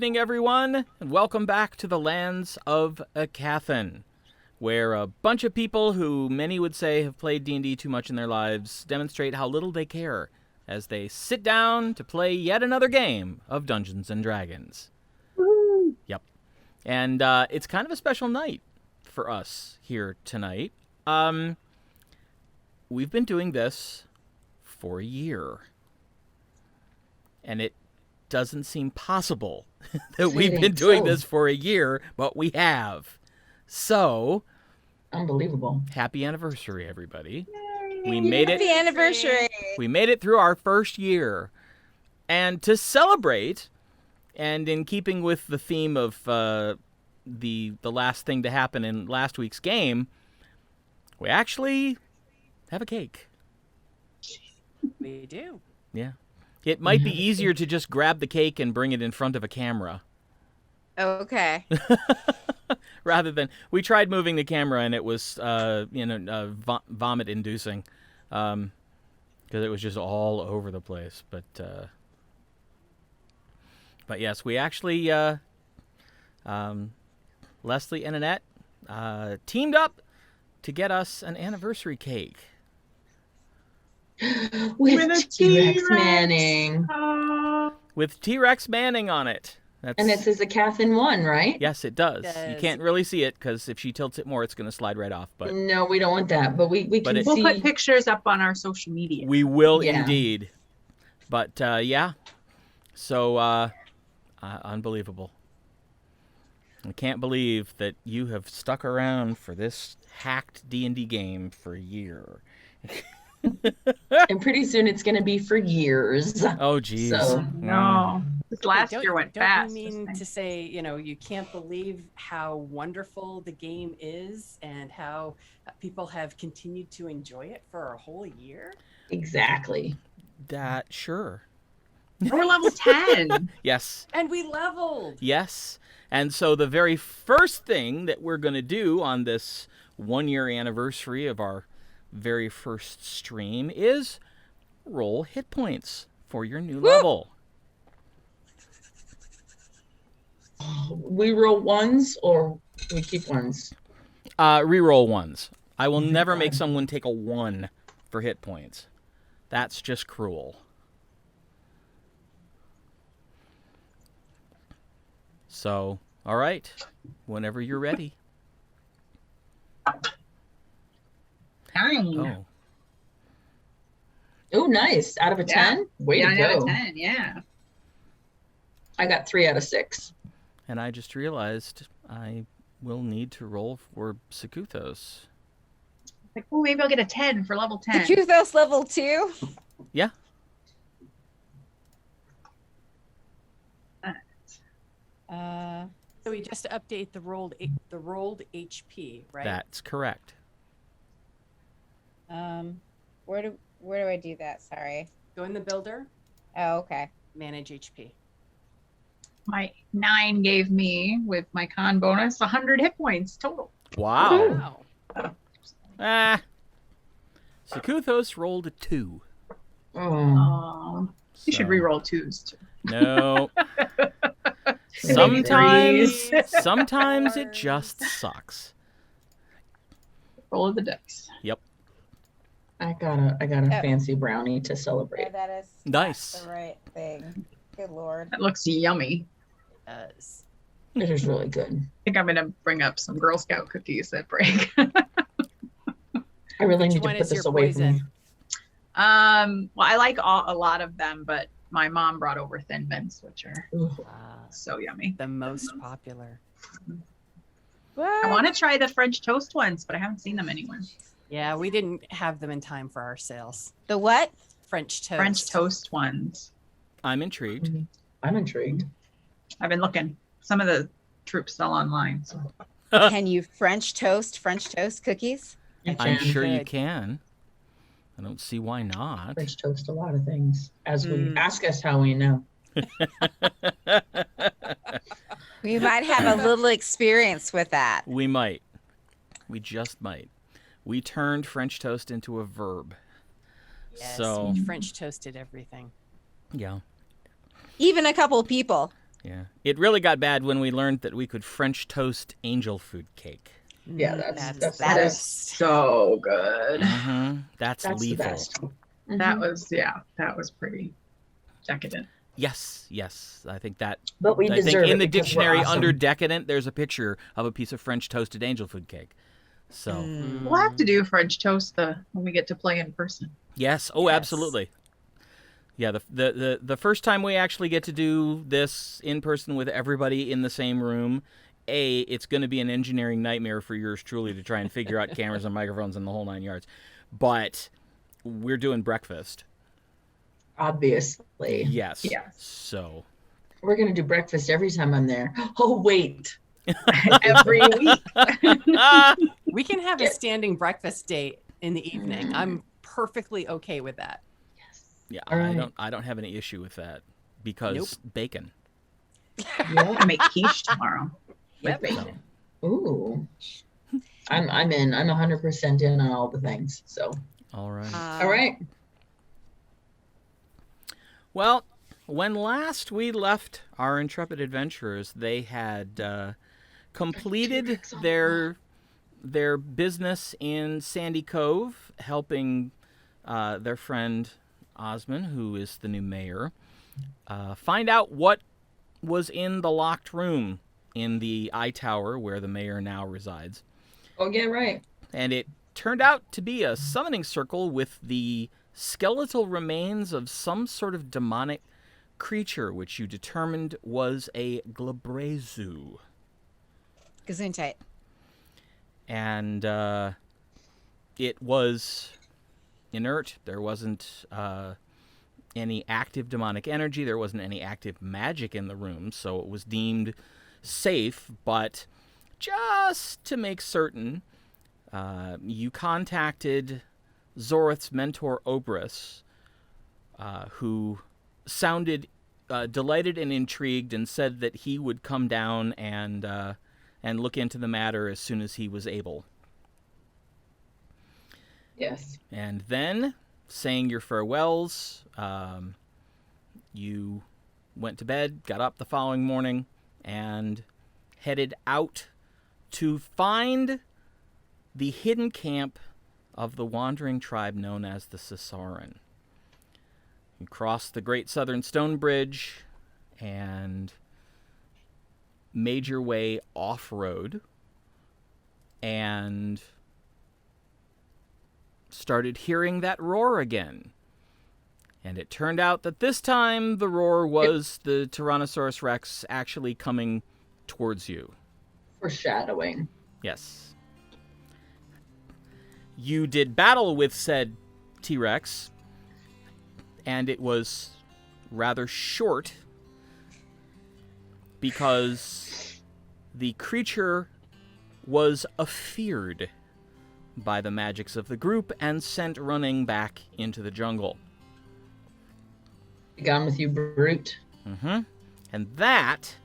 evening, everyone, and welcome back to the lands of Aecathan, where a bunch of people who many would say have played D&D too much in their lives demonstrate how little they care as they sit down to play yet another game of Dungeons & Dragons. Woo. Yep. And it's kind of a special night for us here tonight. We've been doing this for a year, and it doesn't seem possible that we've been doing this for a year, but we have. So, unbelievable. Happy anniversary, everybody. Yay. We made it. Happy anniversary. We made it through our first year. And to celebrate, and in keeping with the theme of the last thing to happen in last week's game, we actually have a cake. We do. Yeah. It might be easier to just grab the cake and bring it in front of a camera. Okay. Rather than, we tried moving the camera and it was, vomit-inducing, because it was just all over the place. But yes, we actually, Leslie and Annette teamed up to get us an anniversary cake. With T-Rex Manning. With T-Rex Manning on it. And it says Aecathan 1, right? Yes, it does. You can't really see it because if she tilts it more, it's going to slide right off. But no, we don't want that. But we can see. We'll put pictures up on our social media. We will indeed. But yeah, so unbelievable. I can't believe that you have stuck around for this hacked D&D game for a year. And pretty soon it's going to be for years. Oh, geez. So, no. This last year went fast. Don't you mean to say, you can't believe how wonderful the game is and how people have continued to enjoy it for a whole year? Exactly. Sure. We're level 10. Yes. And we leveled. Yes. And so the very first thing that we're going to do on this 1-year anniversary of our very first stream is roll hit points for your new level. We roll ones or we keep ones? Reroll ones. I will never make someone take a 1 for hit points. That's just cruel. So, all right. Whenever you're ready. 9. Oh, nice. Out of a 10? Way to go. Out of 10, yeah. I got 3 out of 6. And I just realized I will need to roll for Secuthos. Like, oh, maybe I'll get a 10 for level 10. Secuthos level 2? Yeah. So we just update the rolled HP, right? That's correct. Where do I do that? Sorry. Go in the builder. Oh, okay. Manage HP. My 9 gave me, with my con bonus, 100 hit points total. Wow. Secuthos rolled a 2. Oh. You should re-roll 2s too. No. Sometimes it just sucks. Roll of the dice. Yep. I got a fancy brownie to celebrate. Yeah, that is Nice. the right thing. Good Lord. That looks yummy. It does. It is really good. I think I'm going to bring up some Girl Scout cookies that break. I really need to put this away from me. Well, I like a lot of them, but my mom brought over Thin Mints, which are so yummy. The most popular. I want to try the French toast ones, but I haven't seen them anywhere. Yeah, we didn't have them in time for our sales. The what? French toast. French toast ones. I'm intrigued. I'm intrigued. I've been looking. Some of the troops sell online. So. Can you French toast You cookies? I'm can sure you can. I don't see why not. French toast a lot of things. As we ask us how we know. We might have a little experience with that. We might. We just might. We turned French toast into a verb. Yes, So we French toasted everything. yeah. Even a couple people. Yeah. It really got bad when we learned that we could French toast angel food cake. Yeah, that's That is so good. That's the lethal. best. That was pretty decadent. Yes. I think that. But we I think deserve in it the because we're dictionary awesome. under decadent, there's a picture of a piece of French toasted angel food cake. So We'll have to do French toast when we get to play in person. yes. Oh, absolutely. Yeah. The first time we actually get to do this in person with everybody in the same room, it's going to be an engineering nightmare for yours truly to try and figure out cameras and microphones and the whole 9 yards. But we're doing breakfast. Obviously. Yes. Yes. So We're going to do breakfast every time I'm there. Oh, wait. Every week. We can have a standing breakfast date in the evening. I'm perfectly okay with that. yeah, All right. I don't have any issue with that because Nope. bacon. I'm gonna make quiche tomorrow. Yep. With bacon. Ooh. I'm in. I'm 100% in on all the things. So, All right. all right. Well, when last we left our intrepid adventurers, they had completed their business in Sandy Cove, helping their friend Osmond, who is the new mayor, find out what was in the locked room in the eye tower where the mayor now resides. Oh, yeah, right. And it turned out to be a summoning circle with the skeletal remains of some sort of demonic creature, which you determined was a Glabrezu. Gesundheit. And it was inert. There wasn't any active demonic energy. There wasn't any active magic in the room, so it was deemed safe. But just to make certain, you contacted Zorith's mentor, Obrus, who sounded delighted and intrigued and said that he would come down and look into the matter as soon as he was able. Yes. And then, saying your farewells, you went to bed, got up the following morning, and headed out to find the hidden camp of the wandering tribe known as the Cisaran. You crossed the Great Southern Stone Bridge and made your way off-road and started hearing that roar again. And it turned out that this time the roar was the Tyrannosaurus Rex actually coming towards you. Foreshadowing. Yes. You did battle with said T-Rex, and it was rather short because the creature was afeared by the magics of the group and sent running back into the jungle. Be gone with you, brute. And that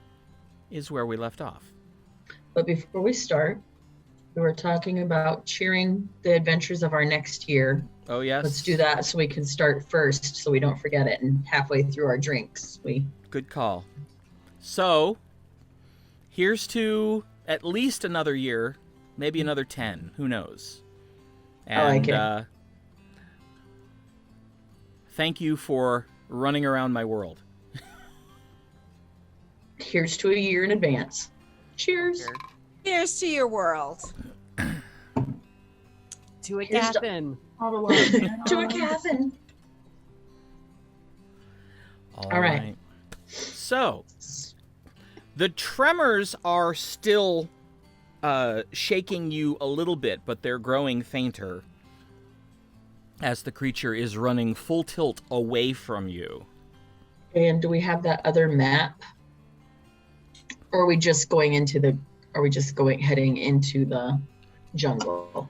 is where we left off. But before we start, we were talking about cheering the adventures of our next year. Oh, yes. Let's do that so we can start first so we don't forget it. And halfway through our drinks, Good call. So, here's to at least another year, maybe another 10. Who knows? And, I like it. Thank you for running around my world. Here's to a year in advance. Cheers. Here's to your world. To a Here's to- Aecathan. To a Aecathan. All right. So, the tremors are still shaking you a little bit, but they're growing fainter as the creature is running full tilt away from you. And do we have that other map? Or are we just heading into the jungle?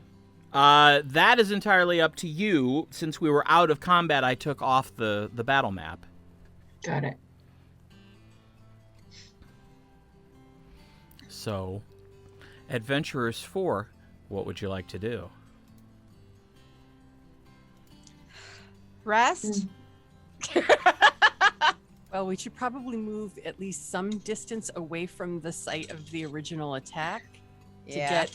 That is entirely up to you. Since we were out of combat, I took off the battle map. Got it. So, Adventurers 4, what would you like to do? Rest? Well, we should probably move at least some distance away from the site of the original attack to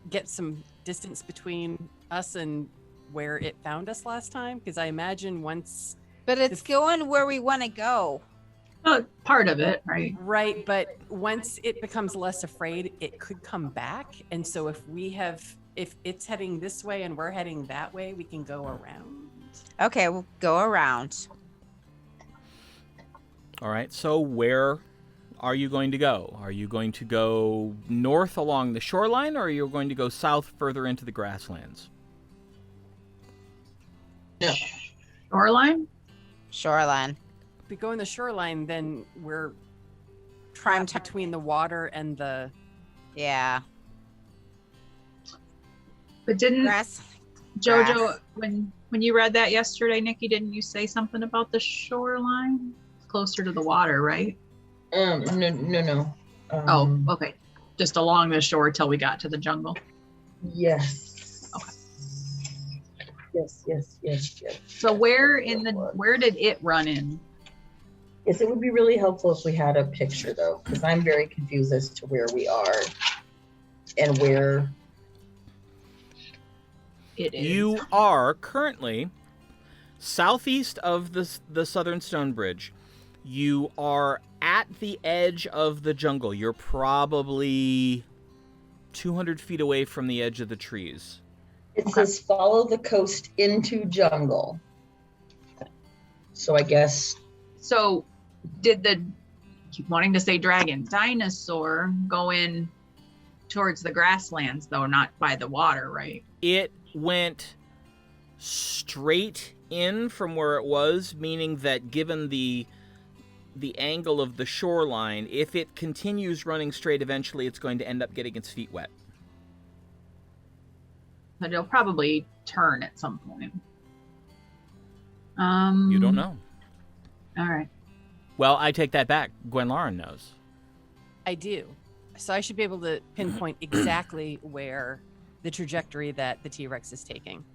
get some distance between us and where it found us last time. Because I imagine once... But it's going where we want to go. Well, part of it, right? Right, but once it becomes less afraid, it could come back. And so if it's heading this way and we're heading that way, we can go around. Okay, we'll go around. All right, so where are you going to go? Are you going to go north along the shoreline, or are you going to go south further into the grasslands? No. Shoreline? Shoreline. If we go in the shoreline, then we're Prime trapped time. between the water and the... Yeah. But didn't Grass. Jojo, Grass. when you read that yesterday, Nikki, didn't you say something about the shoreline? Closer to the water, right? No. Oh, okay. Just along the shore till we got to the jungle. Yes. Okay. Yes. So where did it run in? Yes, it would be really helpful if we had a picture though, because I'm very confused as to where we are and where It is. You are currently southeast of the southern stone bridge. You are at the edge of the jungle. You're probably 200 feet away from the edge of the trees. it says follow the coast into jungle. So I guess So did the, keep wanting to say dragon, dinosaur go in towards the grasslands though, not by the water, right? It went straight in from where it was, meaning that given the angle of the shoreline, if it continues running straight, eventually it's going to end up getting its feet wet. But it'll probably turn at some point. You don't know. All right. Well, I take that back. Gwenlaryn knows. I do. So I should be able to pinpoint exactly where the trajectory that the T-Rex is taking.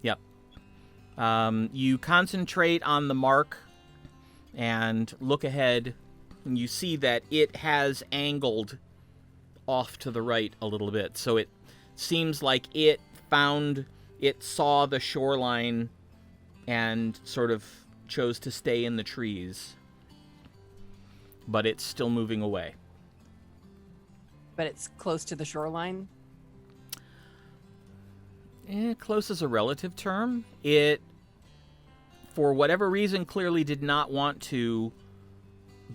Yep. You concentrate on the mark and look ahead, and you see that it has angled off to the right a little bit. So it seems like it saw the shoreline and sort of chose to stay in the trees. But it's still moving away. But it's close to the shoreline. Close is a relative term. It, for whatever reason, clearly did not want to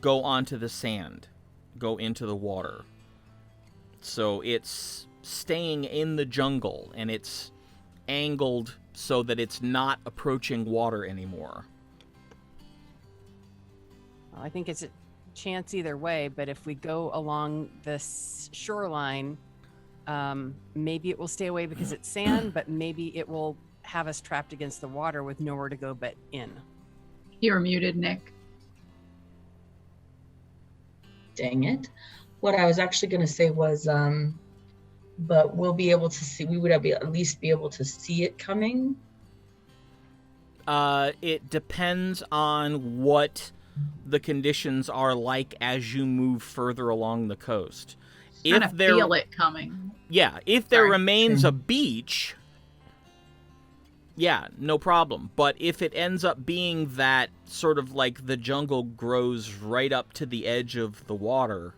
go onto the sand, go into the water. So it's staying in the jungle, and it's angled so that it's not approaching water anymore. Well, I think it's a chance either way, but if we go along this shoreline, maybe it will stay away because it's sand, but maybe it will have us trapped against the water with nowhere to go but in. You were muted, Nick. dang it. What I was actually going to say was, but we'll be able to see, we would at least be able to see it coming. It depends on what the conditions are like as you move further along the coast. Kind of feel it coming. Yeah, if there Sorry. remains a beach, yeah, no problem. But if it ends up being that sort of like the jungle grows right up to the edge of the water,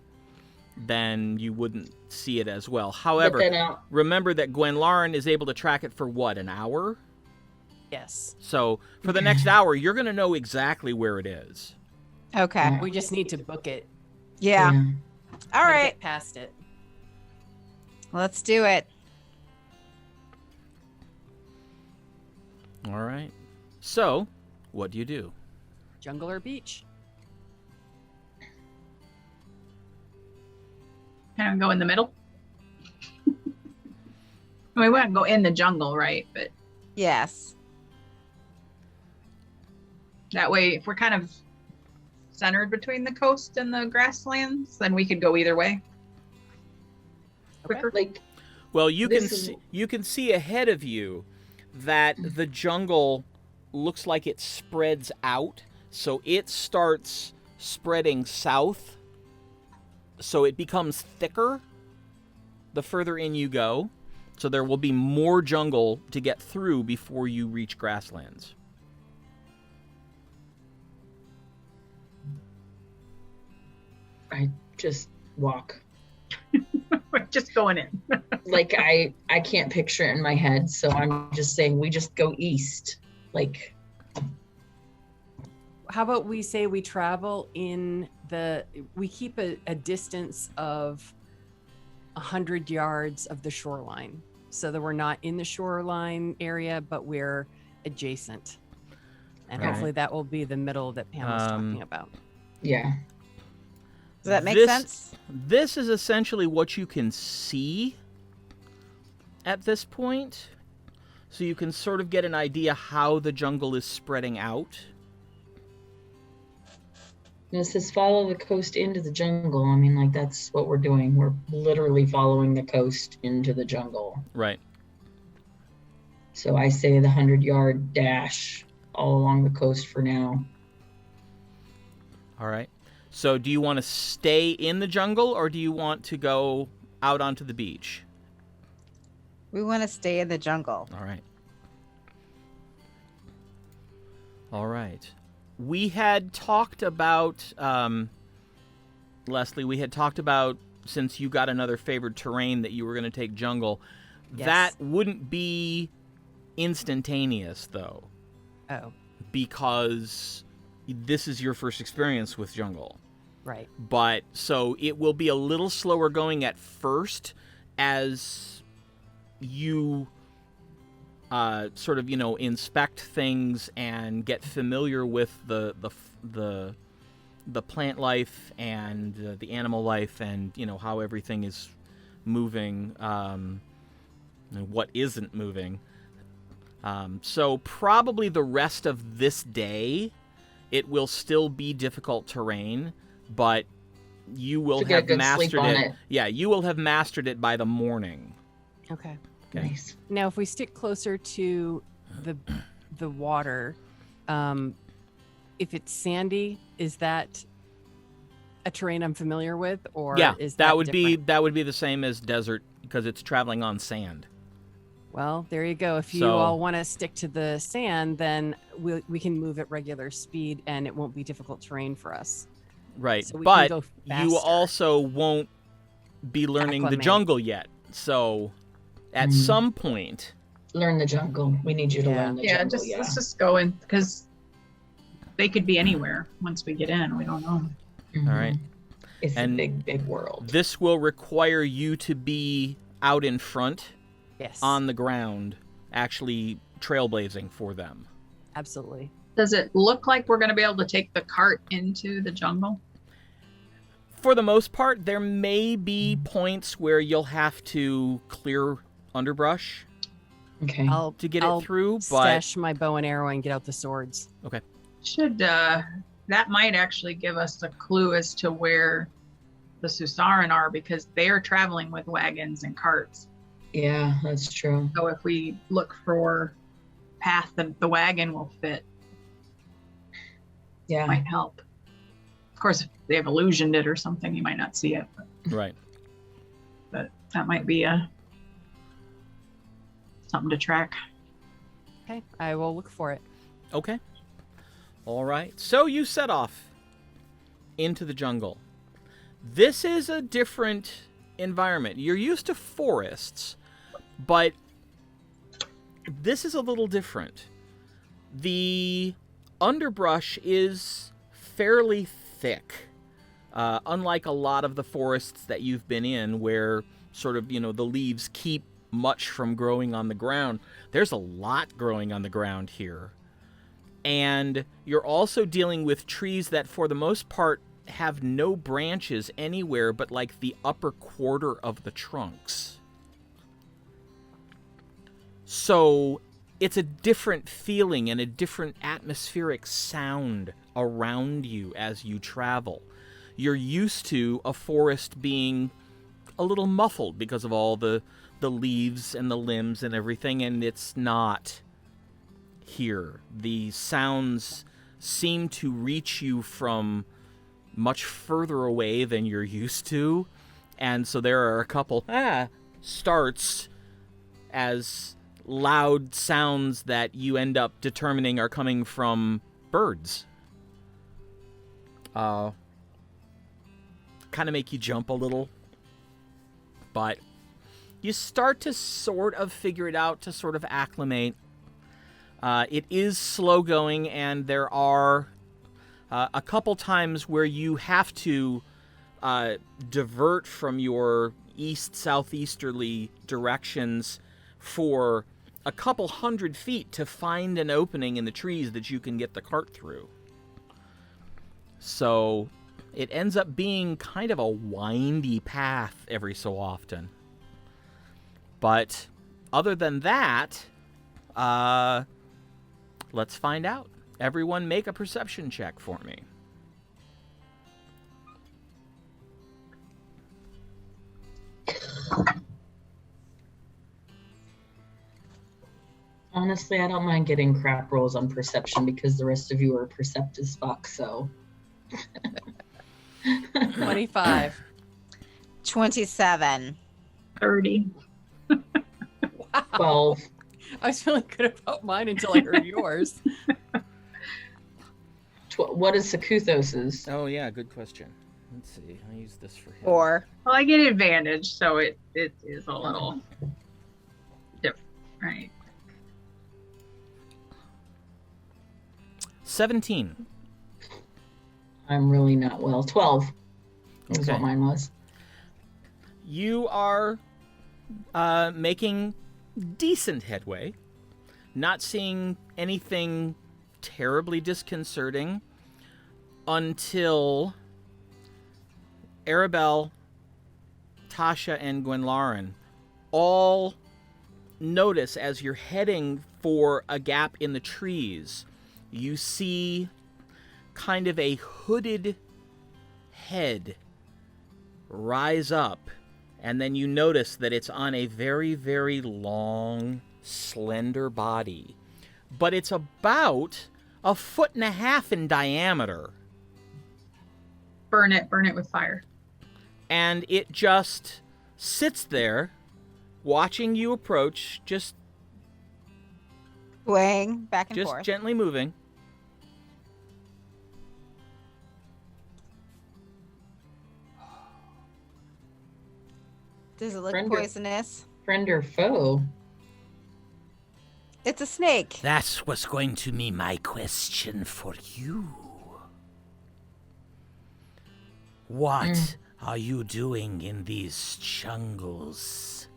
then you wouldn't see it as well. However, remember that Gwenlaryn is able to track it for what, an hour? Yes. So for the next hour, you're going to know exactly where it is. Okay. We just need to book it. Yeah. All and right. Get past it. Let's do it. All right. So, what do you do? Jungle or beach? Kind of go in the middle. We wouldn't go in the jungle, right? But Yes. that way, if we're kind of centered between the coast and the grasslands, then we could go either way. Okay. Quicker. Like, Well, you This can is- see ahead of you that the jungle looks like it spreads out So it starts spreading south, so it becomes thicker the further in you go. So there will be more jungle to get through before you reach grasslands. I just walk. We're just going in. Like I can't picture it in my head, so I'm just saying we just go east. Like, How about we say we travel we keep a distance of 100 yards of the shoreline, so that we're not in the shoreline area, but we're adjacent. And Right. hopefully that will be the middle that Pam was talking about. yeah. Does that make This- sense? This is essentially what you can see at this point. So you can sort of get an idea how the jungle is spreading out. And it says follow the coast into the jungle. I mean, like, that's what we're doing. We're literally following the coast into the jungle. Right. So I say the 100-yard dash all along the coast for now. All right. So do you want to stay in the jungle or do you want to go out onto the beach? We want to stay in the jungle. All right. All right. We had talked about, Leslie, we had talked about, since you got another favored terrain, that you were going to take jungle. Yes. That wouldn't be instantaneous, though, Oh, because this is your first experience with jungle. right. But so it will be a little slower going at first as you sort of, inspect things and get familiar with the plant life and the animal life and, how everything is moving, and what isn't moving. So probably the rest of this day, it will still be difficult terrain, but you will To get a have good sleep mastered on it. it. Yeah, you will have mastered it by the morning. Okay. Okay. Nice. Now, if we stick closer to the water, if it's sandy, is that a terrain I'm familiar with, or Yeah, is that that would different? be the same as desert because it's traveling on sand. Well, there you go. If you So- all want to stick to the sand, then we can move at regular speed, and it won't be difficult terrain for us. Right, So we can but go you faster. also won't be learning the Acclimate. jungle yet. So at some point, Learn the jungle. We need you to Yeah. learn the Yeah, jungle. just Yeah. let's just go in because they could be anywhere once we get in. We don't know. Mhm. All right. It's And a big, big world. this will require you to be out in front Yes, on the ground, actually trailblazing for them. absolutely. Does it look like we're going to be able to take the cart into the jungle? For the most part, there may be points where you'll have to clear underbrush Okay. I'll to get I'll it through, but stash my bow and arrow and get out the swords. Should that might actually give us a clue as to where the Susaran are because they are traveling with wagons and carts. Yeah, that's true. So if we look for path that the wagon will fit, Yeah. might help. Of course, if they have illusioned it or something, you might not see it, right. but that might be something to track. Okay, I will look for it. Okay. All right. So you set off into the jungle. This is a different environment. You're used to forests, but this is a little different. The underbrush is fairly thick, unlike a lot of the forests that you've been in where sort of, the leaves keep much from growing on the ground. There's a lot growing on the ground here. And you're also dealing with trees that, for the most part, have no branches anywhere but like the upper quarter of the trunks. So it's a different feeling and a different atmospheric sound around you as you travel. You're used to a forest being a little muffled because of all the leaves and the limbs and everything, and it's not here. The sounds seem to reach you from much further away than you're used to. And so there are a couple starts as loud sounds that you end up determining are coming from birds. Kind of make you jump a little. But you start to sort of figure it out, to sort of acclimate. It is slow going, and there are a couple times where you have to divert from your east-southeasterly directions for a couple 100 feet to find an opening in the trees that you can get the cart through. So it ends up being kind of a windy path every so often. But other than that, let's find out. Everyone make a perception check for me. Honestly, I don't mind getting crap rolls on perception because the rest of you are percept as fuck, so. 25. 27. 30. Wow. 12. I was feeling good about mine until I heard yours. What is Sakuthos's? Oh, yeah, good question. Let's see. I'll use this for him. 4. Well, I get advantage, so it is a little different, right? 17. I'm really not well. 12 is Okay. what mine was. You are making decent headway. Not seeing anything terribly disconcerting until Arabelle, Tasha, and Gwenlaryn all notice as you're heading for a gap in the trees, you see kind of a hooded head rise up, and then you notice that it's on a very, very long, slender body. But it's about 1.5 foot in diameter. Burn it with fire. And it just sits there, watching you approach, just Swaying back and just forth. gently moving. Does it look Friend or- poisonous? Friend or foe? It's a snake. That was going to be my question for you. What are you doing in these jungles?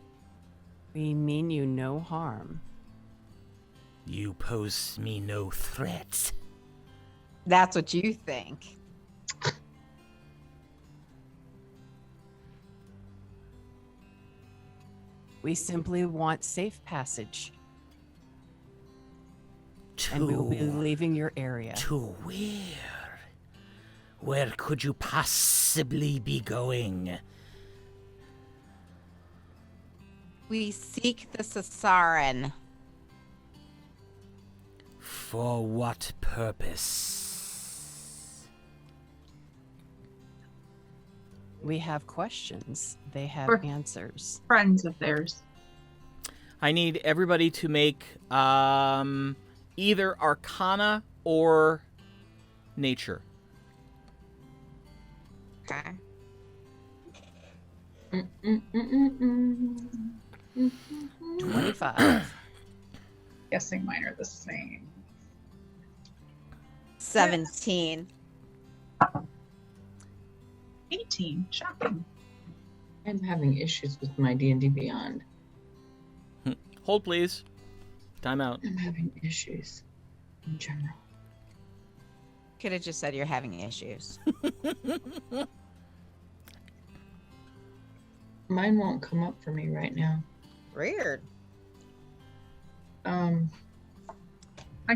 We mean you no harm. You pose me no threat. That's what you think. We simply want safe passage, and we will be leaving your area. To where? Where could you possibly be going? We seek the Sasaran. For what purpose? We have questions. They have Sure. answers. Friends of theirs. I need everybody to make either Arcana or Nature. Okay. 25. Guessing mine are the same. 17. 18. Shocking. I'm having issues with my D&D Beyond. Hold, please. Time out. I'm having issues in general. Could have just said you're having issues. Mine won't come up for me right now. Weird. I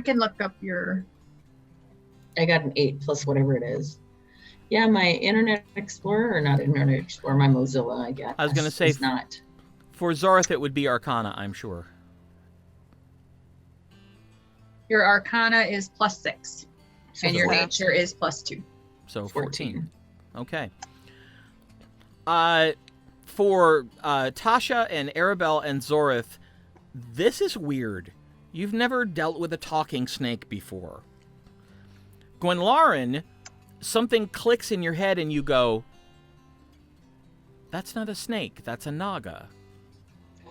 can look up your. I got an 8 plus whatever it is. Yeah, my Internet Explorer, or not Internet Explorer, my Mozilla, I guess. I was gonna say- is not. For Zorth, it would be Arcana, I'm sure. Your Arcana is +6. So And your 14. nature is +2. So 14. 14. Okay. For Tasha and Arabelle and Zorith, this is weird. You've never dealt with a talking snake before. Gwenlaryn, something clicks in your head and you go, that's not a snake, that's a naga.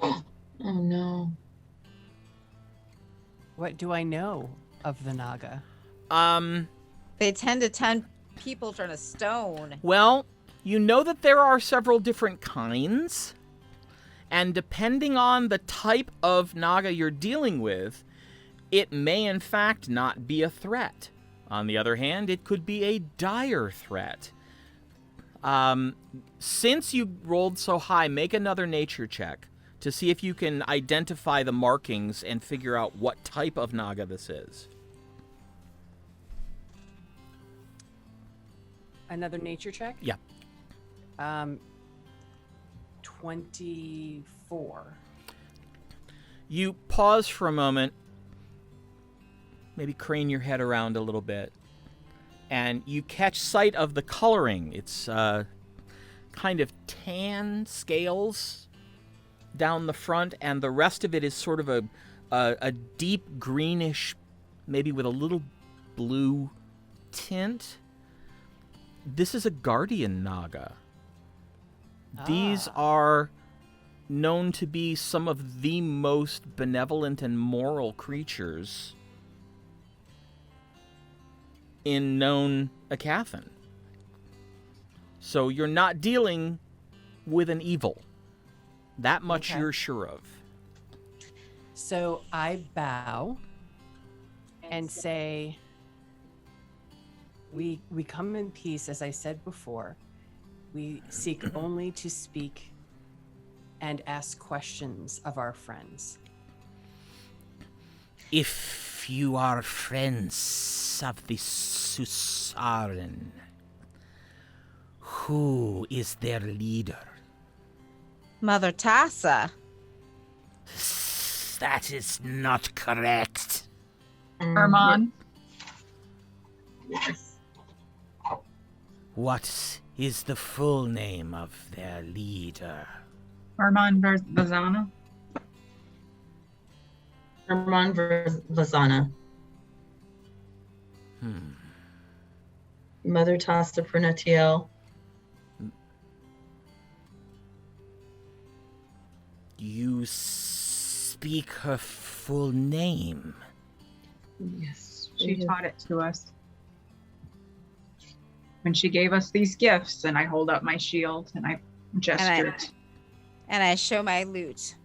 Oh no. What do I know of the Naga? They tend to turn people to stone. Well, you know that there are several different kinds, and depending on the type of naga you're dealing with, it may in fact not be a threat. On the other hand, it could be a dire threat. Since you rolled so high, make another nature check to see if you can identify the markings and figure out what type of naga this is. Another nature check? Yeah. 24. You pause for a moment, maybe crane your head around a little bit, and you catch sight of the coloring. It's kind of tan scales down the front, and the rest of it is sort of a deep greenish, maybe with a little blue tint. This is a guardian naga. These are known to be some of the most benevolent and moral creatures in known Aecathan. So you're not dealing with an evil. That much Okay. you're sure of. So I bow and say, we come in peace, as I said before. We seek only to speak and ask questions of our friends. If you are friends of the Susaren, who is their leader? Mother Tassa. That is not correct. Urmon. Yes. What is the full name of their leader? Urmon Vazana. Urmon Vazana. Mother Tassa Prenatiel. You speak her full name. Yes. She taught it to us. When she gave us these gifts, and I hold up my shield and I gestured. And I show my lute.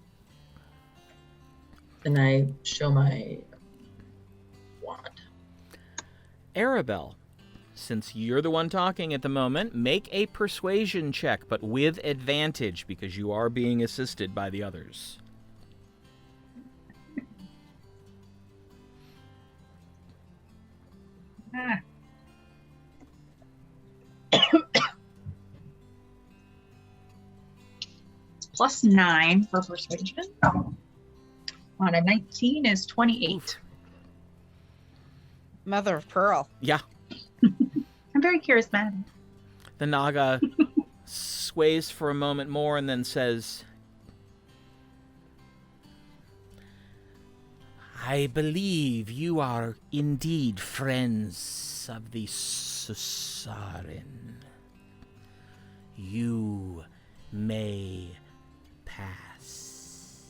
And I show my wand. Arabelle, since you're the one talking at the moment, make a persuasion check, but with advantage because you are being assisted by the others. Ah. It's +9 for persuasion. On a 19 is 28. Mother of Pearl. Yeah, I'm very charismatic. the naga sways for a moment more and then says, I believe you are indeed friends of the Susaren. You may pass.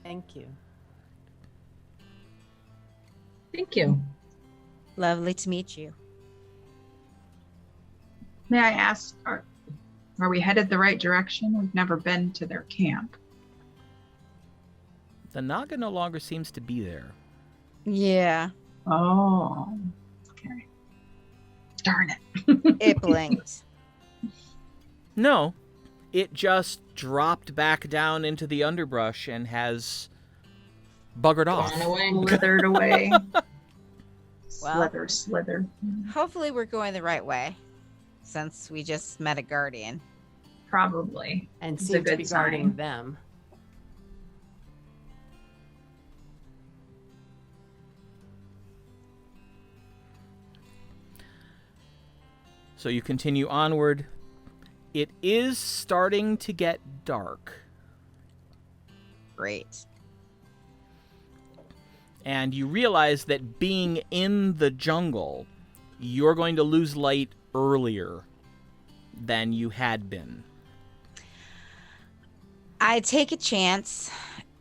Thank you. Thank you. Lovely to meet you. May I ask, are we headed the right direction? We've never been to their camp. the naga no longer seems to be there. Yeah. Oh, okay. Darn it. It blinked. No, it just dropped back down into the underbrush and has buggered off. Gone away. Slithered away. Well. Slither. Hopefully we're going the right way, since we just met a guardian. Probably. And It's a seem to good be guarding sign. them. So you continue onward. It is starting to get dark. Great. And you realize that being in the jungle, you're going to lose light earlier than you had been. I take a chance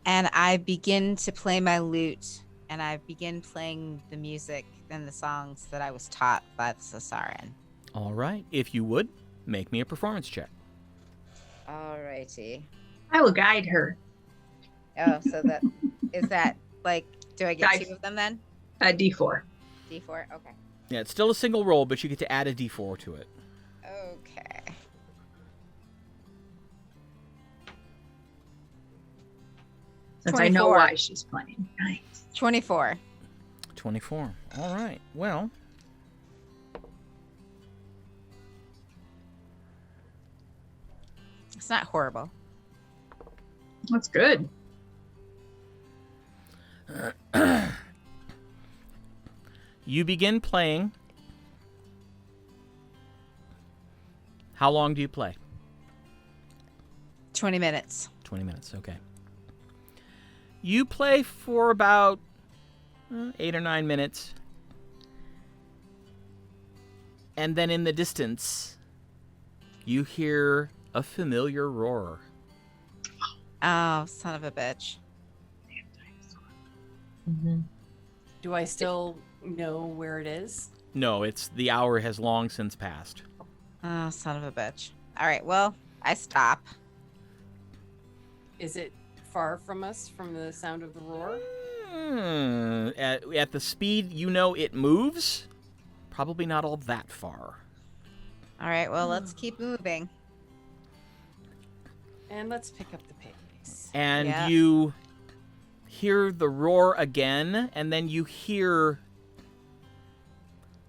and I begin to play my lute and I begin playing the music and the songs that I was taught by the Sasaran. All right. If you would, make me a performance check. Alrighty. I will guide her. Oh, so that is that like, do I get Guide. 2 of them then? A D4. D4? Okay. Yeah, it's still a single roll, but you get to add a d4 to it. Okay. Since I know 24. why she's playing. Nice. 24. 24. All right. Well, It's not horrible. That's good. you begin playing. How long do you play? 20 minutes. 20 minutes. Okay. You play for about 8 or 9 minutes. And then in the distance, you hear a familiar roar. Oh, son of a bitch. Mm-hmm. Do I still know where it is? No, the hour has long since passed. Oh, son of a bitch. All right, well, I stop. Is it far from us from the sound of the roar? At the speed you know it moves, probably not all that far. All right, well, let's keep moving. And let's pick up the pace. And Yeah. you hear the roar again, and then you hear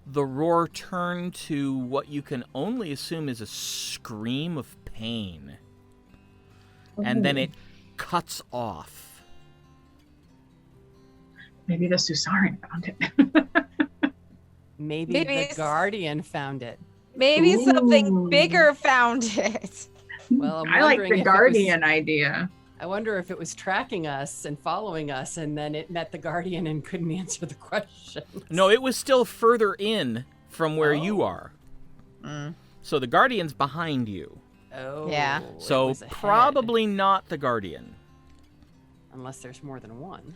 the roar turn to what you can only assume is a scream of pain. And then it cuts off. Maybe the Susaran found it. Maybe Maybe the it's- Guardian found it. Maybe something Ooh. bigger found it. Well, I'm I like wondering the if it was- Guardian idea. I wonder if it was tracking us and following us, and then it met the Guardian and couldn't answer the question. No, it was still further in from where you Oh. are. Mm. So the Guardian's behind you. Oh. Yeah. it So was ahead. probably not the Guardian. Unless there's more than one.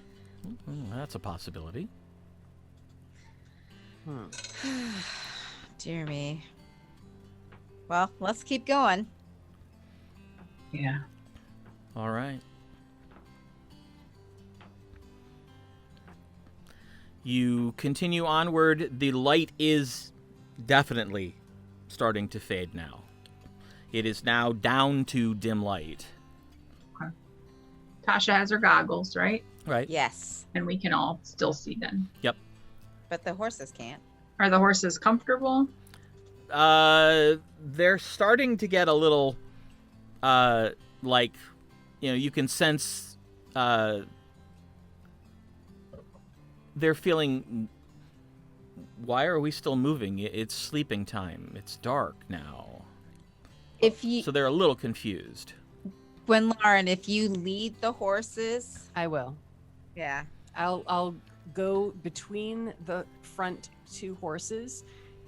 That's a possibility. Dear me. Well, let's keep going. Yeah. All right. You continue onward. The light is definitely starting to fade now. It is now down to dim light. Tasha has her goggles, right? Right? Yes, And we can all still see then. but the horses can't. Are the horses comfortable? They're starting to get a little, like, you can sense, they're feeling, why are we still moving? It's sleeping time. It's dark now. If you, So they're a little confused. Gwenlaryn, if you lead the horses, I will. yeah. I'll go between the front 2 horses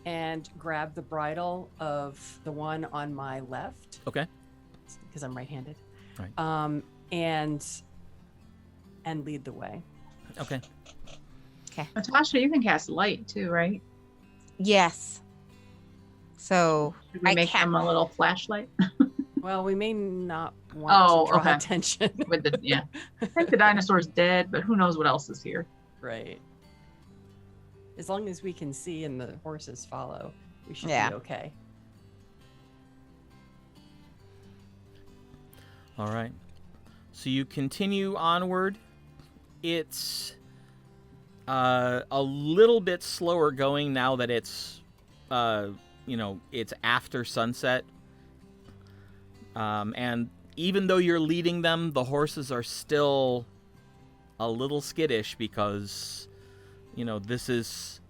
and grab the bridle of the one on my left Okay. because I'm right-handed. Right. And lead the way. Okay. Tasha, you can cast light too, right? Yes. So Should we I make can't- them a little flashlight Well, we may not want Oh, to draw okay. attention. with the yeah? I think the dinosaur's dead, but who knows what else is here? Right. As long as we can see and the horses follow, we should Yeah. be okay. All right. So you continue onward. It's a little bit slower going now that it's, it's after sunset. And even though you're leading them, the horses are still a little skittish because, this is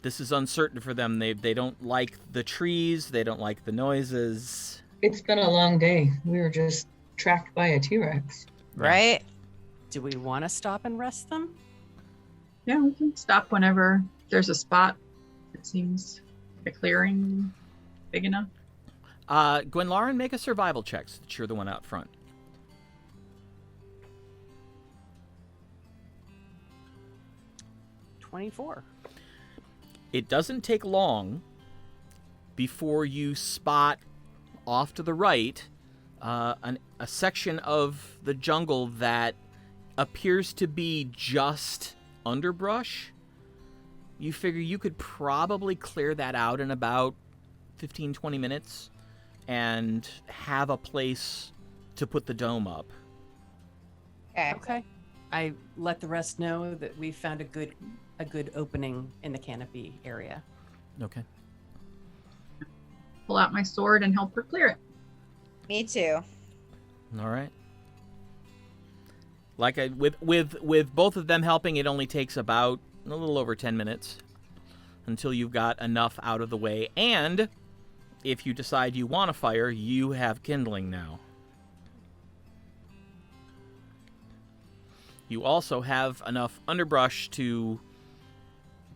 This is uncertain for them. They don't like the trees. They don't like the noises. It's been a long day. We were just tracked by a T-Rex. Right? Do we want to stop and rest them? Yeah, we can stop whenever there's a spot that seems like a clearing big enough. Gwenlaryn, make a survival check so that you're the one out front. 24. It doesn't take long before you spot off to the right a section of the jungle that appears to be just underbrush. You figure you could probably clear that out in about 15-20 minutes and have a place to put the dome up. Okay. I let the rest know that we found a good opening in the canopy area. Okay. Pull out my sword and help her clear it. Me too. All right. Like with both of them helping, it only takes about a little over 10 minutes until you've got enough out of the way. And if you decide you want to fire, you have kindling now. You also have enough underbrush to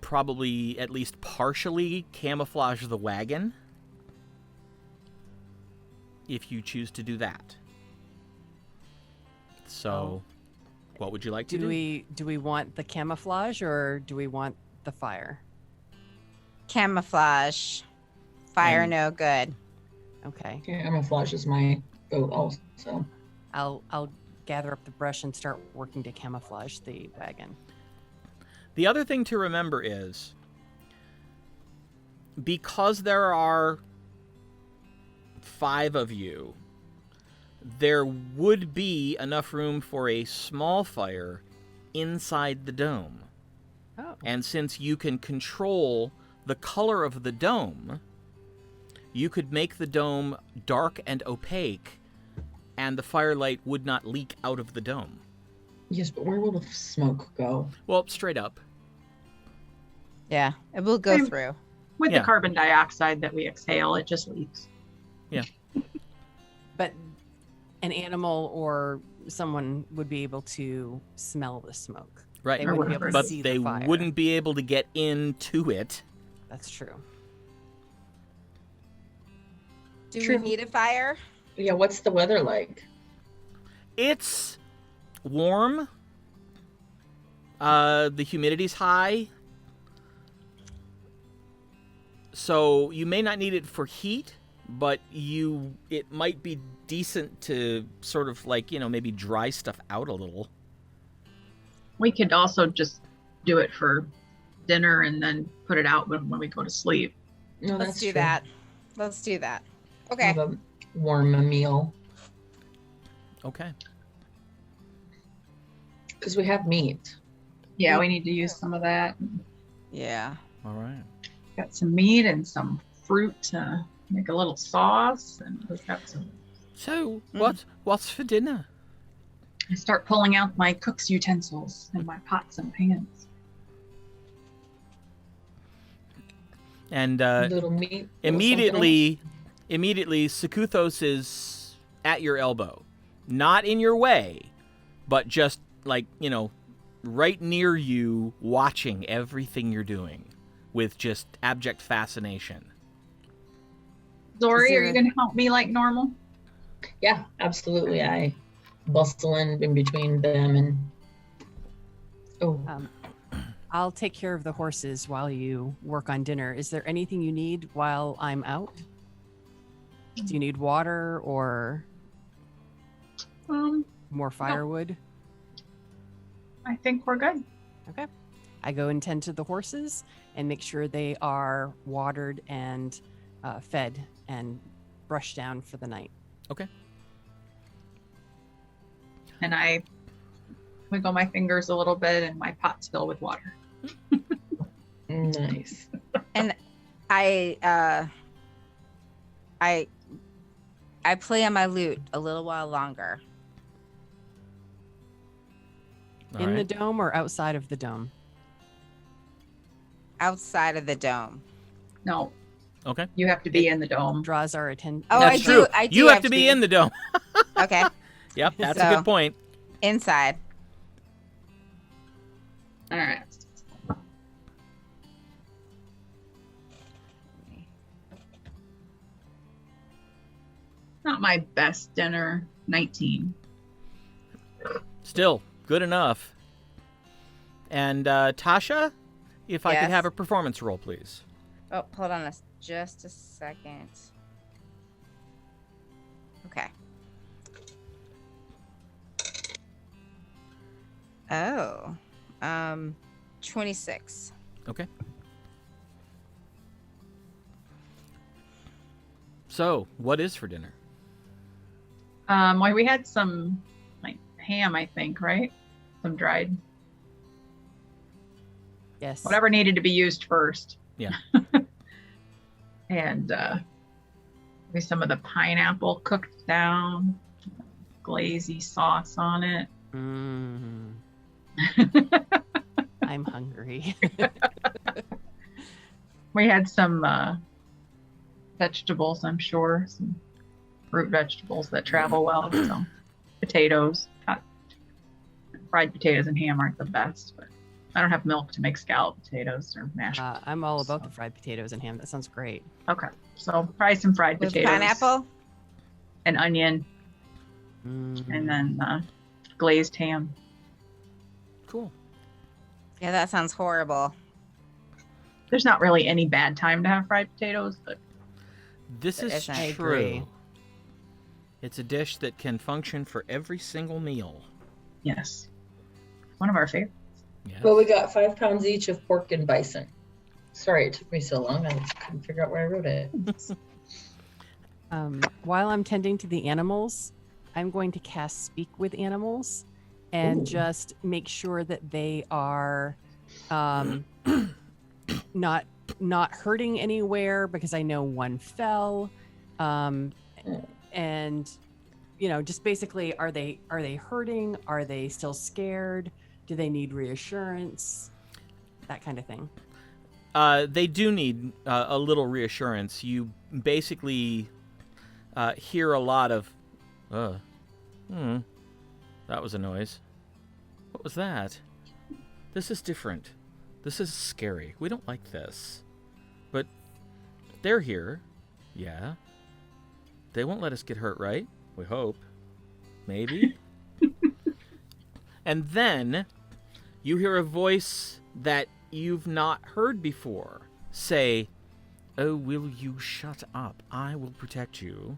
probably at least partially camouflage the wagon, if you choose to do that. So, what would you like to do? Do we want the camouflage or do we want the fire? Camouflage. Fire And- no good. Okay. Camouflage is my vote also. I'll gather up the brush and start working to camouflage the wagon. The other thing to remember is, because there are 5 of you, there would be enough room for a small fire inside the dome. Oh. And since you can control the color of the dome, you could make the dome dark and opaque, and the firelight would not leak out of the dome. Yes, but where will the smoke go? Well, straight up. Yeah, it will go Same. through. With Yeah. the carbon dioxide that we exhale, it just leaks. But an animal or someone would be able to smell the smoke. Right. They wouldn't be able to But see they the fire. wouldn't be able to get into it. That's true. Do True. we need a fire? Yeah, what's the weather like? It's warm. The humidity's high. So you may not need it for heat, but it might be decent to sort of like, maybe dry stuff out a little. We could also just do it for dinner and then put it out when we go to sleep. No, Let's that's do true. that. Let's do that. Okay. Have a warm meal Okay. because we have meat. Yeah, we need to use some of that. Yeah. All right. Got some meat and some fruit to make a little sauce, and we've got some. So, what's for dinner? I start pulling out my cook's utensils and my pots and pans. And Little meat. immediately, Sekuthos is at your elbow. Not in your way, but just like, right near you, watching everything you're doing with just abject fascination. Zori, Is are you there- going to help me like normal? Yeah, absolutely. I bustle in between them and. Oh, I'll take care of the horses while you work on dinner. Is there anything you need while I'm out? Do you need water or more firewood? I think we're good. Okay. I go and tend to the horses and make sure they are watered and fed and brushed down for the night. Okay. And I wiggle my fingers a little bit, and my pots fill with water. nice. And I play on my lute a little while longer. All In the right. dome or outside of the dome? outside of the dome. No, Okay. you have to be in the dome. Draws our attention. Oh, That's I true. do. I do You have to be in the dome. Okay, Yep, that's a So- good point. inside. All right. Not my best dinner. 19. Still, good enough. And Tasha, if I could Yes? have a performance roll, please. Oh, hold on just a second. Okay. Oh, 26. Okay. So, what is for dinner? Well, we had some like ham, I think, right? Some dried, Yes. whatever needed to be used first. Yeah. And maybe some of the pineapple cooked down, glazy sauce on it. Mm, I'm hungry. We had some vegetables, I'm sure, some root vegetables that travel well. So potatoes, fried potatoes and ham aren't the best, but I don't have milk to make scalloped potatoes or mashed. I'm all about the fried potatoes and ham. That sounds great. Okay, so probably some fried With potatoes, pineapple? an onion, Mhm. and then glazed ham. Cool. Yeah, that sounds horrible. There's not really any bad time to have fried potatoes, but This There is isn't. I true. agree. It's a dish that can function for every single meal. yes, one of our favorites. Yes. Well, we got 5 pounds each of pork and bison. Sorry it took me so long. I couldn't figure out where I wrote it. While I'm tending to the animals, I'm going to cast Speak with Animals and Ooh. just make sure that they are not hurting anywhere, because I know one fell. And just basically, are they hurting? Are they still scared? Do they need reassurance? That kind of thing. They do need a little reassurance. You basically hear a lot of, that was a noise. What was that? This is different. This is scary. We don't like this. But they're here. Yeah. They won't let us get hurt, right? We hope. Maybe. And then you hear a voice that you've not heard before say, "Oh, will you shut up? I will protect you.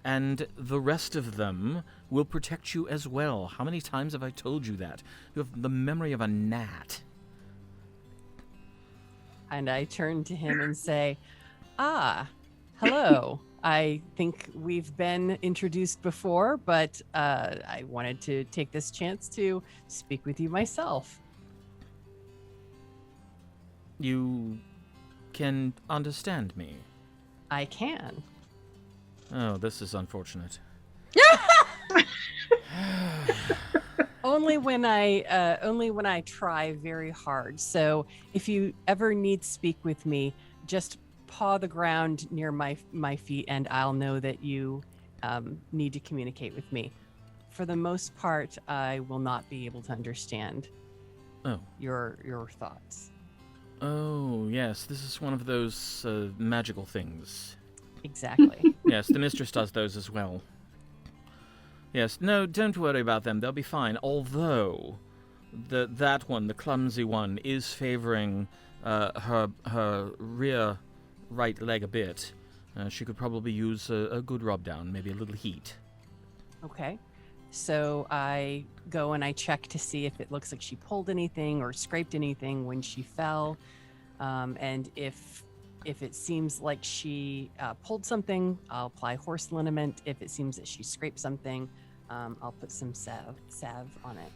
And the rest of them will protect you as well." How many times have I told you that? You have the memory of a gnat. And I turn to him and say, hello. I think we've been introduced before, but I wanted to take this chance to speak with you myself. You can understand me. I can. Oh, this is unfortunate. Only when I try very hard. So if you ever need to speak with me, just paw the ground near my feet, and I'll know that you need to communicate with me. For the most part, I will not be able to understand your thoughts. Oh, yes, this is one of those magical things. Exactly. Yes, the mistress does those as well. Yes, no, don't worry about them. They'll be fine. Although, that one, the clumsy one, is favoring her rear right leg a bit. She could probably use a good rub down, maybe a little heat. Okay. So I go and I check to see if it looks like she pulled anything or scraped anything when she fell. And if it seems like she pulled something, I'll apply horse liniment. If it seems that she scraped something, I'll put some salve on it.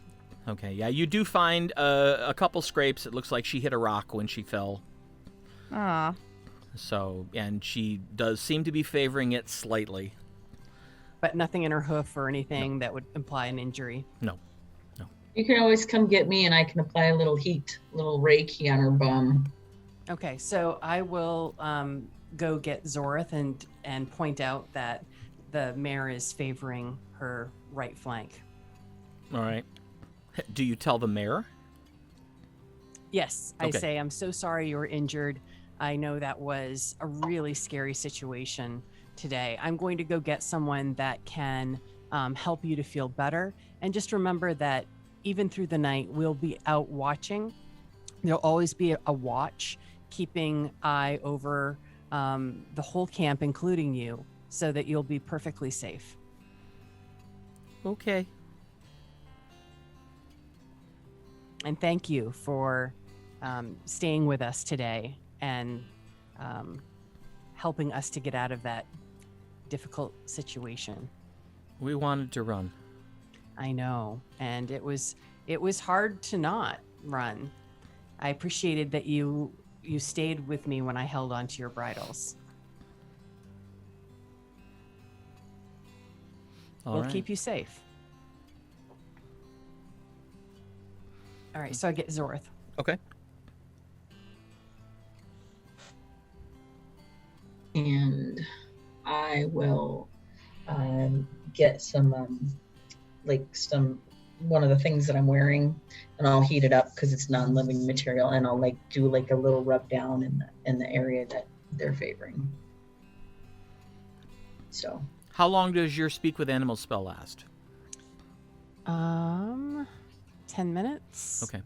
Okay, yeah, you do find a couple scrapes. It looks like she hit a rock when she fell. Aw. So, and she does seem to be favoring it slightly. But nothing in her hoof or anything that would imply an injury. No. You can always come get me and I can apply a little heat, a little Reiki on her bum. Okay, so I will go get Zorith and point out that the mare is favoring her right flank. All right. Do you tell the mayor? Yes, I Okay. say, I'm so sorry you were injured. I know that was a really scary situation today. I'm going to go get someone that can help you to feel better. And just remember that even through the night, we'll be out watching. There'll always be a watch keeping eye over the whole camp, including you, so that you'll be perfectly safe. Okay. And thank you for staying with us today and helping us to get out of that difficult situation. We wanted to run. I know, and it was hard to not run. I appreciated that you stayed with me when I held onto your bridles. We'll keep you safe. All right, so I get Zorith. Okay. And I will get some one of the things that I'm wearing, and I'll heat it up because it's non-living material, and I'll do a little rub down in the area that they're favoring. So How long does your speak with animals spell last? 10 minutes. Okay.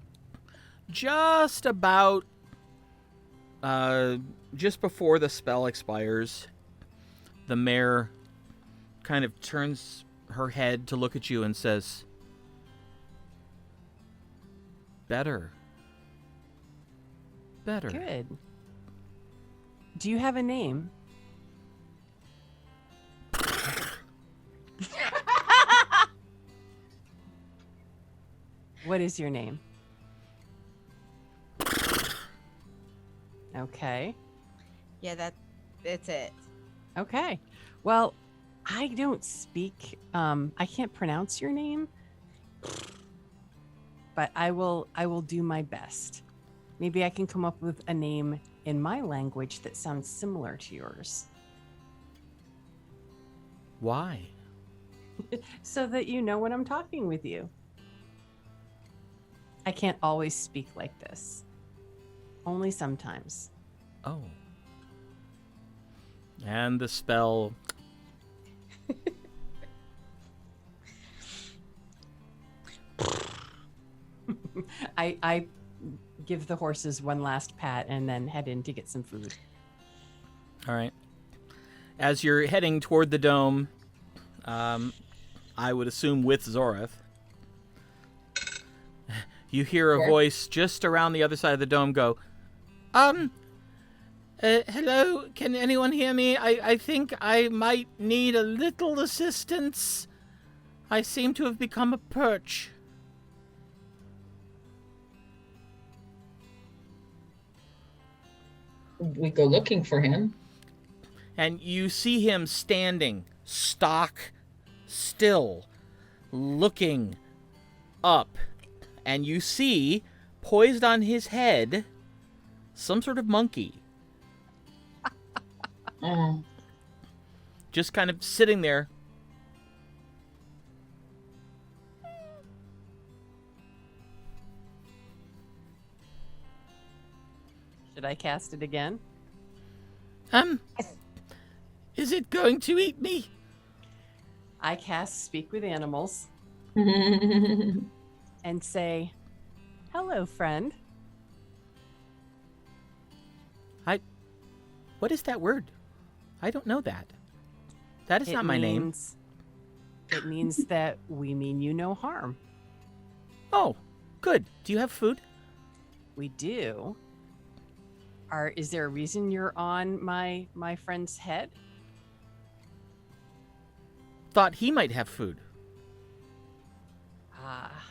Just about just before the spell expires, the mare kind of turns her head to look at you and says, Better. Good. Do you have a name? What is your name? Okay. Yeah, that's it. Okay. Well, I don't speak, I can't pronounce your name, but I will do my best. Maybe I can come up with a name in my language that sounds similar to yours, Why? so that you know when I'm talking with you. I can't always speak like this. Only sometimes. Oh. And the spell I give the horses one last pat and then head in to get some food. All right. As you're heading toward the dome, I would assume with Zorith, you hear a voice just around the other side of the dome go, hello, can anyone hear me? I think I might need a little assistance. I seem to have become a perch. we go looking for him. And you see him standing stock still, looking up. And you see, poised on his head, some sort of monkey. Oh, Just kind of sitting there. Should I cast it again? Is it going to eat me? I cast Speak with Animals oh. and say, hello, friend. What is that word? I don't know that. That is not my name. It means that we mean you no harm. Oh, good. Do you have food? We do. Is there a reason you're on my friend's head? Thought he might have food. Ah.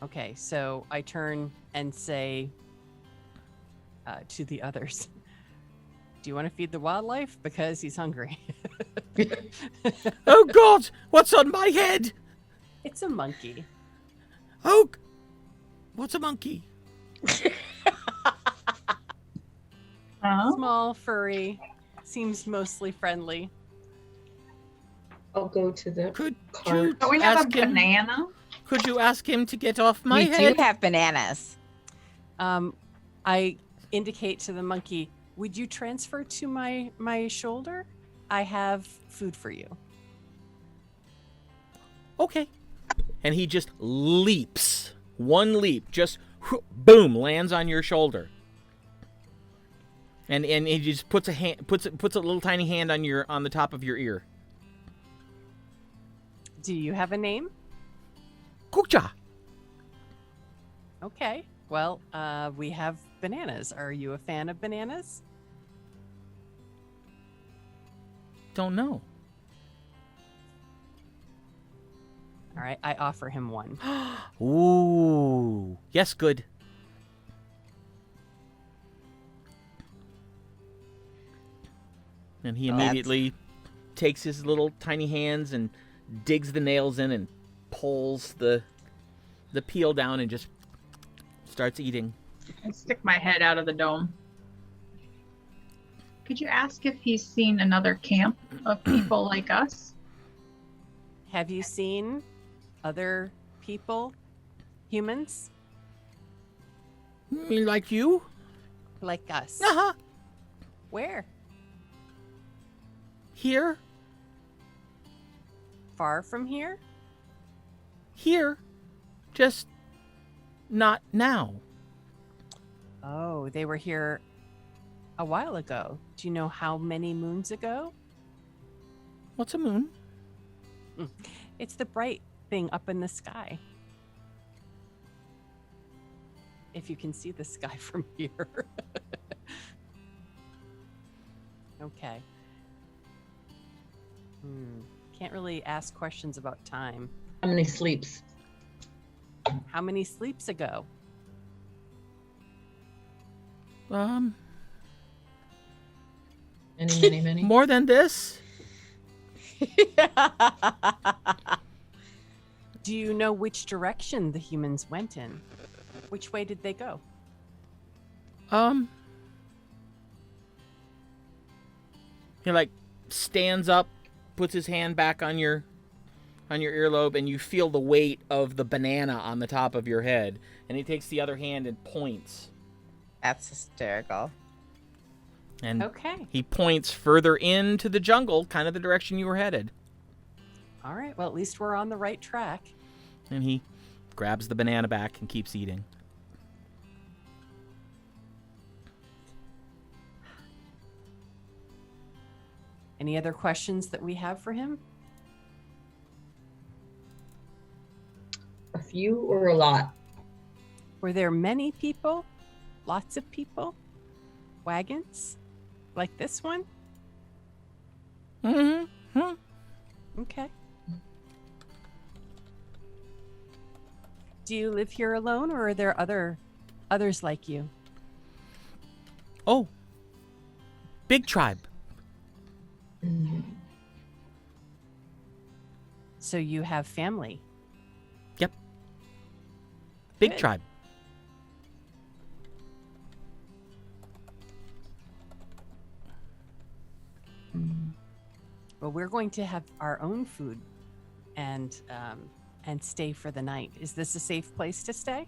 Okay, so I turn and say to the others, do you want to feed the wildlife? Because he's hungry. Oh, God! What's on my head? It's a monkey. Oh, what's a monkey? Oh, Small, furry, seems mostly friendly. I'll go to the Could cart. you don't we have a ask him? banana? Could you ask him to get off my we head? do have bananas. I indicate to the monkey, would you transfer to my shoulder? I have food for you. Okay. And he just leaps. One leap, just boom, lands on your shoulder. And he just puts a little tiny hand on the top of your ear. Do you have a name? Kukcha. Okay. Well, we have bananas. Are you a fan of bananas? Don't know. All right. I offer him one. Ooh. Yes, good. And he Oh, that's- immediately takes his little tiny hands and digs the nails in and pulls the peel down and just starts eating. I stick my head out of the dome. Could you ask if he's seen another camp of people like us? Have you seen other people, humans Me like you? like us? Uh-huh. Where? Here? Far from here? Here? Just not now. Oh, they were here a while ago. Do you know how many moons ago? What's a moon? It's the bright thing up in the sky. If you can see the sky from here. Okay. Can't really ask questions about time. How many sleeps? How many sleeps ago? Many. More than this? Do you know which direction the humans went in? Which way did they go? He like stands up, puts his hand back on your earlobe, and you feel the weight of the banana on the top of your head. And he takes the other hand and points. That's hysterical. And Okay. he points further into the jungle, kind of the direction you were headed. All right. Well, at least we're on the right track. And he grabs the banana back and keeps eating. Any other questions that we have for him? A few or a lot? Were there many people? Lots of people? Wagons? Like this one? Mm-hmm. Okay. Do you live here alone, or are there others like you? Oh. Big tribe. Mhm. So you have family. Big Good. tribe. Well, we're going to have our own food and stay for the night. Is this a safe place to stay?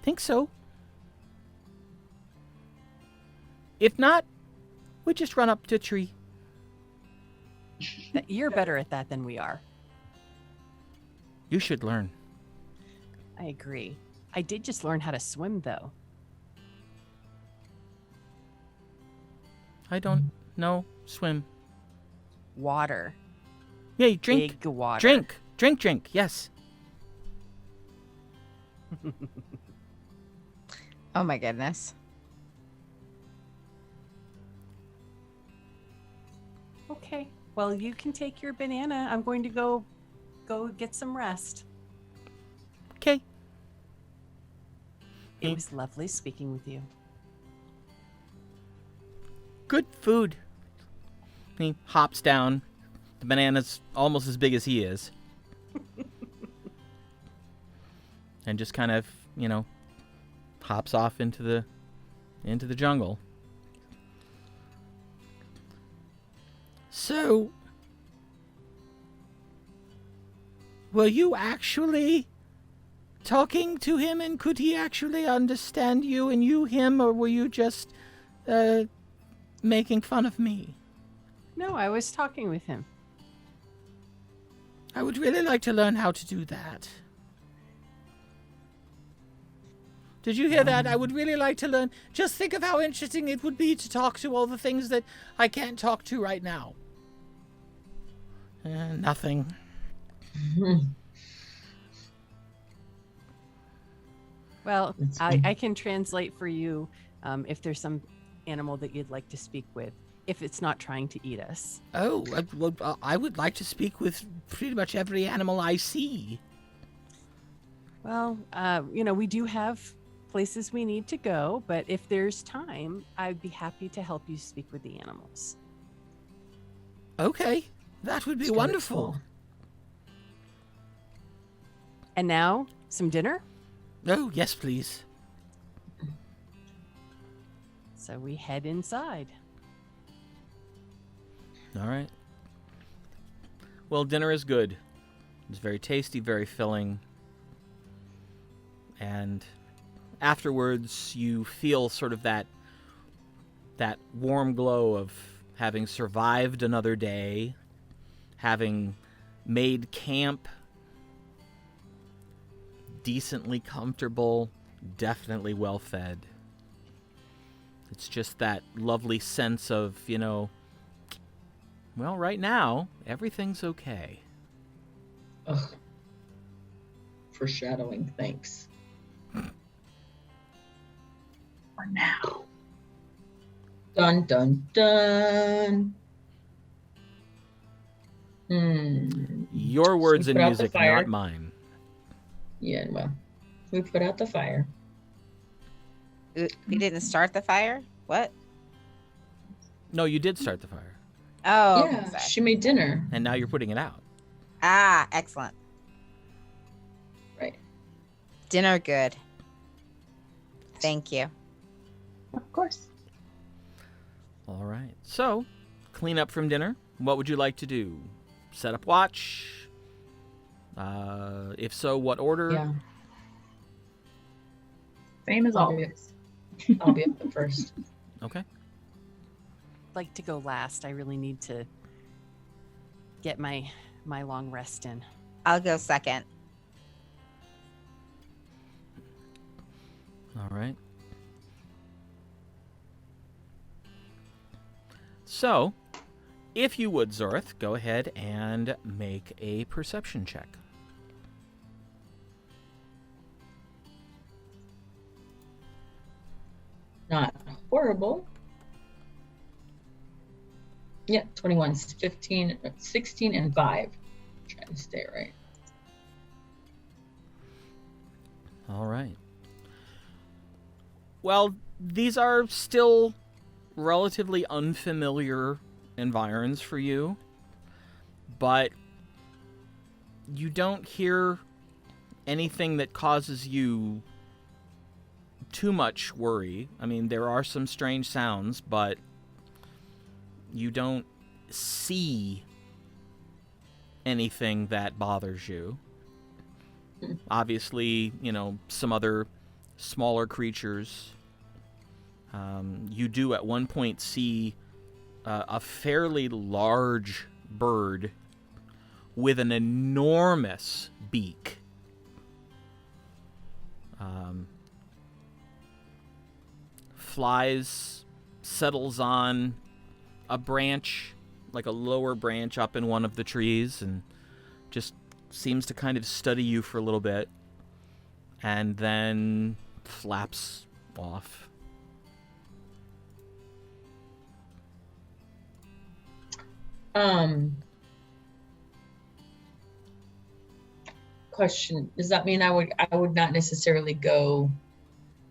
Think so. If not, we just run up to a tree. You're better at that than we are. You should learn. I agree. I did just learn how to swim, though. I don't know swim. Water. Yeah, you drink. Big water. Drink. Yes. Oh my goodness. Okay. Well, you can take your banana. I'm going to go get some rest. Okay. It was lovely speaking with you. Good food. He hops down. The banana's almost as big as he is. And just kind of, hops off into the jungle. So, were you actually talking to him, and could he actually understand you and you him, or were you just making fun of me? No, I was talking with him. I would really like to learn how to do that. Did you hear that? I would really like to learn. Just think of how interesting it would be to talk to all the things that I can't talk to right now. Nothing. Well, That's I, fine. I can translate for you if there's some animal that you'd like to speak with, if it's not trying to eat us. Oh, I would like to speak with pretty much every animal I see. Well, we do have places we need to go, but if there's time, I'd be happy to help you speak with the animals. Okay, that would be It's kinda wonderful. cool. And now, some dinner? Oh, yes, please. So we head inside. All right. Well, dinner is good. It's very tasty, very filling. And afterwards, you feel sort of that warm glow of having survived another day, having made camp decently comfortable, definitely well fed. It's just that lovely sense of, well, right now, everything's okay. Ugh. Foreshadowing, thanks. For now. Dun dun dun. Your words we and put out the music, fire. not mine. Yeah, well, we put out the fire. We didn't start the fire? What? No, you did start the fire, Oh, Yeah, sorry. she made dinner. and now you're putting it out. Ah, excellent. Right. Dinner good. Thank you. Of course. All right. So, clean up from dinner. What would you like to do? Set up watch? If so, what order? Yeah, Same as I'll be, always. I'll be up first. Okay. I'd like to go last. I really need to get my long rest in. I'll go second. All right. So, if you would, Zorth, go ahead and make a perception check. Not horrible. Yeah, 21, 15, 16, and 5. Trying to stay right. All right. Well, these are still relatively unfamiliar environs for you, but you don't hear anything that causes you too much worry. I mean, there are some strange sounds, but you don't see anything that bothers you. Obviously, some other smaller creatures. You do at one point see a fairly large bird with an enormous beak. Flies, settles on a branch, like a lower branch up in one of the trees, and just seems to kind of study you for a little bit, and then flaps off. Question: does that mean I would not necessarily go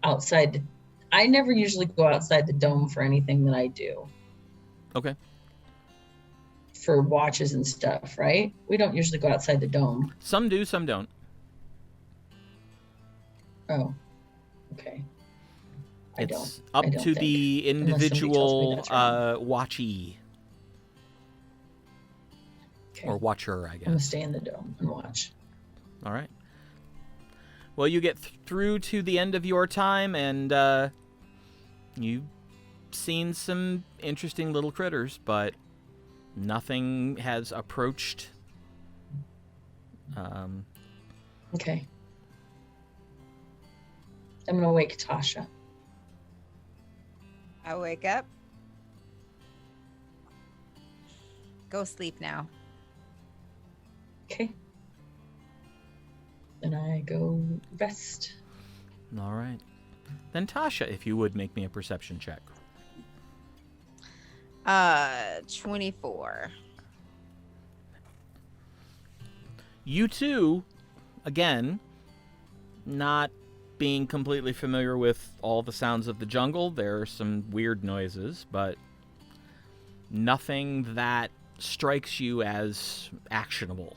outside? I never usually go outside the dome for anything that I do. Okay. For watches and stuff, right? We don't usually go outside the dome. Some do, some don't. Oh, okay. I It's don't. up I don't to think. the Unless somebody tells me individual that's wrong. watchee Okay. or watcher, I I'm gonna guess. stay in the dome and watch. All right. Well, you get through to the end of your time, and you've seen some interesting little critters, but nothing has approached. Okay. I'm gonna wake Tasha. I wake up. Go sleep now. Okay. Then I go rest. All right. Then Tasha, if you would make me a perception check. 24. You too, again, not being completely familiar with all the sounds of the jungle. There are some weird noises, but nothing that strikes you as actionable.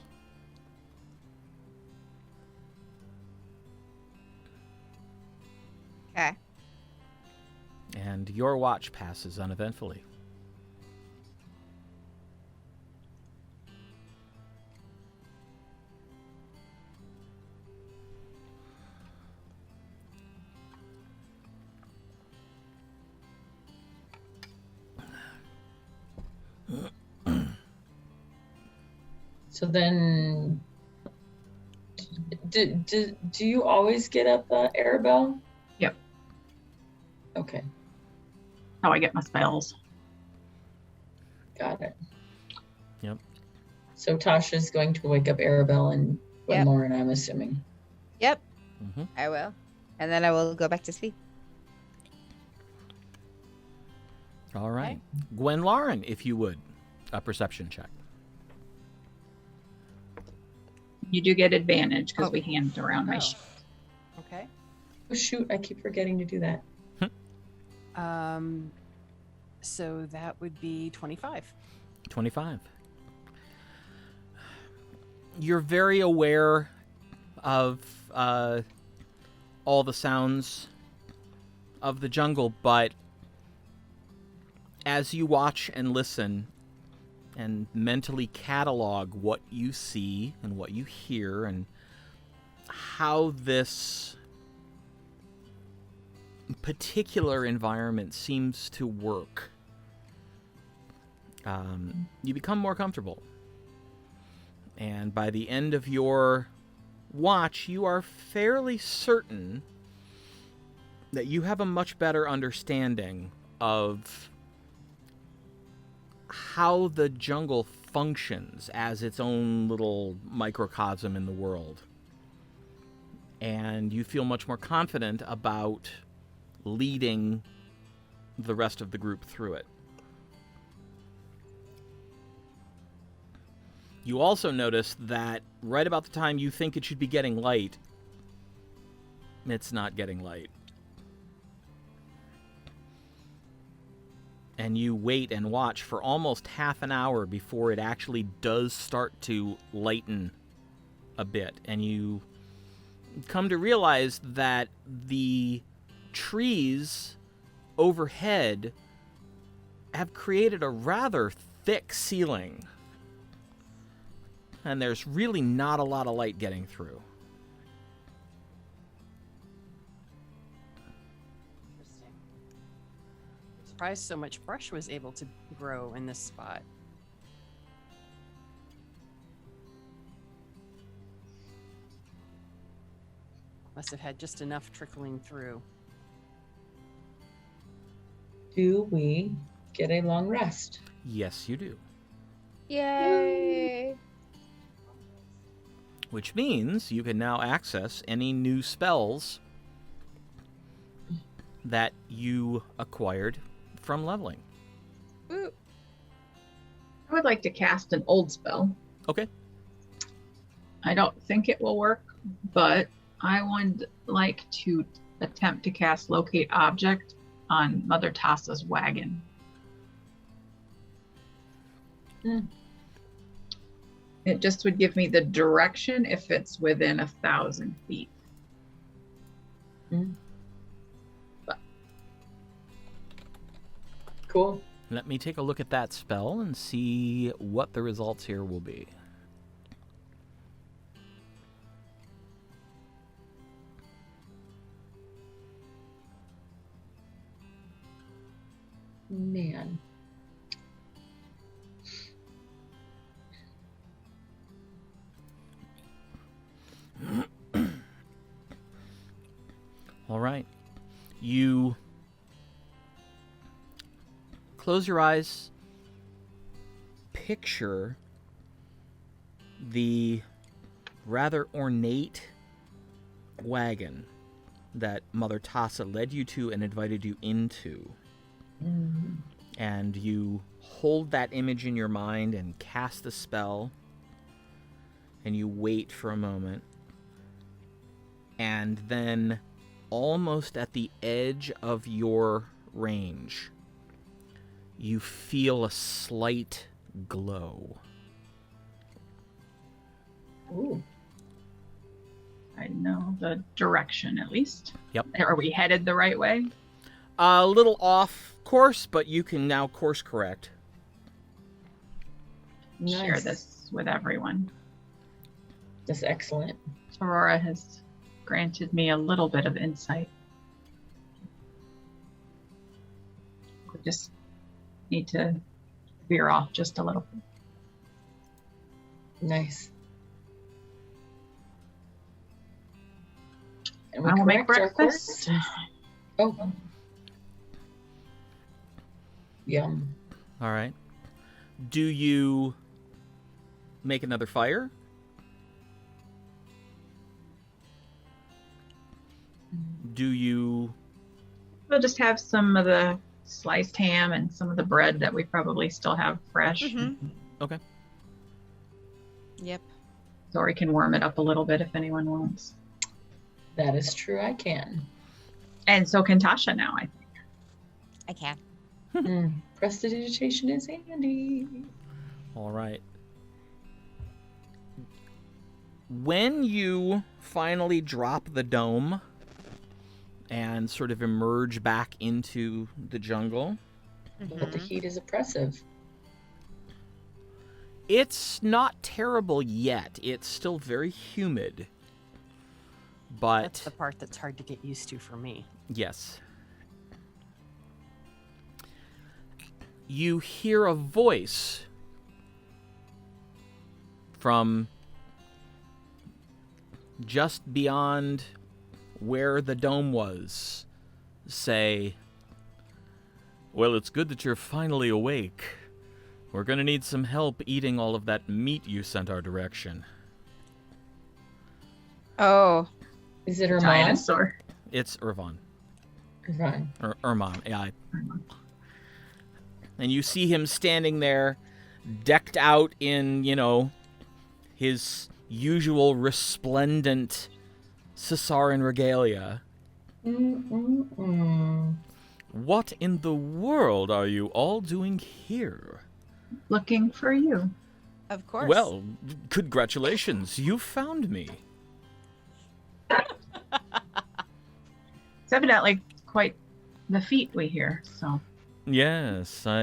Okay. And your watch passes uneventfully. So then, do you always get up Arabelle? Yep. Okay, How I get my spells. got it. Yep. So Tasha's going to wake up Arabelle and Yep. Gwenlaryn, I'm assuming. Yep. Mm-hmm. I will. And then I will go back to sleep. All right. Gwenlaryn, if you would, a perception check. You do get advantage because Oh. we hand around my Oh. sheet. Okay. Oh shoot, I keep forgetting to do that. So that would be 25. 25. You're very aware of all the sounds of the jungle, but as you watch and listen and mentally catalog what you see and what you hear and how this particular environment seems to work, you become more comfortable. And by the end of your watch, you are fairly certain that you have a much better understanding of how the jungle functions as its own little microcosm in the world. And you feel much more confident about leading the rest of the group through it. You also notice that right about the time you think it should be getting light, it's not getting light. And you wait and watch for almost half an hour before it actually does start to lighten a bit. And you come to realize that the trees overhead have created a rather thick ceiling. And there's really not a lot of light getting through. Interesting. I'm surprised so much brush was able to grow in this spot. Must have had just enough trickling through. Do we get a long rest? Yes, you do. Yay! Which means you can now access any new spells that you acquired from leveling. Woo. I would like to cast an old spell. Okay. I don't think it will work, but I would like to attempt to cast Locate Object on Mother Tassa's wagon. It just would give me the direction if it's within 1,000 feet. Mm. Cool. Let me take a look at that spell and see what the results here will be. Man. All right. You close your eyes, picture the rather ornate wagon that Mother Tassa led you to and invited you into. And you hold that image in your mind and cast the spell, and you wait for a moment. And then, almost at the edge of your range, you feel a slight glow. Ooh. I know the direction at least. Yep. Are we headed the right way? A little off course, but you can now course correct. Share Nice. this with everyone. That's excellent. Aurora has granted me a little bit of insight. We just need to veer off just a little bit. Nice. And I will make correct our breakfast. course. Oh. Yum. All right. Do you make another fire? Do you... We'll just have some of the sliced ham and some of the bread that we probably still have fresh. Okay. Yep. Zori can warm it up a little bit if anyone wants. That is true. I can. And so can Tasha now, I think. I can. Prestidigitation is handy. All right. When you finally drop the dome and sort of emerge back into the jungle, But the heat is oppressive. it's not terrible yet. It's still very humid. But That's the part that's hard to get used to for me. yes. You hear a voice from just beyond where the dome was say, "Well, it's good that you're finally awake. We're gonna need some help eating all of that meat you sent our direction." Oh. Is it Urmon? Dinosaur. It's Urvan. Urmon. Or Urmon, yeah. And you see him standing there, decked out in, his usual resplendent Caesaran regalia. What in the world are you all doing here? Looking for you. Of course. Well, congratulations, you found me. It's evidently quite the feat we hear, so. Yes, I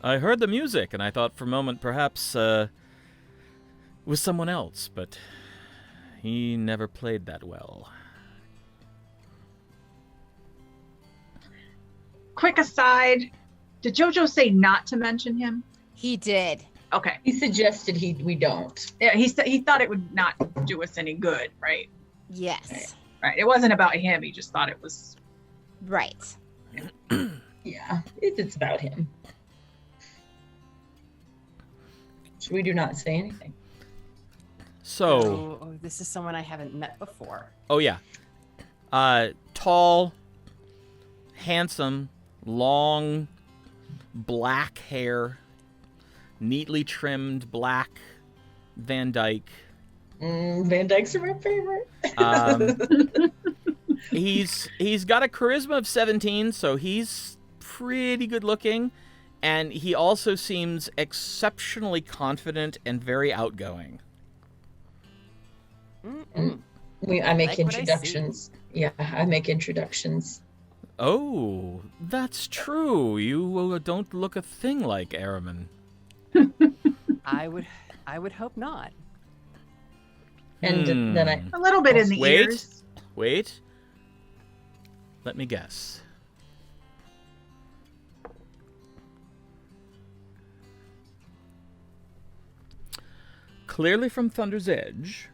heard the music, and I thought for a moment perhaps it was someone else, but he never played that well. Quick aside, did Jojo say not to mention him? He did. Okay. He suggested we don't. Yeah, he said he thought it would not do us any good, right? Yes. Right. It wasn't about him. He just thought it was. Right. Yeah, it's about him. So we do not say anything. So, Oh, this is someone I haven't met before. oh yeah. Tall, handsome, long, black hair, neatly trimmed black Van Dyke. Van Dykes are my favorite. He's got a charisma of 17, so he's pretty good looking, and he also seems exceptionally confident and very outgoing. Mm-mm. I make Like what I see. introductions. Yeah, I make introductions. Oh, that's true. You don't look a thing like Urmon. I would hope not. And then I A little bit in the Wait. ears. Wait. Let me guess. Clearly from Thunder's Edge.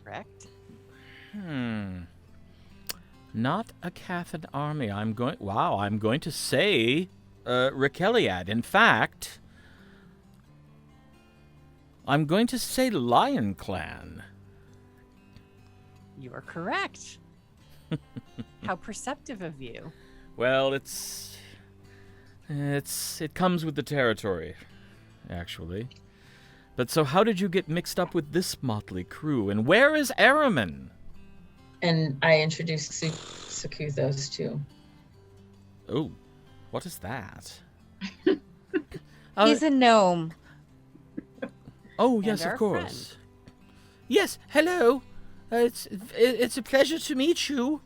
Correct. Not a Aecathan army. I'm going to say Rakeliad. In fact, I'm going to say Lion Clan. You are correct. How perceptive of you. Well, it comes with the territory, actually. But so how did you get mixed up with this motley crew? And where is Urmon? and I introduced Sakuthos too. Oh, what is that? He's a gnome. Oh, And yes, our of course. friend. Yes, hello. It's a pleasure to meet you.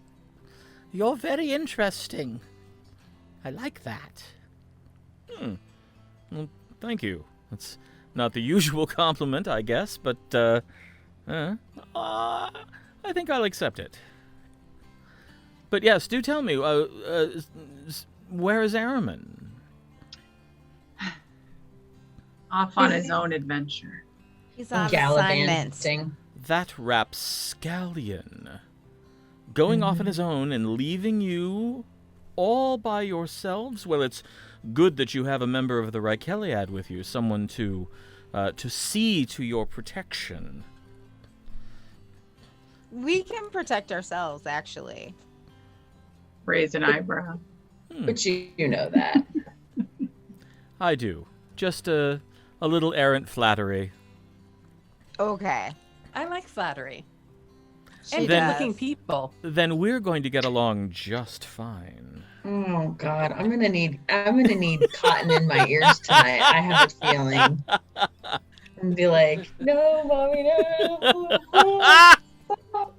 You're very interesting. I like that. Well, thank you. That's not the usual compliment, I guess, but I think I'll accept it. But yes, do tell me, where is Urmon? Off on his own adventure. He's on assignment. Gallivanting. That rapscallion. Going off on his own and leaving you all by yourselves? Well, it's good that you have a member of the Rakeliad with you, someone to see to your protection. We can protect ourselves, actually. Raise an eyebrow. But you know that. I do. Just a little errant flattery. Okay. I like flattery. She And Then- good-looking people. Then we're going to get along just fine. Oh God, I'm gonna need cotton in my ears tonight. I have a feeling. And be like, no, mommy, no. Stop.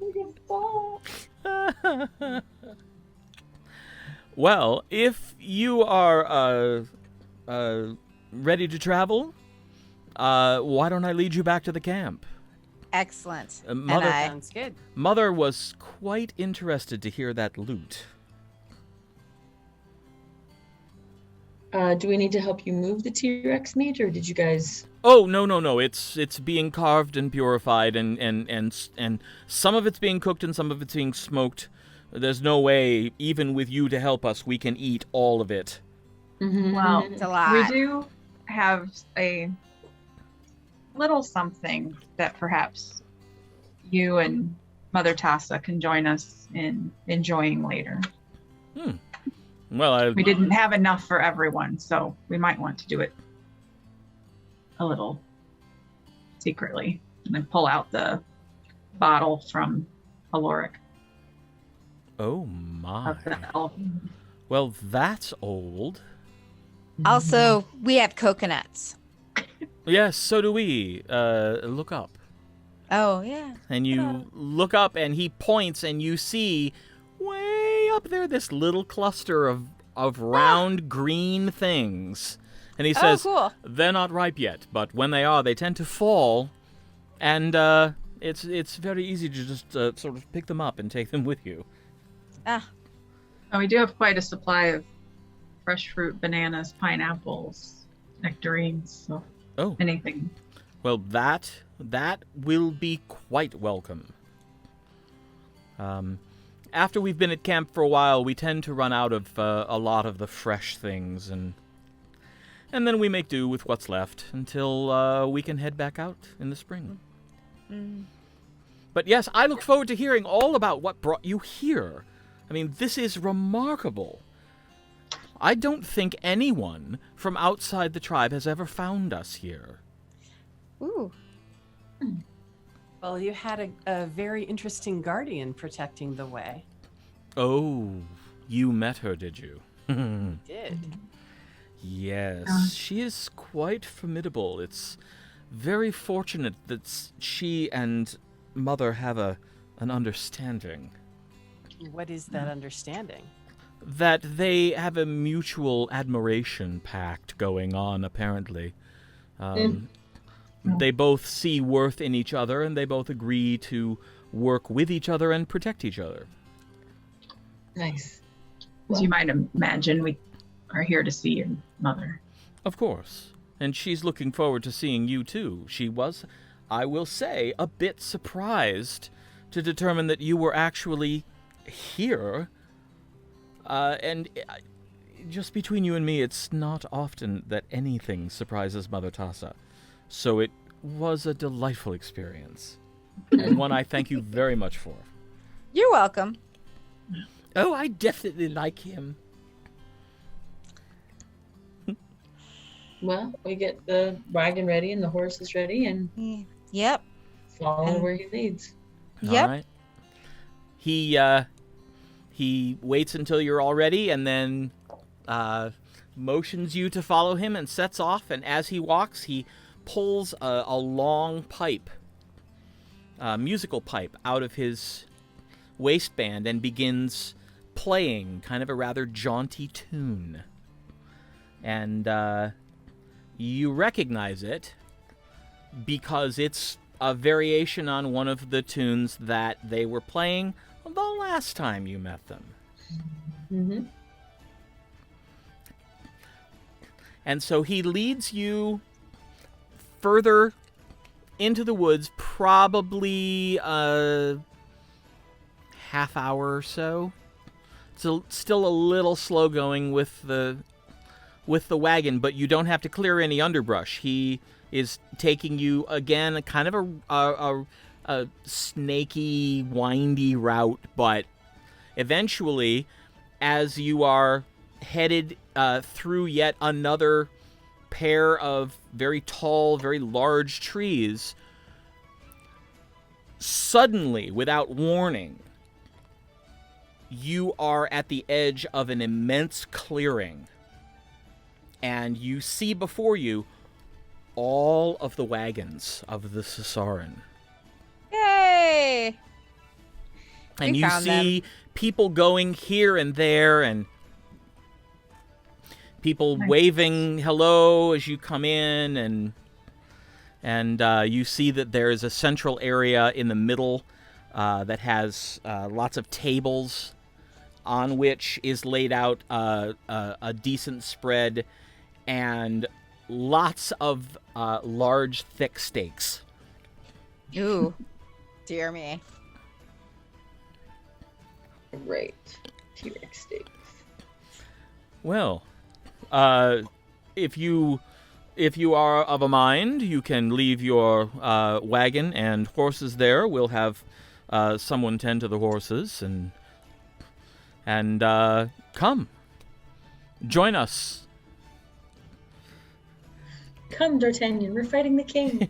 Well, if you are ready to travel, why don't I lead you back to the camp? Excellent. Mother- And I, Sounds good. Mother was quite interested to hear that lute. Do we need to help you move the T-Rex meat, or did you guys? Oh, no. It's being carved and purified, and some of it's being cooked and some of it's being smoked. There's no way, even with you to help us, we can eat all of it. Well, it's a lot. we do have a little something that perhaps you and Mother Tassa can join us in enjoying later. Well, We didn't have enough for everyone, so we might want to do it a little secretly and then pull out the bottle from Aloric Oh my. of the elf. Well, that's old. Also, we have coconuts. Yes, so do we. Look up. Oh, yeah. And you look up, and he points, and you see way up there this little cluster of round green things. And he says, cool. they're not ripe yet, but when they are, they tend to fall. And it's very easy to just sort of pick them up and take them with you. Ah, And we do have quite a supply of fresh fruit, bananas, pineapples, nectarines, so Oh, anything. well, that will be quite welcome. After we've been at camp for a while, we tend to run out of a lot of the fresh things, and then we make do with what's left until we can head back out in the spring. But yes, I look forward to hearing all about what brought you here. I mean, this is remarkable. I don't think anyone from outside the tribe has ever found us here. ooh. Well, you had a very interesting guardian protecting the way. Oh, you met her, did you? Did. Yes, she is quite formidable. It's very fortunate that she and Mother have an understanding. What is that understanding? That they have a mutual admiration pact going on, apparently. They both see worth in each other, and they both agree to work with each other and protect each other. Nice. As you might imagine, we are here to see your mother. Of course. And she's looking forward to seeing you, too. She was, I will say, a bit surprised to determine that you were actually here. And just between you and me, it's not often that anything surprises Mother Tassa. So it was a delightful experience. And one I thank you very much for. You're welcome. Oh, I definitely like him. Well, we get the wagon ready and the horses ready and Yep. follow where he leads. Yep. All right. He waits until you're all ready and then motions you to follow him and sets off. And as he walks, he pulls a long pipe, musical pipe, out of his waistband and begins playing kind of a rather jaunty tune. And you recognize it because it's a variation on one of the tunes that they were playing the last time you met them. Mm-hmm. And so he leads you further into the woods, probably a half hour or so. It's still a little slow going with the wagon, but you don't have to clear any underbrush. He is taking you again, kind of a snaky, windy route, but eventually, as you are headed through yet another pair of very tall, very large trees, suddenly, without warning, you are at the edge of an immense clearing. And you see before you all of the wagons of the Caesaran. Yay! And We you found see people going here and there, and people waving hello as you come in, and you see that there is a central area in the middle that has lots of tables on which is laid out a decent spread and lots of large, thick steaks. Ooh. Dear me. Great. T-Rex steaks. Well, if you are of a mind, you can leave your wagon and horses there. We'll have someone tend to the horses and come. Join us. Come, D'Artagnan, we're fighting the king.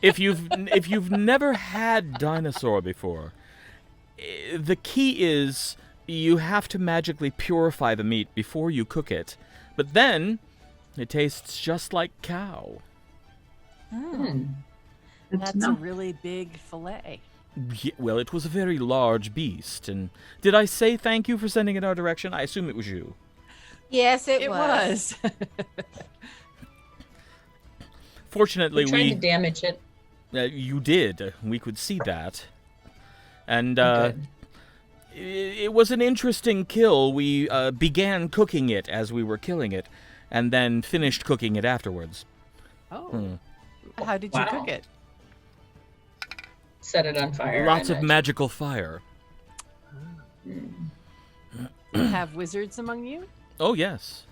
If you've never had dinosaur before, the key is you have to magically purify the meat before you cook it. But then it tastes just like cow. Hmm. That's a really big fillet. Well, it was a very large beast. And did I say thank you for sending it our direction? I assume it was you. Yes, it It was. was. Fortunately, We're trying to damage it. you did. We could see that. And Good. it was an interesting kill. We began cooking it as we were killing it, and then finished cooking it afterwards. Oh. How did you Wow. cook it? Set it on fire. Lots I of imagine. magical fire. You have wizards among you? Oh, yes.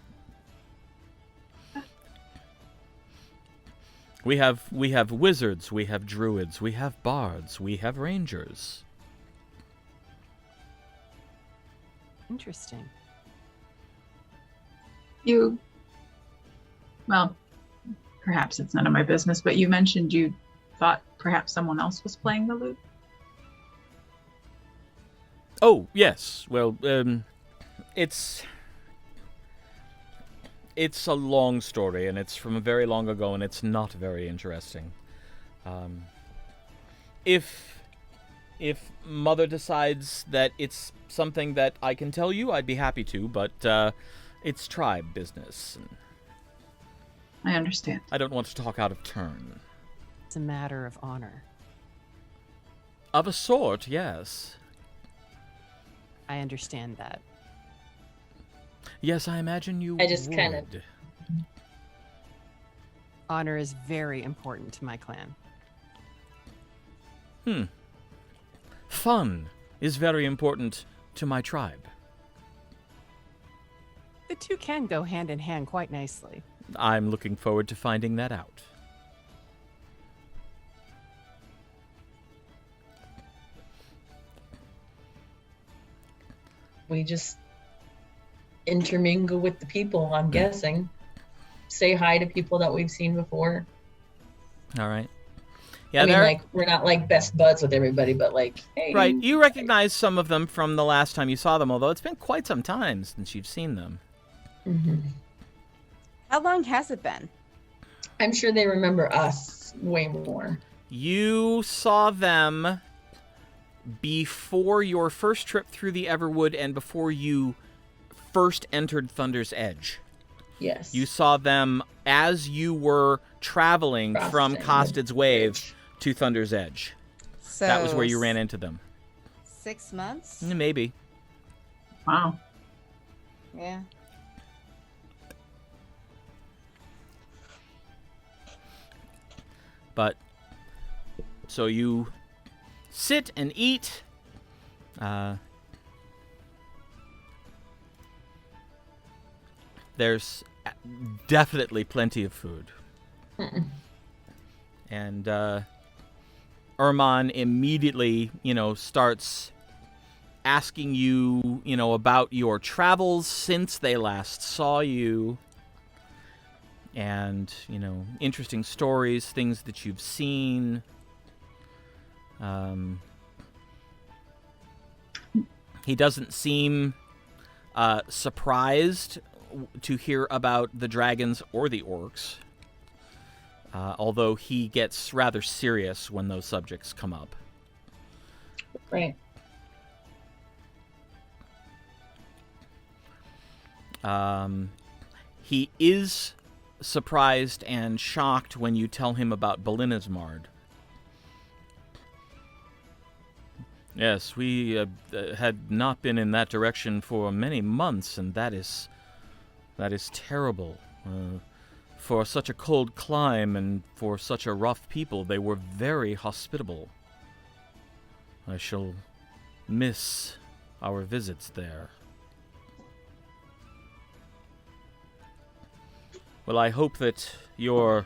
We have wizards, we have druids, we have bards, we have rangers. Interesting. Well, perhaps it's none of my business, but you mentioned you thought perhaps someone else was playing the lute. Oh, yes. Well, it's a long story, and it's from very long ago, and it's not very interesting. If if Mother decides that it's something that I can tell you, I'd be happy to, but it's tribe business. I understand. I don't want to talk out of turn. It's a matter of honor. Of a sort, yes. I understand that. Yes, I imagine you I just would. kind of- Honor is very important to my clan. Fun is very important to my tribe. The two can go hand in hand quite nicely. I'm looking forward to finding that out. We just intermingle with the people, I'm guessing. Say hi to people that we've seen before. All right. Yeah, I mean, there- like, we're not like best buds with everybody, but like, hey. right. You recognize some of them from the last time you saw them, although it's been quite some time since you've seen them. Mhm. How long has it been? I'm sure they remember us way more. You saw them before your first trip through the Everwood and before you first entered Thunder's Edge. Yes. You saw them as you were traveling from Crossing Costed's the Wave bridge. to Thunder's Edge. So That was where you ran into them. 6 months? Maybe. Wow. Yeah. But so you sit and eat. There's definitely plenty of food. And Urmon immediately, starts asking you, about your travels since they last saw you. And, interesting stories, things that you've seen. He doesn't seem surprised to hear about the dragons or the orcs, although he gets rather serious when those subjects come up. Right. He is surprised and shocked when you tell him about Belinasmard. Yes, we had not been in that direction for many months, and that is terrible. For such a cold climb and for such a rough people, they were very hospitable. I shall miss our visits there. Well, I hope that your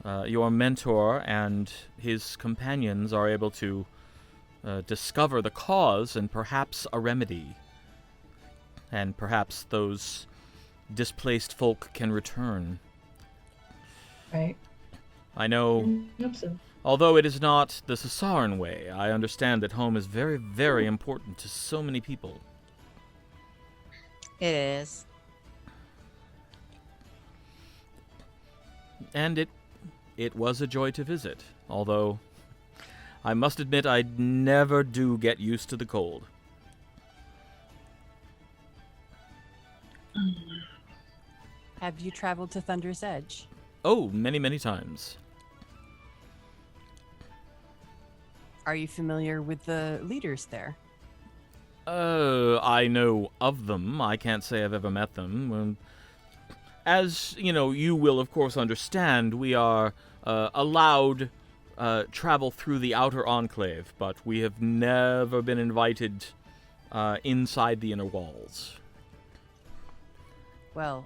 mentor and his companions are able to discover the cause and perhaps a remedy. And perhaps those displaced folk can return. Right. I know, I hope so. although it is not the Sasaran way, I understand that home is very, very important to so many people. It is. And it was a joy to visit, although I must admit I never do get used to the cold. Have you traveled to Thunder's Edge? Oh, many, many times. Are you familiar with the leaders there? I know of them. I can't say I've ever met them. As, you will of course understand, we are allowed travel through the outer enclave, but we have never been invited inside the inner walls. Well,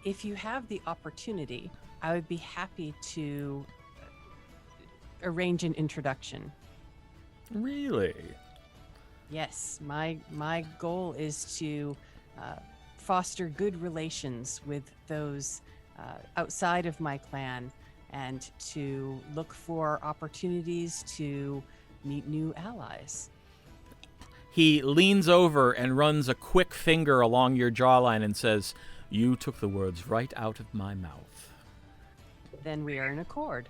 if you have the opportunity, I would be happy to arrange an introduction. Really? Yes, my goal is to foster good relations with those outside of my clan and to look for opportunities to meet new allies. He leans over and runs a quick finger along your jawline and says, "You took the words right out of my mouth." Then we are in accord.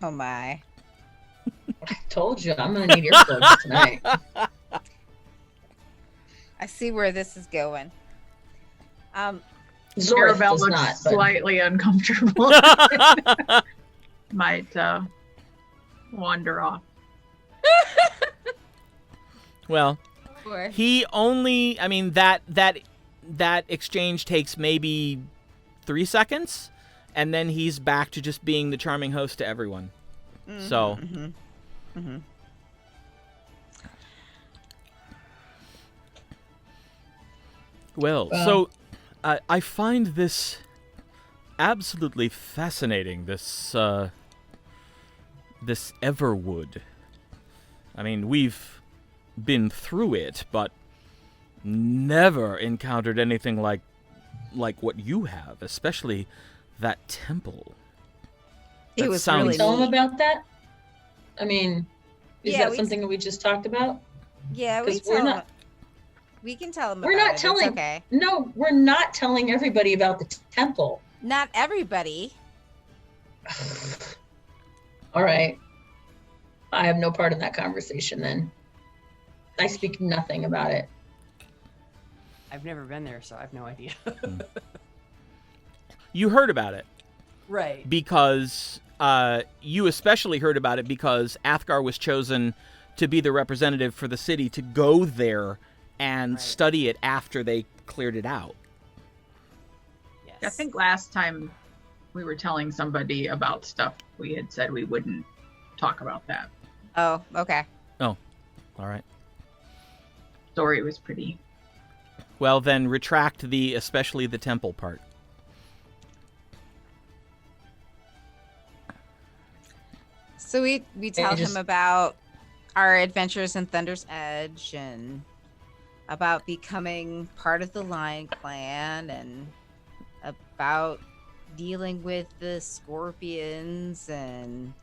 Oh my. I told you, I'm gonna need earplugs tonight. I see where this is going. Zorith Arabelle does looks not, but slightly uncomfortable. Might wander off. Well, Or he only. I mean that exchange takes maybe 3 seconds, and then he's back to just being the charming host to everyone. So. Well, so I find this absolutely fascinating. This Everwood. I mean, we've been through it, but never encountered anything like what you have, especially that temple. it That was sounds- really tell him neat. about that. I mean, is Yeah, that we- something that we just talked about? Yeah, we 'Cause we're tell not- him. We can tell him We're about not it. It's telling. okay. No, we're not telling everybody about the temple. Not everybody. All right. I have no part in that conversation then. I speak nothing about it. I've never been there, so I have no idea. You heard about it Right. because you especially heard about it because Athgar was chosen to be the representative for the city to go there and Right. study it after they cleared it out. Yes. I think last time we were telling somebody about stuff, we had said we wouldn't talk about that. Oh, okay. All right. Story was pretty. Well, then retract especially the temple part. So we tell just- him about our adventures in Thunder's Edge and about becoming part of the Lion Clan and about dealing with the scorpions and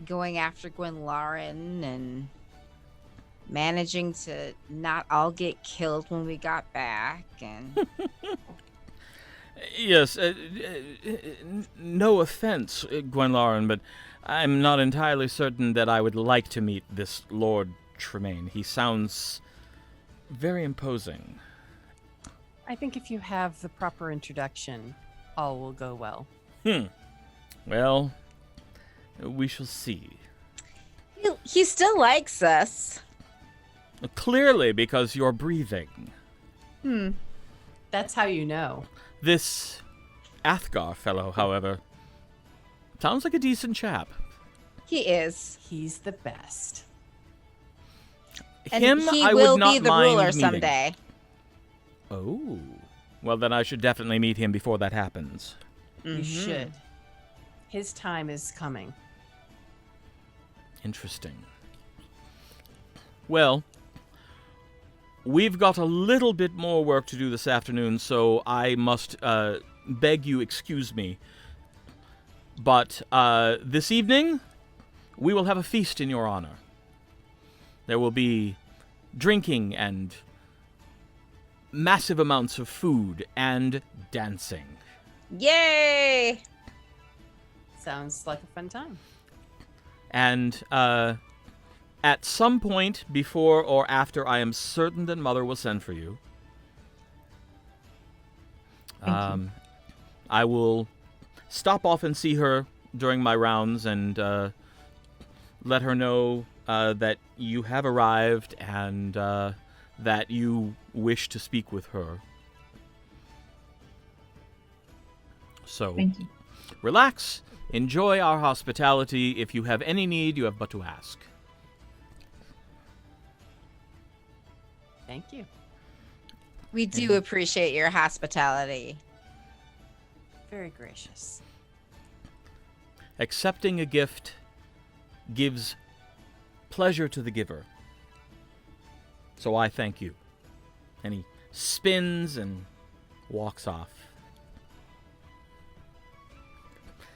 going after Gwenlaryn and managing to not all get killed when we got back and Yes, no offense, Gwenlaryn, but I'm not entirely certain that I would like to meet this Lord Tremaine. He sounds very imposing. I think if you have the proper introduction, all will go well. Well, we shall see. he still likes us. Clearly, because you're breathing. That's how you know. This Athgar fellow, however, sounds like a decent chap. He is. He's the best. And Him, he I will would not be the mind ruler meeting. someday. Oh. Well, then I should definitely meet him before that happens. You should. His time is coming. Interesting. Well, we've got a little bit more work to do this afternoon, so I must beg you excuse me. But this evening, we will have a feast in your honor. There will be drinking and massive amounts of food and dancing. Yay! Sounds like a fun time. And at some point before or after, I am certain that Mother will send for you. I will stop off and see her during my rounds and let her know that you have arrived and that you wish to speak with her. So, Thank you. relax, enjoy our hospitality. If you have any need, you have but to ask. Thank you. We do appreciate your hospitality. Very gracious. Accepting a gift gives pleasure to the giver. So I thank you. And he spins and walks off.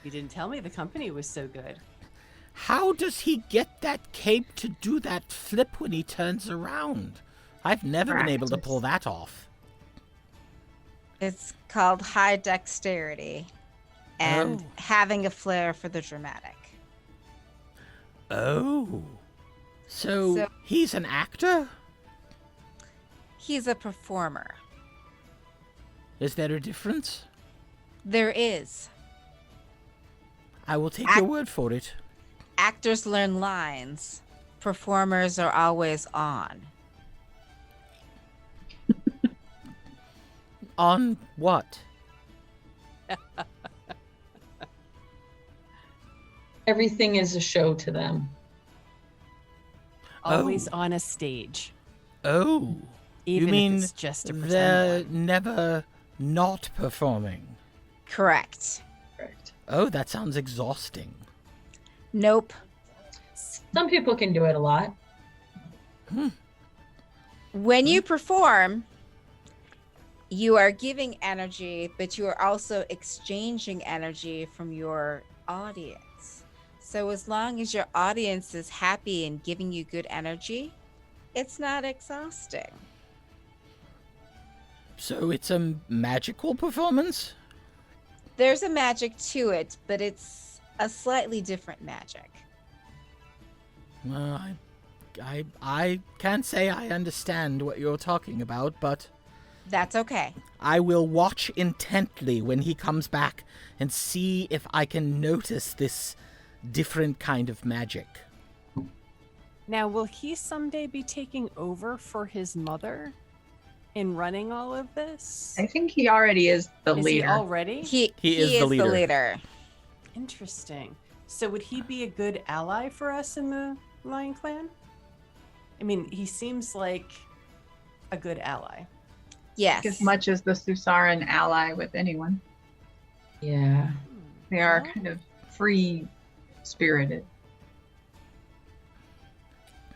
You didn't tell me the company was so good. How does he get that cape to do that flip when he turns around? I've never been able to Practice. pull that off. It's called high dexterity. and Oh. having a flair for the dramatic. Oh. So So- he's an actor? He's a performer. Is there a difference? There is. I will take your word for it. Actors learn lines. Performers are always on. On what? Everything is a show to them. Always Oh. on a stage, Oh. even mean if it's just a They're pretend one. never not performing. Correct. Correct. Oh, that sounds exhausting. Nope. Some people can do it a lot. When you perform, you are giving energy, but you are also exchanging energy from your audience. So as long as your audience is happy and giving you good energy, it's not exhausting. So it's a magical performance? There's a magic to it, but it's a slightly different magic. Well, I can't say I understand what you're talking about, but That's okay. I will watch intently when he comes back and see if I can notice this different kind of magic. Now, will he someday be taking over for his mother in running all of this? I think he already is the Is leader. he already? He is the leader. leader. Interesting. So would he be a good ally for us in the Lion Clan? I mean, he seems like a good ally. Yes. As much as the Susaran ally with anyone. Yeah. They are Well, kind of free spirited.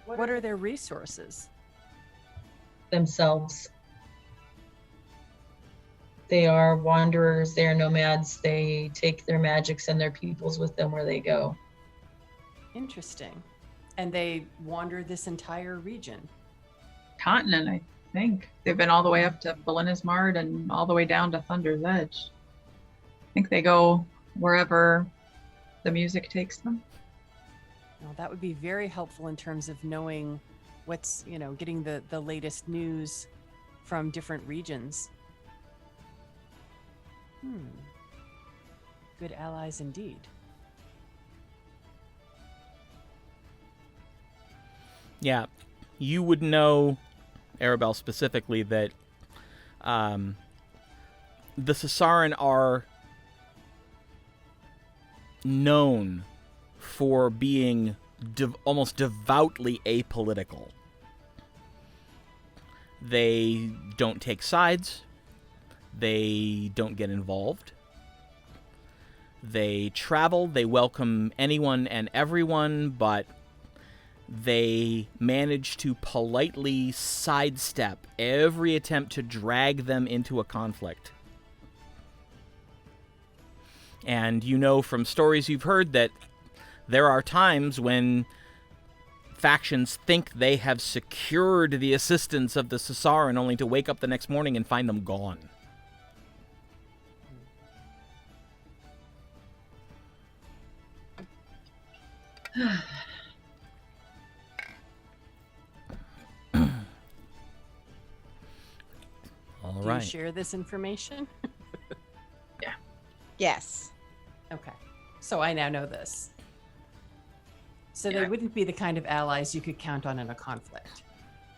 What are their resources? Themselves. They are wanderers, they are nomads, they take their magics and their peoples with them where they go. Interesting. And they wander this entire region. Continent, I think. They've been all the way up to Belenismard and all the way down to Thunder's Edge. I think they go wherever the music takes them. Now, that would be very helpful in terms of knowing what's, getting the latest news from different regions. Good allies indeed. Yeah, you would know, Arabelle specifically, that the Susaran are known for being almost devoutly apolitical. They don't take sides. They don't get involved. They travel. They welcome anyone and everyone, but they manage to politely sidestep every attempt to drag them into a conflict. And you know from stories you've heard that there are times when factions think they have secured the assistance of the Susaran only to wake up the next morning and find them gone. All Do right. you share this information? Yes. Okay. So I now know this. So they Yeah. wouldn't be the kind of allies you could count on in a conflict.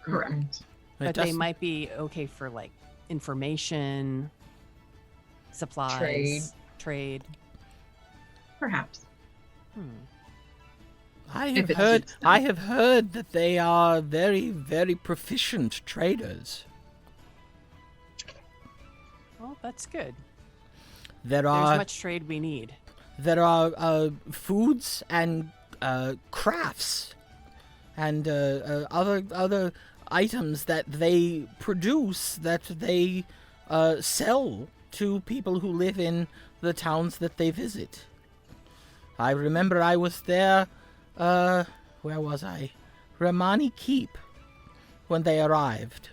Correct. It But they doesn't- might be okay for like information, supplies, trade. Perhaps. I If have it heard. suits them. I have heard that they are very, very proficient traders. Well, that's good. There There's are much trade we need. foods and crafts and other items that they produce that they sell to people who live in the towns that they visit. I remember I was there. Where was I? Ramani Keep when they arrived.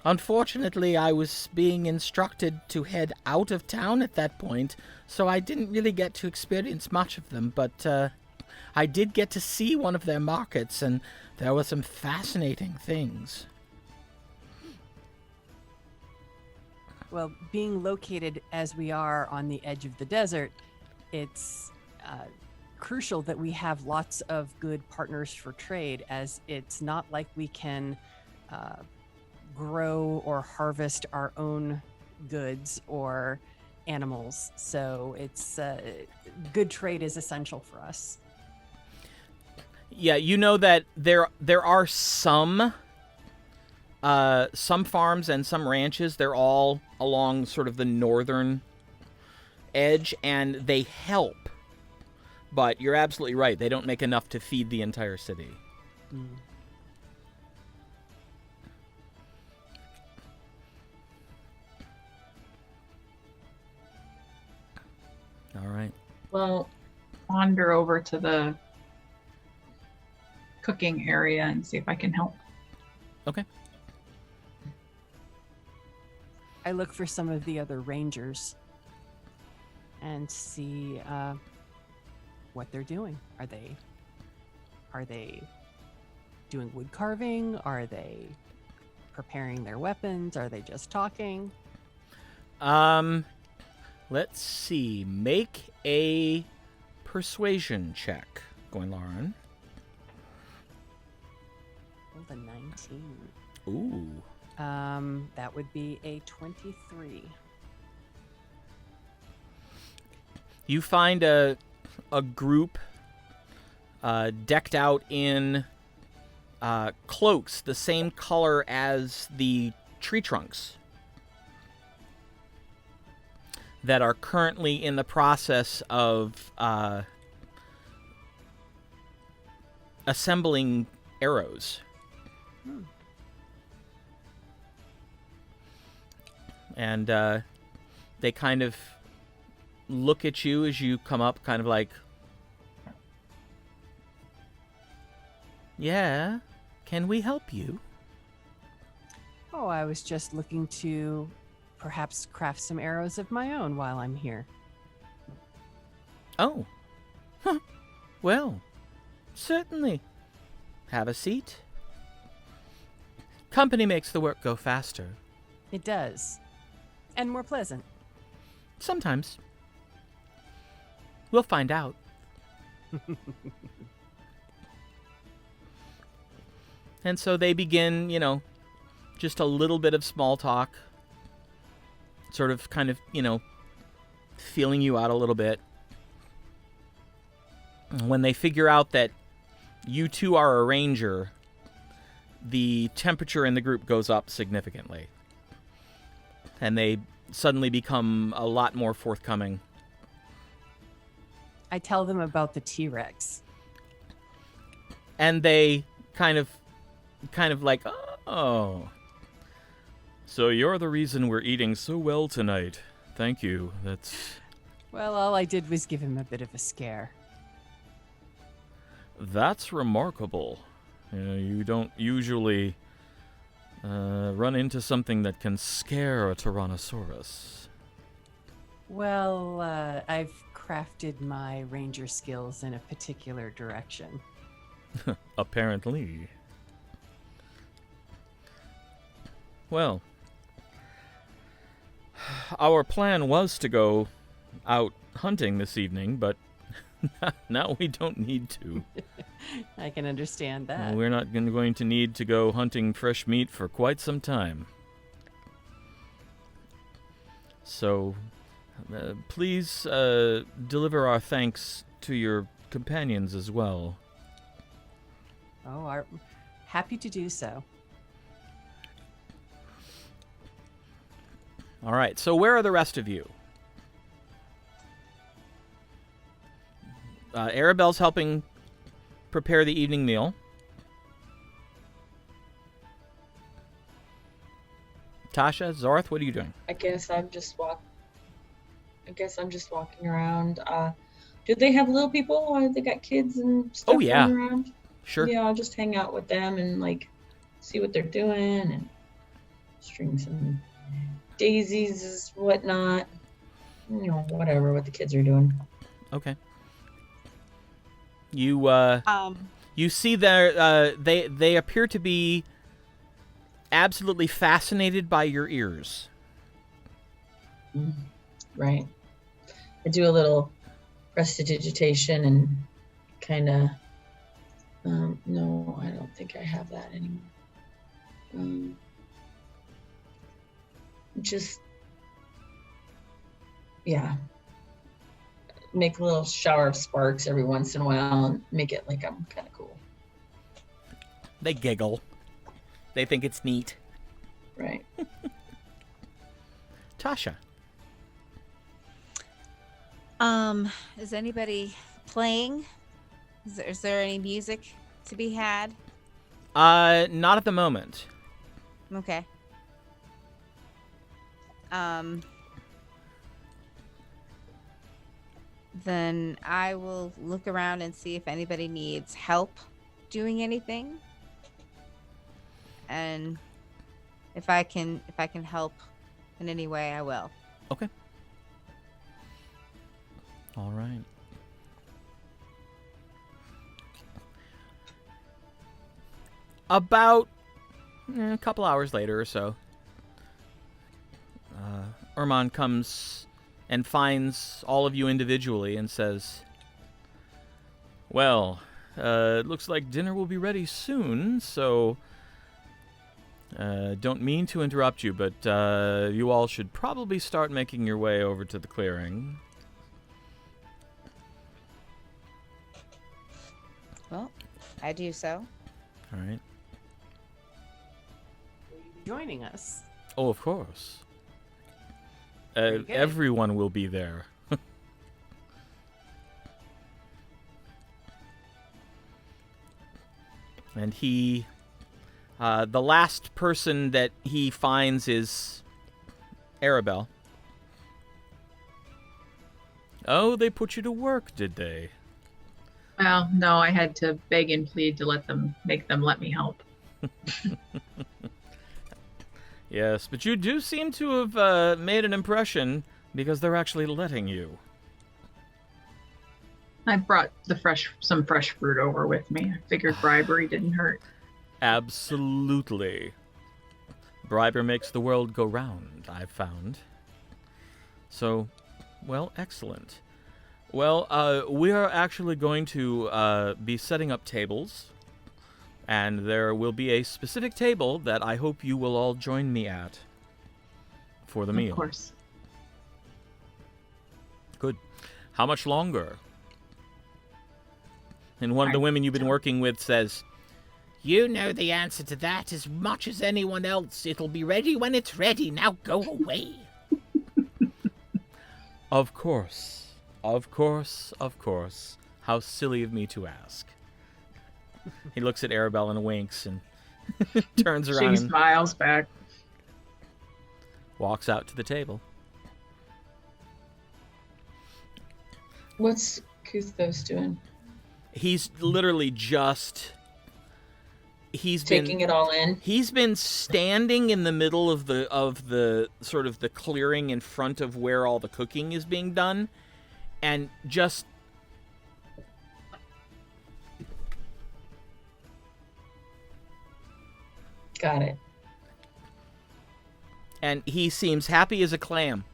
Unfortunately, I was being instructed to head out of town at that point, so I didn't really get to experience much of them, but I did get to see one of their markets, and there were some fascinating things. Well, being located as we are on the edge of the desert, it's crucial that we have lots of good partners for trade, as it's not like we can grow or harvest our own goods or animals. So it's good trade is essential for us. Yeah, you know that there are some farms and some ranches. They're all along sort of the northern edge, and they help. But you're absolutely right. They don't make enough to feed the entire city. Mm. All right. Well, Wander over to the cooking area and see if I can help. Okay. I look for some of the other rangers and see what they're doing. Are they doing wood carving? Are they preparing their weapons? Are they just talking? Let's see. Make a persuasion check, Gwenlaryn. Rolled a 19. Ooh. That would be a 23. You find a group decked out in cloaks the same color as the tree trunks that are currently in the process of assembling arrows. Hmm. And they kind of look at you as you come up, kind of like, yeah, can we help you? Oh, I was just looking to perhaps craft some arrows of my own while I'm here. Oh. Huh. Well, certainly. Have a seat. Company makes the work go faster. It does. And more pleasant. Sometimes. We'll find out. And so they begin, just a little bit of small talk. Sort of kind of, feeling you out a little bit. When they figure out that you two are a ranger, the temperature in the group goes up significantly. And they suddenly become a lot more forthcoming. I tell them about the T-Rex. And they kind of like, oh. So you're the reason we're eating so well tonight. Thank you. Well, all I did was give him a bit of a scare. That's remarkable. You don't usually run into something that can scare a Tyrannosaurus. Well, I've crafted my ranger skills in a particular direction. Apparently. Well, our plan was to go out hunting this evening, but now we don't need to. I can understand that. We're not going to need to go hunting fresh meat for quite some time. So, please deliver our thanks to your companions as well. Oh, happy to do so. All right, so where are the rest of you? Arabelle's helping prepare the evening meal. Tasha, Zorth, what are you doing? I guess I'm just walking around. Do they have little people? They got kids and stuff Oh, yeah. running around? Sure. Yeah, I'll just hang out with them and see what they're doing. And string some daisies, whatnot. You know, whatever, what the kids are doing. Okay. You see their they appear to be absolutely fascinated by your ears. Right. I do a little prestidigitation and kind of, no, I don't think I have that anymore. Just, yeah. Make a little shower of sparks every once in a while and make it like I'm kind of cool. They giggle. They think it's neat. Right. Tasha. Is anybody playing? Is there any music to be had? Not at the moment. Okay. Then I will look around and see if anybody needs help doing anything. And if I can help in any way, I will. Okay. All right. About a couple hours later or so, Urmon comes and finds all of you individually and says, well, it looks like dinner will be ready soon, so don't mean to interrupt you, but you all should probably start making your way over to the clearing. Well, I do so. All right. Joining us. Oh, of course. Very good. Everyone will be there. And he, the last person that he finds is Arabelle. Oh, they put you to work, did they? Well, no, I had to beg and plead to make them let me help. Yes, but you do seem to have made an impression because they're actually letting you. I brought some fresh fruit over with me. I figured bribery didn't hurt. Absolutely. Bribery makes the world go round, I've found. So, well, excellent. Well, we are actually going to be setting up tables. And there will be a specific table that I hope you will all join me at for the meal. Of course. Good. How much longer? And one of the women you've been working with says, You know the answer to that as much as anyone else. It'll be ready when it's ready. Now go away. Of course. Of course. Of course. How silly of me to ask. He looks at Arabelle and winks and turns around She smiles back. walks out to the table. What's Kuthos doing? He's literally just... Taking it all in? He's been standing in the middle of the sort of the clearing in front of where all the cooking is being done, and just... Got it. And he seems happy as a clam.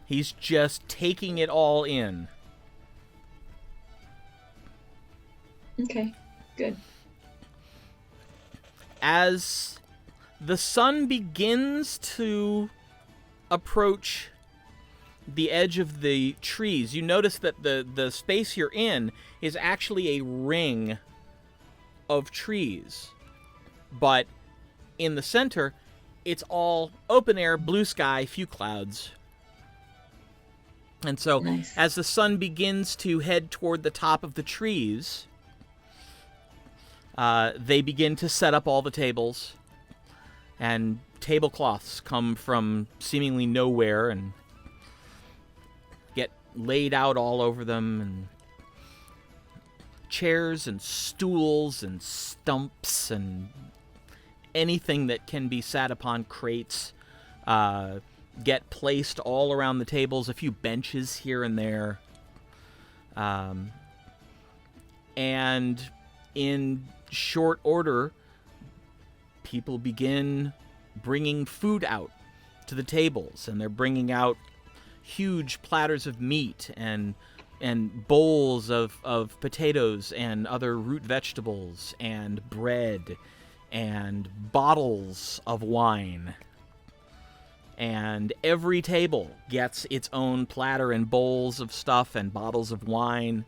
He's just taking it all in. Okay, good. As the sun begins to approach the edge of the trees, you notice that the space you're in is actually a ring of trees. But in the center, it's all open air, blue sky, few clouds. And so, Nice. as the sun begins to head toward the top of the trees, they begin to set up all the tables. And tablecloths come from seemingly nowhere and get laid out all over them. And chairs and stools and stumps and anything that can be sat upon crates get placed all around the tables, a few benches here and there. And in short order, people begin bringing food out to the tables, and they're bringing out huge platters of meat and bowls of potatoes and other root vegetables and bread and bottles of wine. And every table gets its own platter and bowls of stuff and bottles of wine.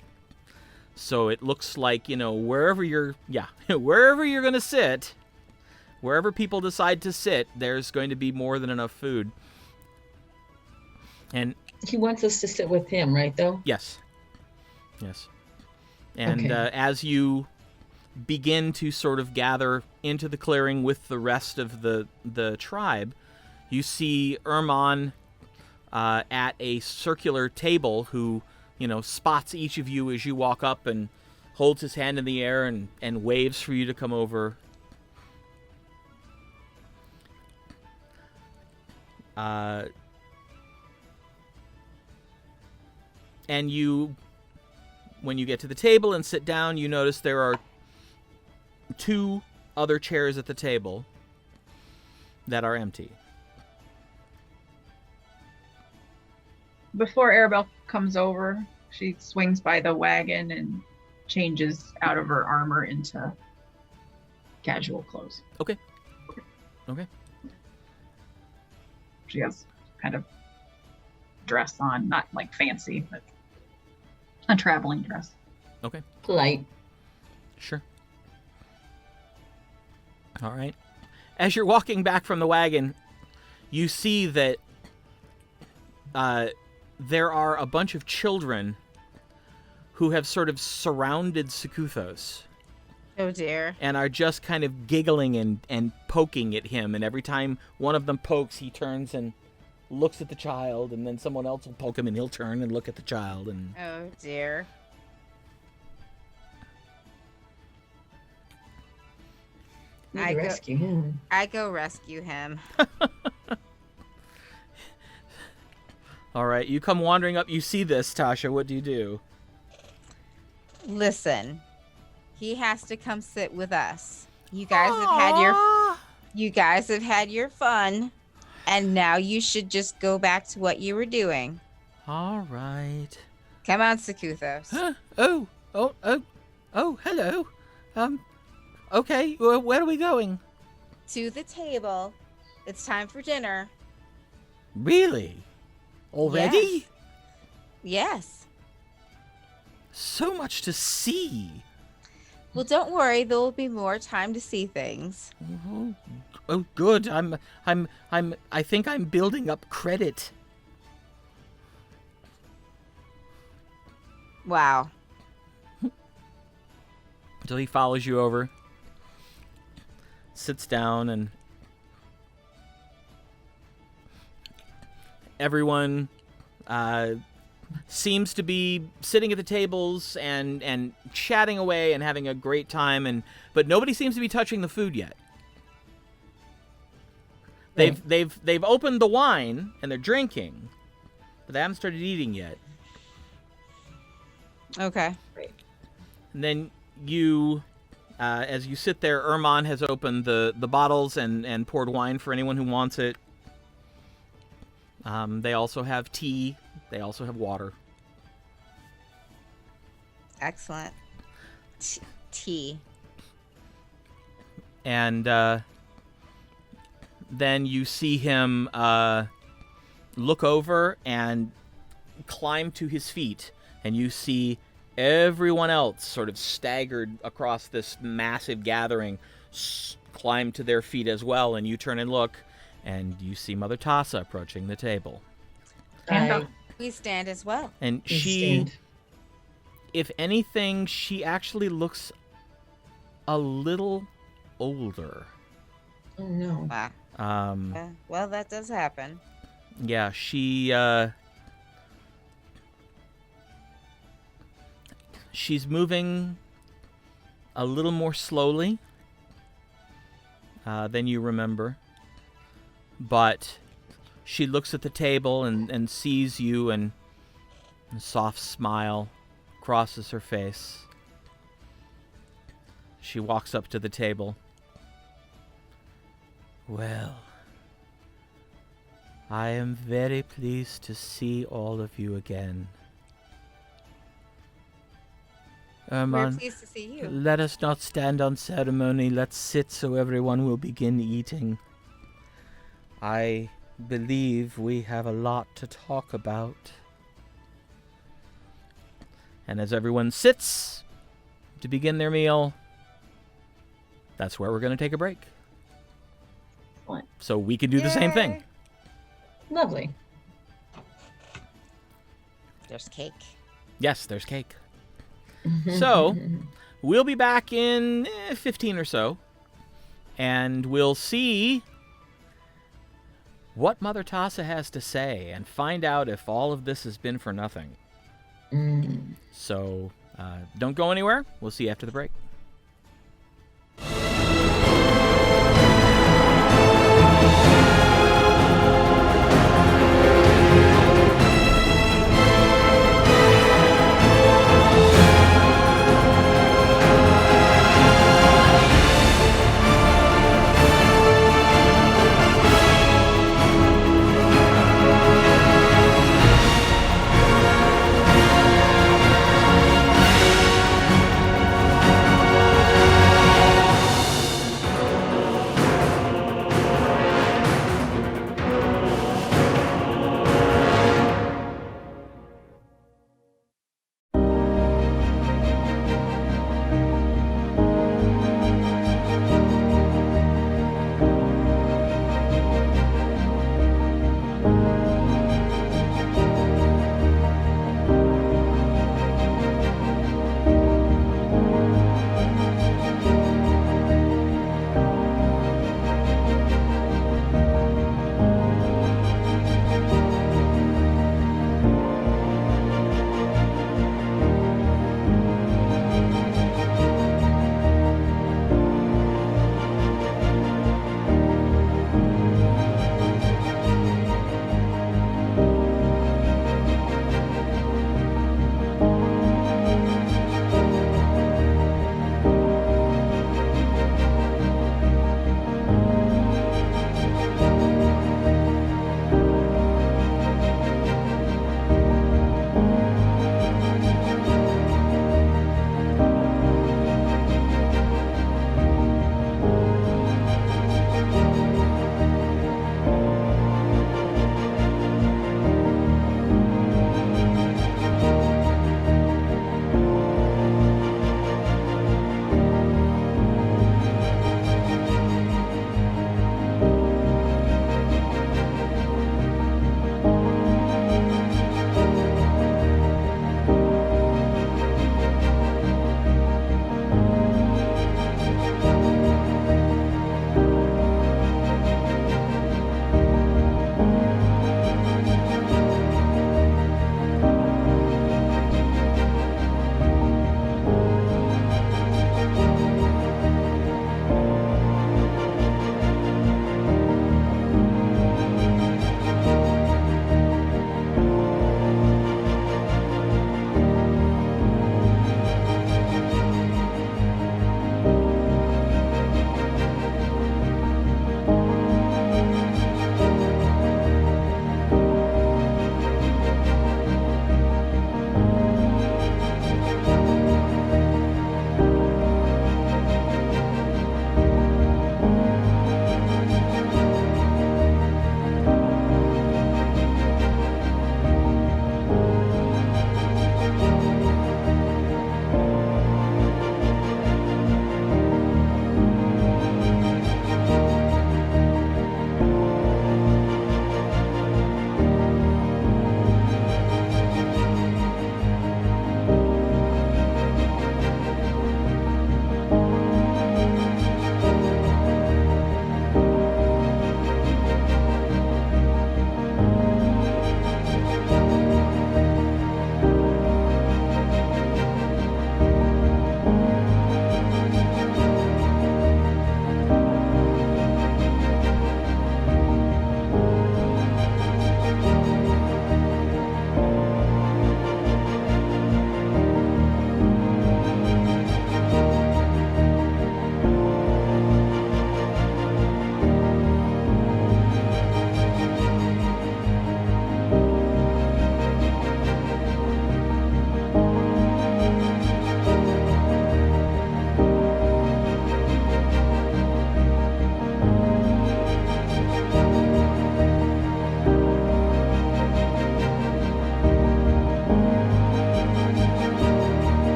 So it looks like, wherever you're going to sit, wherever people decide to sit, there's going to be more than enough food. And he wants us to sit with him, right, though? Yes. And as you begin to sort of gather into the clearing with the rest of the tribe, you see Urmon at a circular table who, spots each of you as you walk up and holds his hand in the air and waves for you to come over. And when you get to the table and sit down, you notice there are 2 other chairs at the table that are empty. Before Arabelle comes over, she swings by the wagon and changes out of her armor into casual clothes. Okay. She has kind of dress on, not like fancy, but a traveling dress. Okay. Light. Sure. All right. As you're walking back from the wagon, you see that there are a bunch of children who have sort of surrounded Sekuthos. Oh dear. And are just kind of giggling and poking at him. And every time one of them pokes, he turns and looks at the child, and then someone else will poke him and he'll turn and look at the child. And Oh dear. I rescue him. I go rescue him. all right, you come wandering up. You see this, Tasha. What do you do? Listen, he has to come sit with us. You guys have had your fun, and now you should just go back to what you were doing. All right. Come on, Sekuthos. Huh? Oh, hello. Okay, where are we going? To the table. It's time for dinner. Really? Already? Yes. So much to see. Well, don't worry. There will be more time to see things. Oh, good. I think I'm building up credit. Wow. Until he follows you over, sits down, and everyone seems to be sitting at the tables and chatting away and having a great time, but nobody seems to be touching the food yet. They've opened the wine and they're drinking, but they haven't started eating yet. Okay. And then you, as you sit there, Urmon has opened the bottles and poured wine for anyone who wants it. They also have tea. They also have water. Excellent. Tea. And then you see him look over and climb to his feet, and you see everyone else sort of staggered across this massive gathering climb to their feet as well, and you turn and look, and you see Mother Tassa approaching the table. We stand as well. And if anything, she actually looks a little older. Oh no. Wow. Well, that does happen. Yeah, she's moving a little more slowly. than you remember. But she looks at the table and sees you, and a soft smile crosses her face. She walks up to the table. Well, I am very pleased to see all of you again. We're Urmon, pleased to see you. let us not stand on ceremony. Let's sit so everyone will begin eating. I believe we have a lot to talk about. And as everyone sits to begin their meal, that's where we're going to take a break. Excellent. So we can do the same thing. Yay. Lovely. There's cake. Yes, there's cake. So, we'll be back in 15 or so, and we'll see what Mother Tassa has to say and find out if all of this has been for nothing. So, don't go anywhere. We'll see you after the break.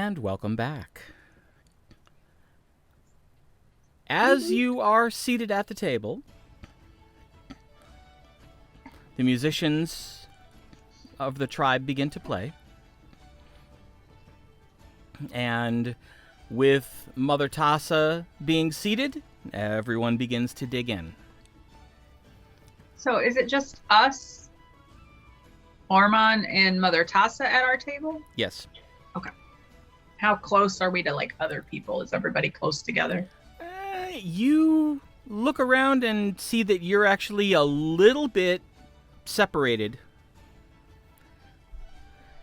And welcome back. As you are seated at the table, the musicians of the tribe begin to play. And with Mother Tassa being seated, everyone begins to dig in. So is it just us, Urmon, and Mother Tassa at our table? Yes. How close are we to like other people? Is everybody close together? You look around and see that you're actually a little bit separated.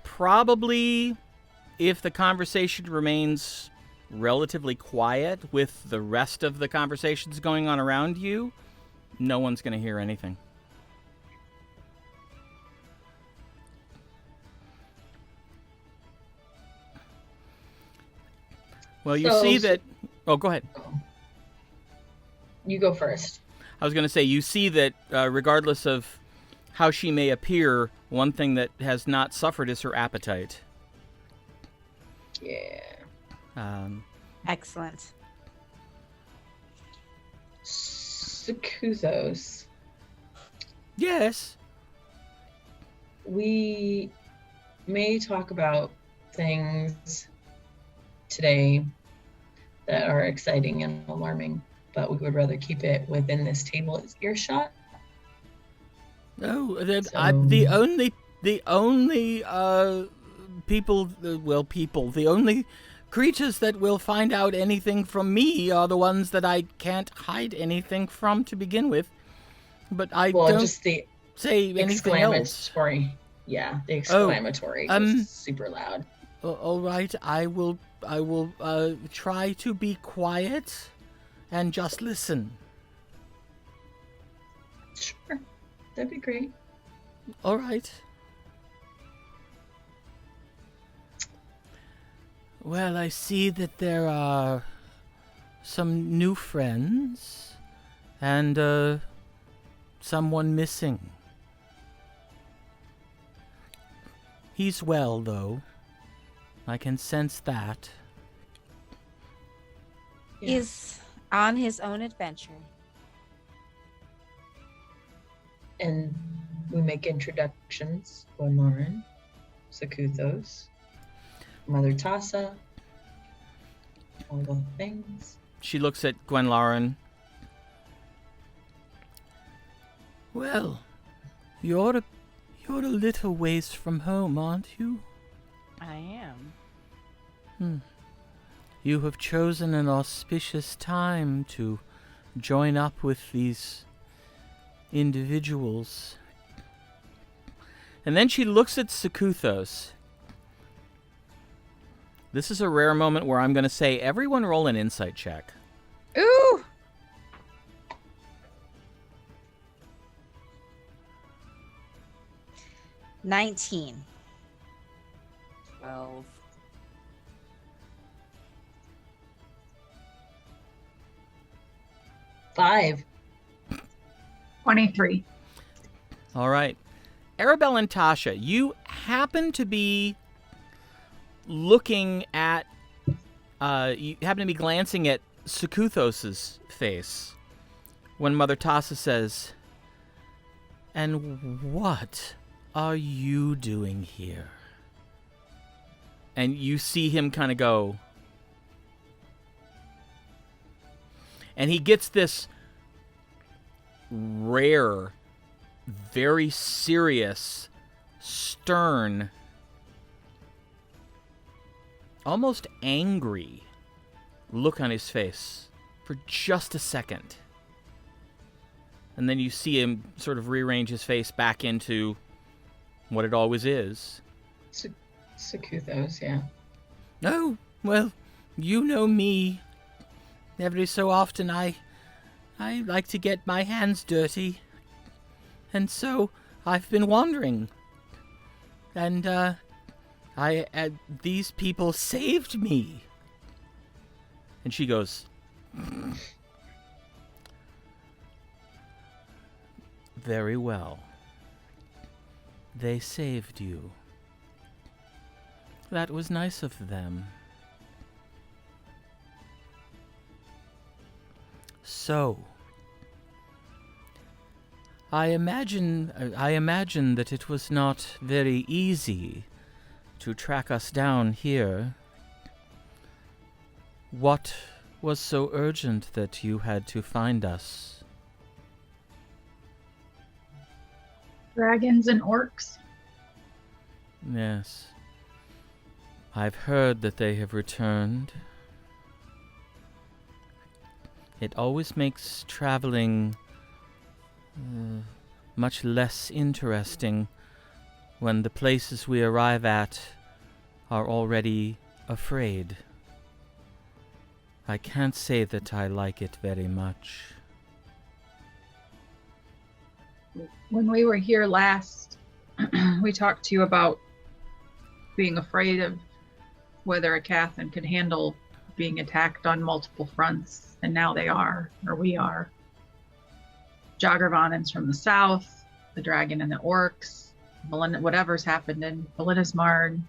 Probably, if the conversation remains relatively quiet with the rest of the conversations going on around you, no one's going to hear anything. Well, you see that... Oh, go ahead. You go first. I was going to say, you see that regardless of how she may appear, one thing that has not suffered is her appetite. Yeah. Excellent. Secuthos. Yes. We may talk about things today that are exciting and alarming, but we would rather keep it within this table's earshot. No, So- the only the only creatures that will find out anything from me are the ones that I can't hide anything from to begin with. But I don't just the say anything else. exclamatory. Yeah, the exclamatory is super loud. All right, I will try to be quiet and just listen. Sure, that'd be great. All right. Well, I see that there are some new friends and someone missing. He's well, though. I can sense that. Yeah. Is on his own adventure. And we make introductions. Gwenlaryn, Secuthos, Mother Tassa, all the things. She looks at Gwenlaryn. Well, you're a little ways from home, aren't you? I am. You have chosen an auspicious time to join up with these individuals. And then she looks at Secuthos. This is a rare moment where I'm going to say, everyone roll an insight check. Ooh! $19. 12. 5. 23. All right. Arabelle and Tasha, you happen to be looking at, you happen to be glancing at Secuthos' face when Mother Tassa says, "And what are you doing here?" And you see him kind of go, and he gets this rare, very serious, stern, almost angry look on his face for just a second. And then you see him sort of rearrange his face back into what it always is. Secuthos, yeah. Oh, well, you know me. Every so often I like to get my hands dirty. And so I've been wandering. And these people saved me. And she goes, "Very well. They saved you. That was nice of them." so. I imagine that it was not very easy to track us down here. What was so urgent that you had to find us? Dragons and orcs. Yes. I've heard that they have returned. It always makes traveling much less interesting when the places we arrive at are already afraid. I can't say that I like it very much. When we were here last, we talked to you about being afraid of whether Aecathan could handle being attacked on multiple fronts, and now they are, or we are. Joggervanans from the south, the dragon and the orcs, whatever's happened in Belinismard.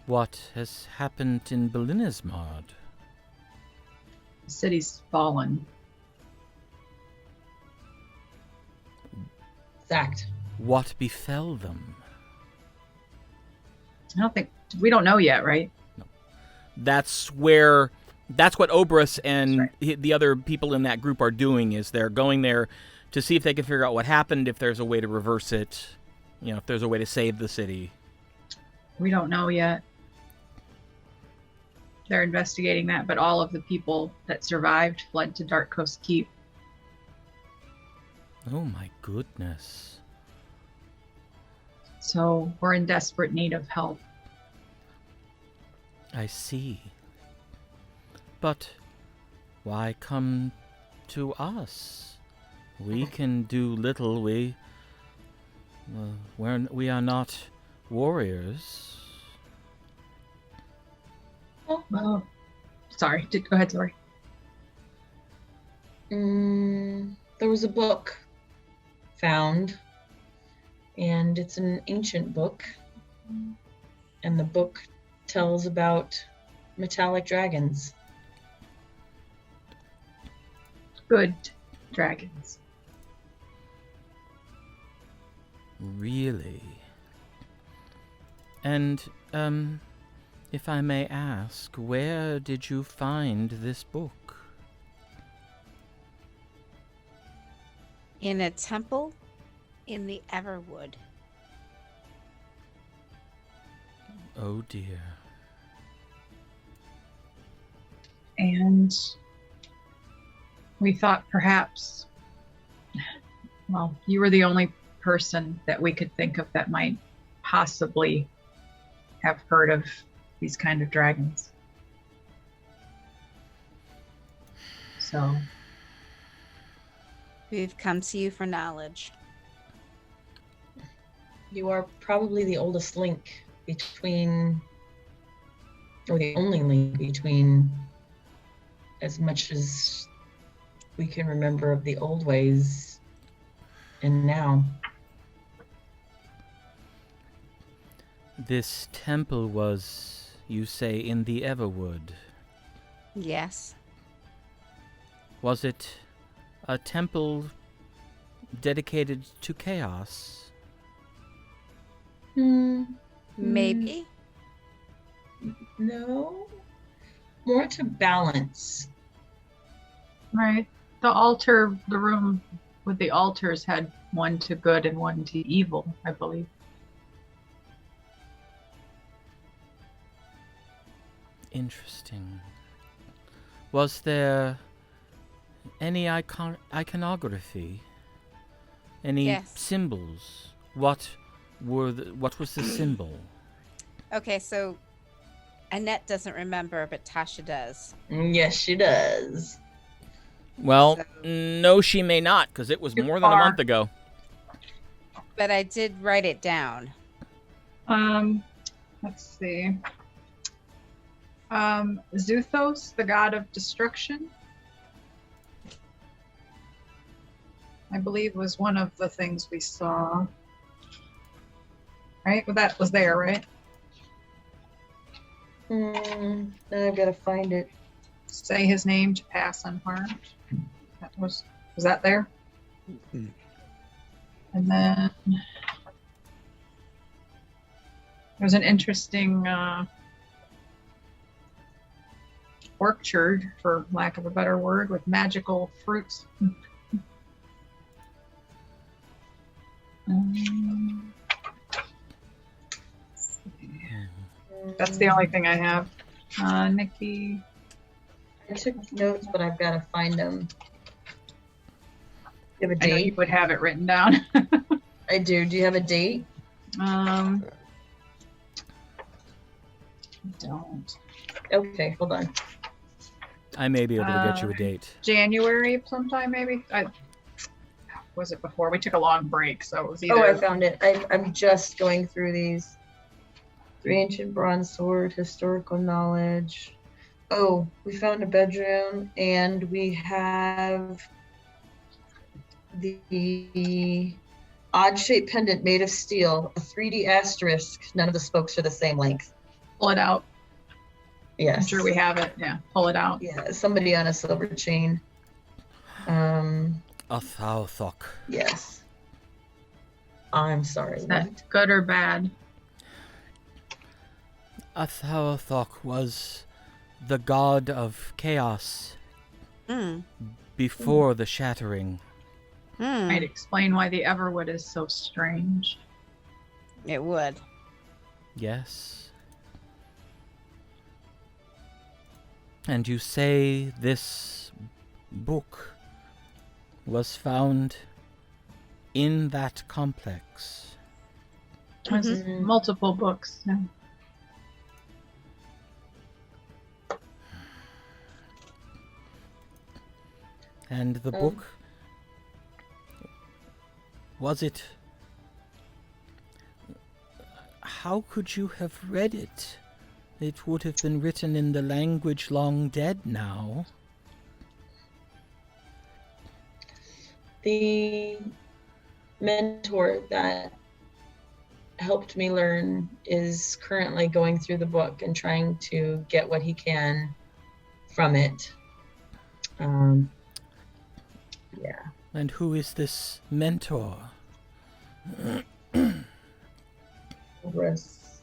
What has happened in Belinismard? The city's fallen. Exact. What befell them? We don't know yet, right? That's what Oberus and the other people in that group are doing, is they're going there to see if they can figure out what happened, if there's a way to reverse it, if there's a way to save the city. We don't know yet. They're investigating that, but all of the people that survived fled to Dark Coast Keep. Oh my goodness. So we're in desperate need of help. I see. But why come to us? We can do little. We are not warriors. Oh, sorry. Go ahead, sorry. There was a book found, and it's an ancient book, and the book tells about metallic dragons. Good dragons. Really? And, if I may ask, where did you find this book? In a temple in the Everwood. Oh dear. And we thought perhaps, you were the only person that we could think of that might possibly have heard of these kind of dragons. So We've come to you for knowledge. You are probably the oldest link between, or the only link between, as much as we can remember of the old ways and now. This temple was, you say, in the Everwood. Yes. Was it a temple dedicated to chaos? Maybe. No. More to balance. right, the room with the altars had one to good and one to evil, I believe. Interesting. Was there any iconography? Any Yes. symbols? What was the symbol? Okay, so Annette doesn't remember, but Tasha does. Yes, she does. Well, So- no, she may not, because it was Too more than a far. month ago. But I did write it down. Let's see. Zuthos, the god of destruction, I believe was one of the things we saw. Right? Well, that was there, right? Now I've got to find it. say his name to pass unharmed. Was that there? Mm. And then there's an interesting orchard, for lack of a better word, with magical fruits. That's the only thing I have. Nikki. I took notes, but I've got to find them. You have a I know you date? would have it written down. I do. Do you have a date? Don't. Okay, hold on. I may be able to get you a date. January sometime, maybe. Was it before? We took a long break, so it was either. Oh, I found it. I'm just going through these. 3 ancient bronze sword, historical knowledge. Oh, we found a bedroom, and we have the odd-shaped pendant made of steel, a 3D asterisk. None of the spokes are the same length. Pull it out. Yes. I'm sure we have it. Yeah, pull it out. Yeah, somebody on a silver chain. A Thauthok. Yes. I'm sorry. Is that What? good or bad? A Thauthok was the god of chaos Hmm. before the shattering. Might explain why the Everwood is so strange. It would. Yes. And you say this book was found in that complex. There's Mhm. multiple books. Yeah. And the book, was it... How could you have read it? It would have been written in the language long dead now. The mentor that helped me learn is currently going through the book and trying to get what he can from it. Yeah. And who is this mentor? Oberus.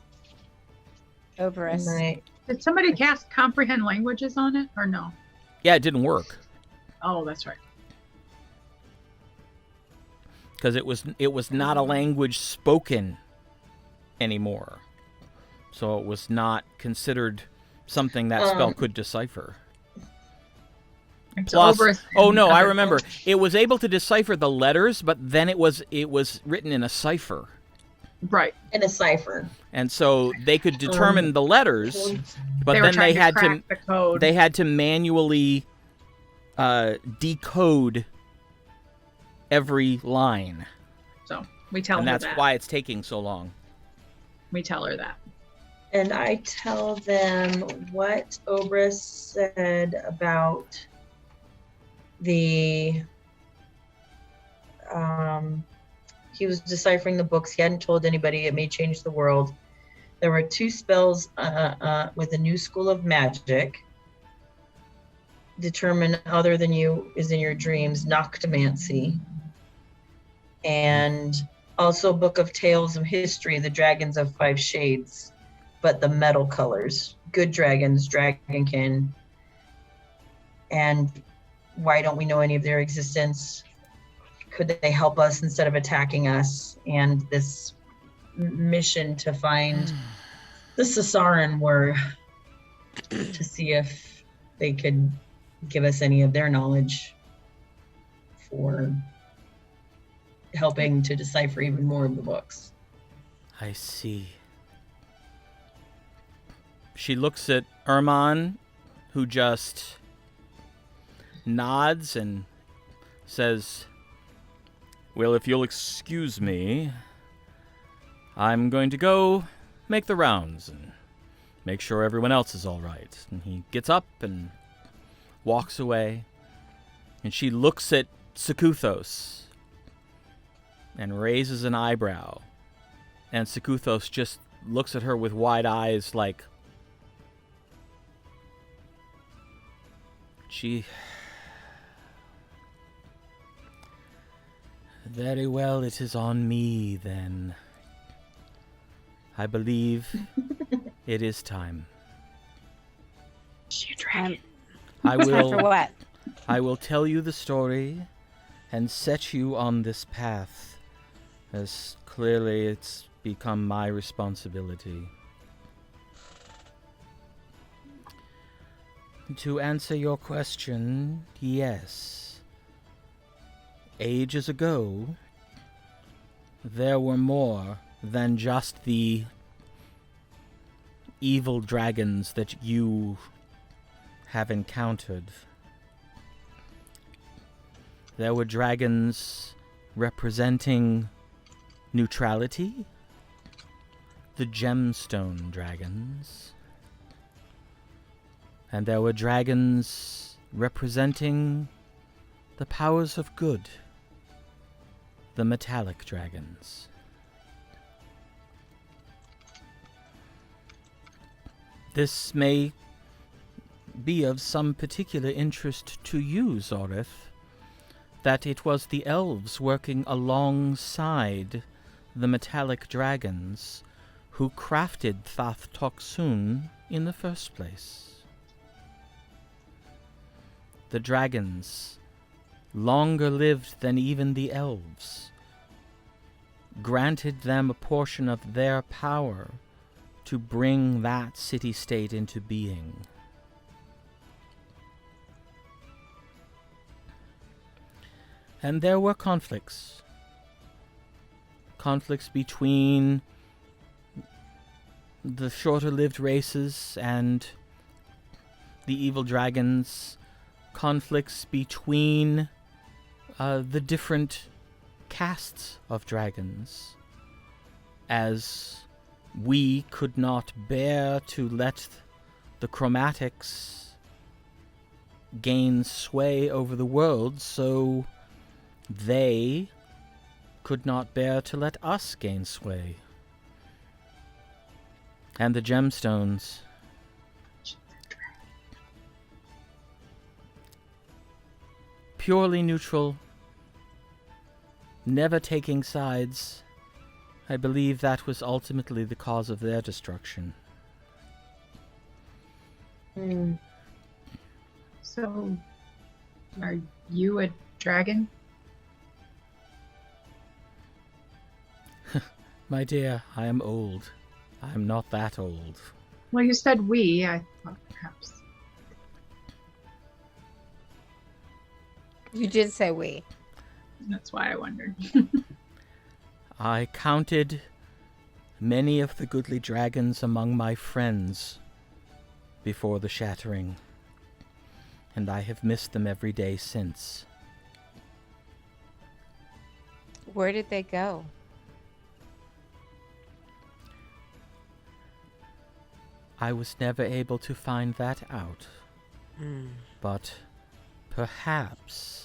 Oberus. And Did somebody cast comprehend languages on it or no? Yeah, it didn't work. Oh, that's right. Because it was not a language spoken anymore. So it was not considered something that spell could decipher. It's Plus, Oberus oh and no, I other remember. folks. It was able to decipher the letters, but then it was written in a cipher. Right. in a cipher. And so they could determine the letters, but They were then trying they had crack to the code. they had to manually decode every line. So we tell And her that's that. why it's taking so long. We tell her that. And I tell them what Oberus said about the he was deciphering the books. He hadn't told anybody. It may change the world. There were 2 spells with a new school of magic. Determine other than you is in your dreams, Noctomancy. And also Book of Tales of History, the Dragons of 5 Shades, but the metal colors. Good dragons, dragonkin. And why don't we know any of their existence? Could they help us instead of attacking us? And this mission to find the Sasaran were to see if they could give us any of their knowledge for helping to decipher even more of the books. I see. She looks at Urmon, who just nods and says, "Well, if you'll excuse me, I'm going to go make the rounds and make sure everyone else is all right." And he gets up and walks away. And she looks at Sekuthos and raises an eyebrow. And Sekuthos just looks at her with wide eyes like, She... Very well, it is on me, then. I believe it is time. Time I for will... what? I will tell you the story and set you on this path, as clearly it's become my responsibility. To answer your question, yes. Ages ago, there were more than just the evil dragons that you have encountered. There were dragons representing neutrality, the gemstone dragons, and there were dragons representing the powers of good, the metallic dragons. This may be of some particular interest to you, Zorith, that it was the elves working alongside the metallic dragons who crafted Thath Toksun in the first place. The dragons, longer lived than even the elves, granted them a portion of their power to bring that city-state into being. And there were conflicts. Conflicts between the shorter-lived races and the evil dragons. Conflicts between the different castes of dragons, as we could not bear to let the chromatics gain sway over the world, so they could not bear to let us gain sway. And the gemstones. Purely neutral, never taking sides. I believe that was ultimately the cause of their destruction. So, are you a dragon? My dear, I am old. I am not that old. Well, you said we. I thought perhaps. You did say we. That's why I wondered. I counted many of the goodly dragons among my friends before the shattering, and I have missed them every day since. Where did they go? I was never able to find that out, but perhaps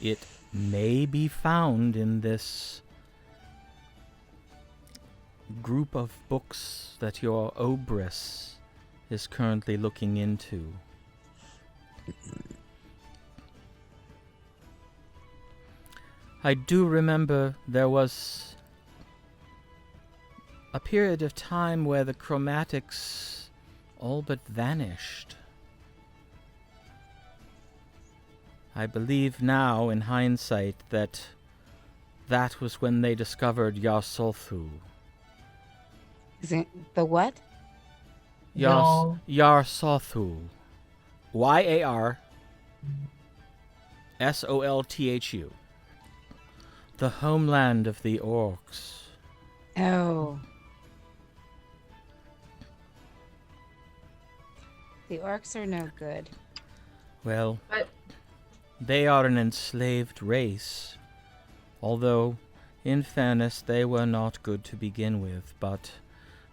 it may be found in this group of books that your Obrys is currently looking into. I do remember there was a period of time where the chromatics all but vanished. I believe now, in hindsight, that was when they discovered Yarsolthu. Is it the what? Yarsolthu. Yarsolthu. The homeland of the orcs. Oh. The orcs are no good. Well, But they are an enslaved race. Although, in fairness, they were not good to begin with, but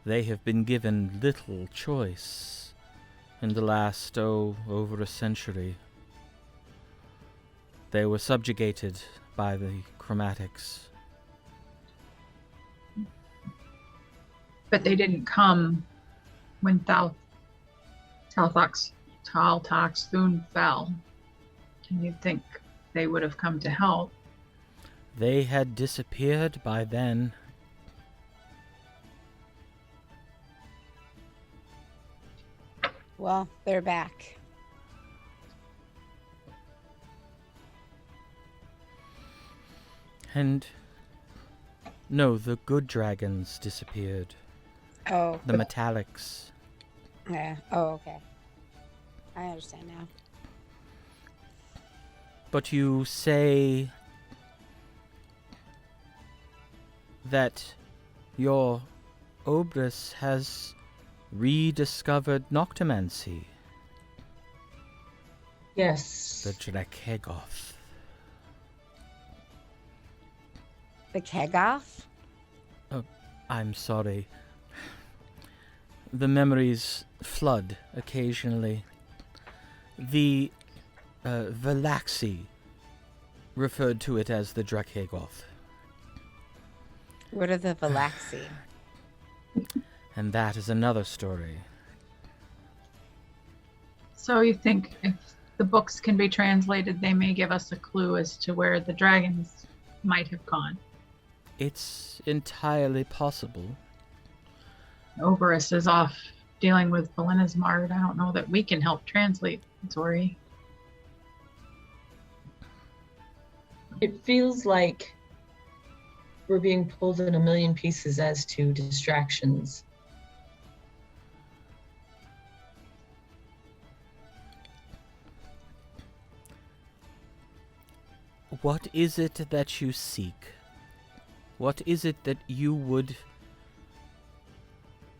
they have been given little choice in the last, over a century. They were subjugated by the chromatics. But they didn't come when Talthox Tal Tox Thun fell. And you'd think they would have come to help. They had disappeared by then. Well, they're back. And no, the good dragons disappeared. Oh. The metallics. Yeah. Oh, okay. I understand now. But you say that your Obrus has rediscovered Noctomancy, Yes. the Drakegoth. The Kegoth? I'm sorry. The memories flood occasionally. The Valaxi referred to it as the Drakegoth. What are the Valaxi? And that is another story. So you think if the books can be translated, they may give us a clue as to where the dragons might have gone. It's entirely possible. Oberus is off dealing with Belena's Mard. I don't know that we can help translate, Zori. It feels like we're being pulled in a million pieces as to distractions. What is it that you seek? What is it that you would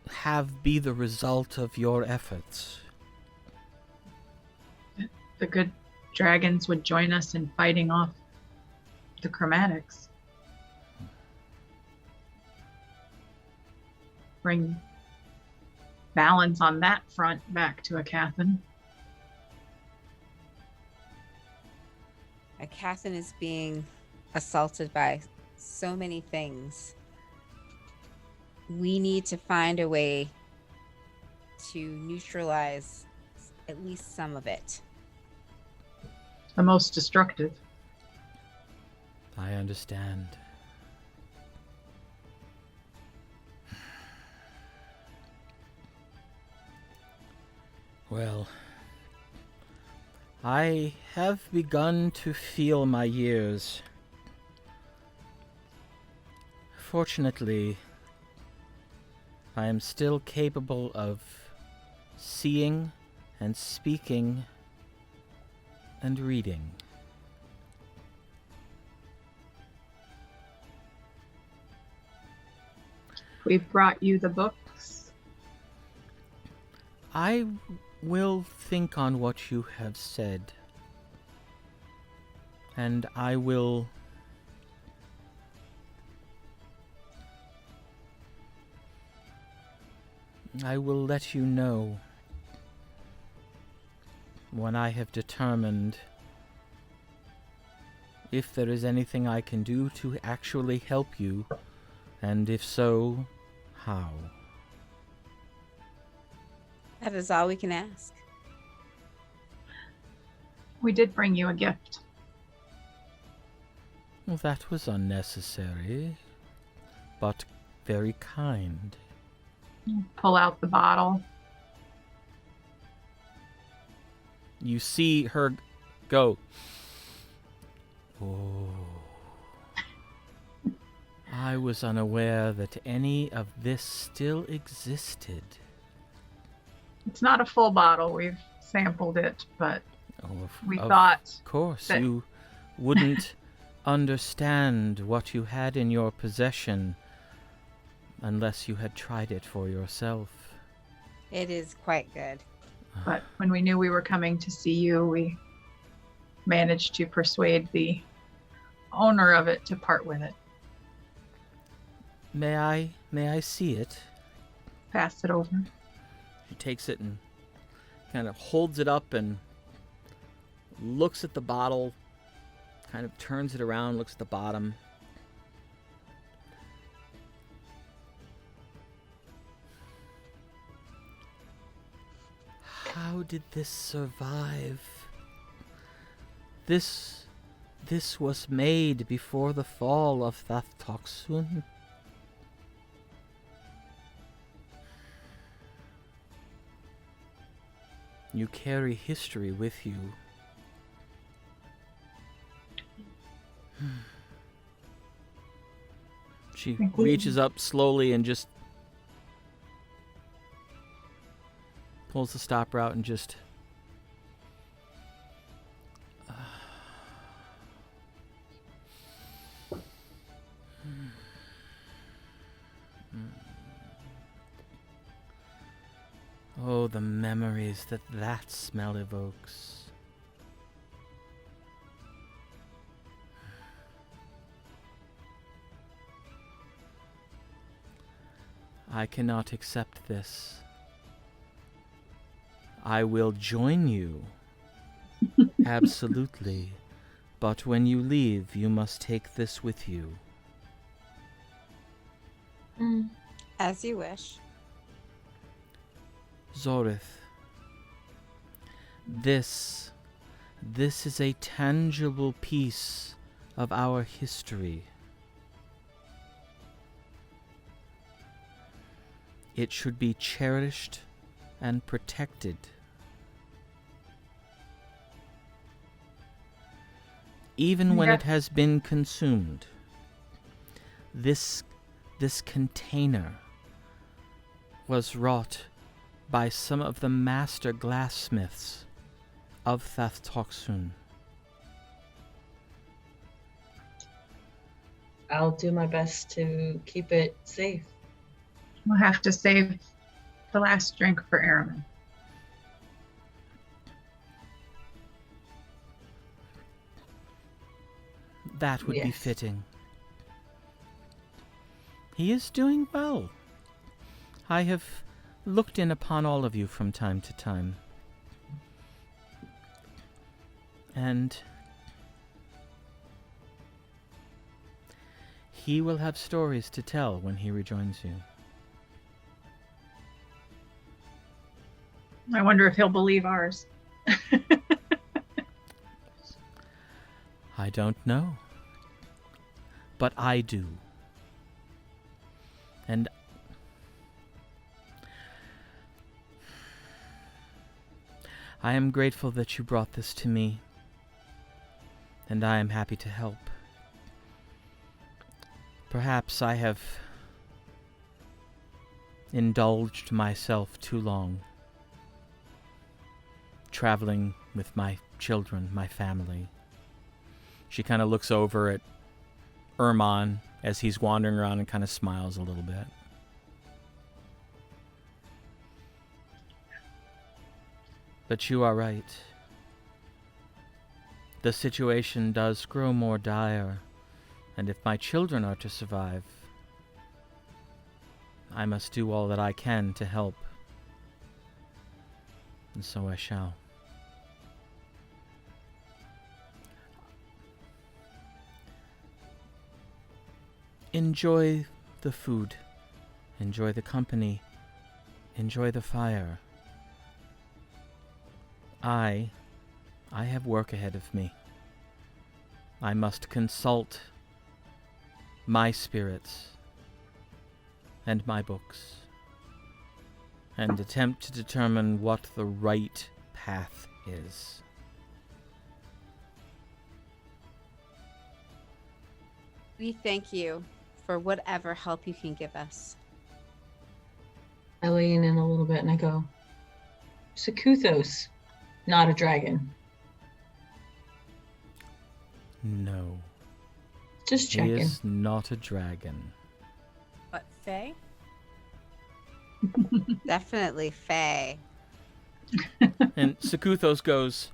have be the result of your efforts? The good dragons would join us in fighting off the chromatics. Bring balance on that front back to Aecathan. Aecathan is being assaulted by so many things. We need to find a way to neutralize at least some of it. The most destructive. I understand. Well, I have begun to feel my years. Fortunately, I am still capable of seeing and speaking and reading. We've brought you the books. I will think on what you have said, and I will let you know when I have determined if there is anything I can do to actually help you, and if so, how. That is all we can ask. We did bring you a gift. Well, that was unnecessary, but very kind. Pull out the bottle. You see her go. Oh. I was unaware that any of this still existed. It's not a full bottle. We've sampled it, but we Of thought course, that- you wouldn't understand what you had in your possession unless you had tried it for yourself. It is quite good. But when we knew we were coming to see you, we managed to persuade the owner of it to part with it. May I see it? Pass it over. She takes it and kind of holds it up and looks at the bottle, kind of turns it around, looks at the bottom. How did this survive? This was made before the fall of Thattoxun. You carry history with you. She reaches up slowly and just pulls the stopper out and just oh, the memories that smell evokes. I cannot accept this. I will join you. Absolutely. But when you leave, you must take this with you. As you wish. Zorith, this is a tangible piece of our history. It should be cherished and protected. Even when it has been consumed, this container was wrought by some of the master glassmiths of Thattoxun. I'll do my best to keep it safe. We'll have to save the last drink for Urmon. That would be Yes. fitting. He is doing well. I have looked in upon all of you from time to time. And he will have stories to tell when he rejoins you. I wonder if he'll believe ours. I don't know. But I do. And I am grateful that you brought this to me. And I am happy to help. Perhaps I have indulged myself too long, traveling with my children, my family. She kind of looks over at Urmon as he's wandering around and kind of smiles a little bit. But you are right. The situation does grow more dire, and if my children are to survive, I must do all that I can to help. And so I shall. Enjoy the food. Enjoy the company. Enjoy the fire. I have work ahead of me. I must consult my spirits and my books and attempt to determine what the right path is. We thank you for whatever help you can give us. I lean in a little bit and I go, Sakuthos, not a dragon. No, Just he checking. is not a dragon. But Faye? Definitely Faye. And Sakuthos goes,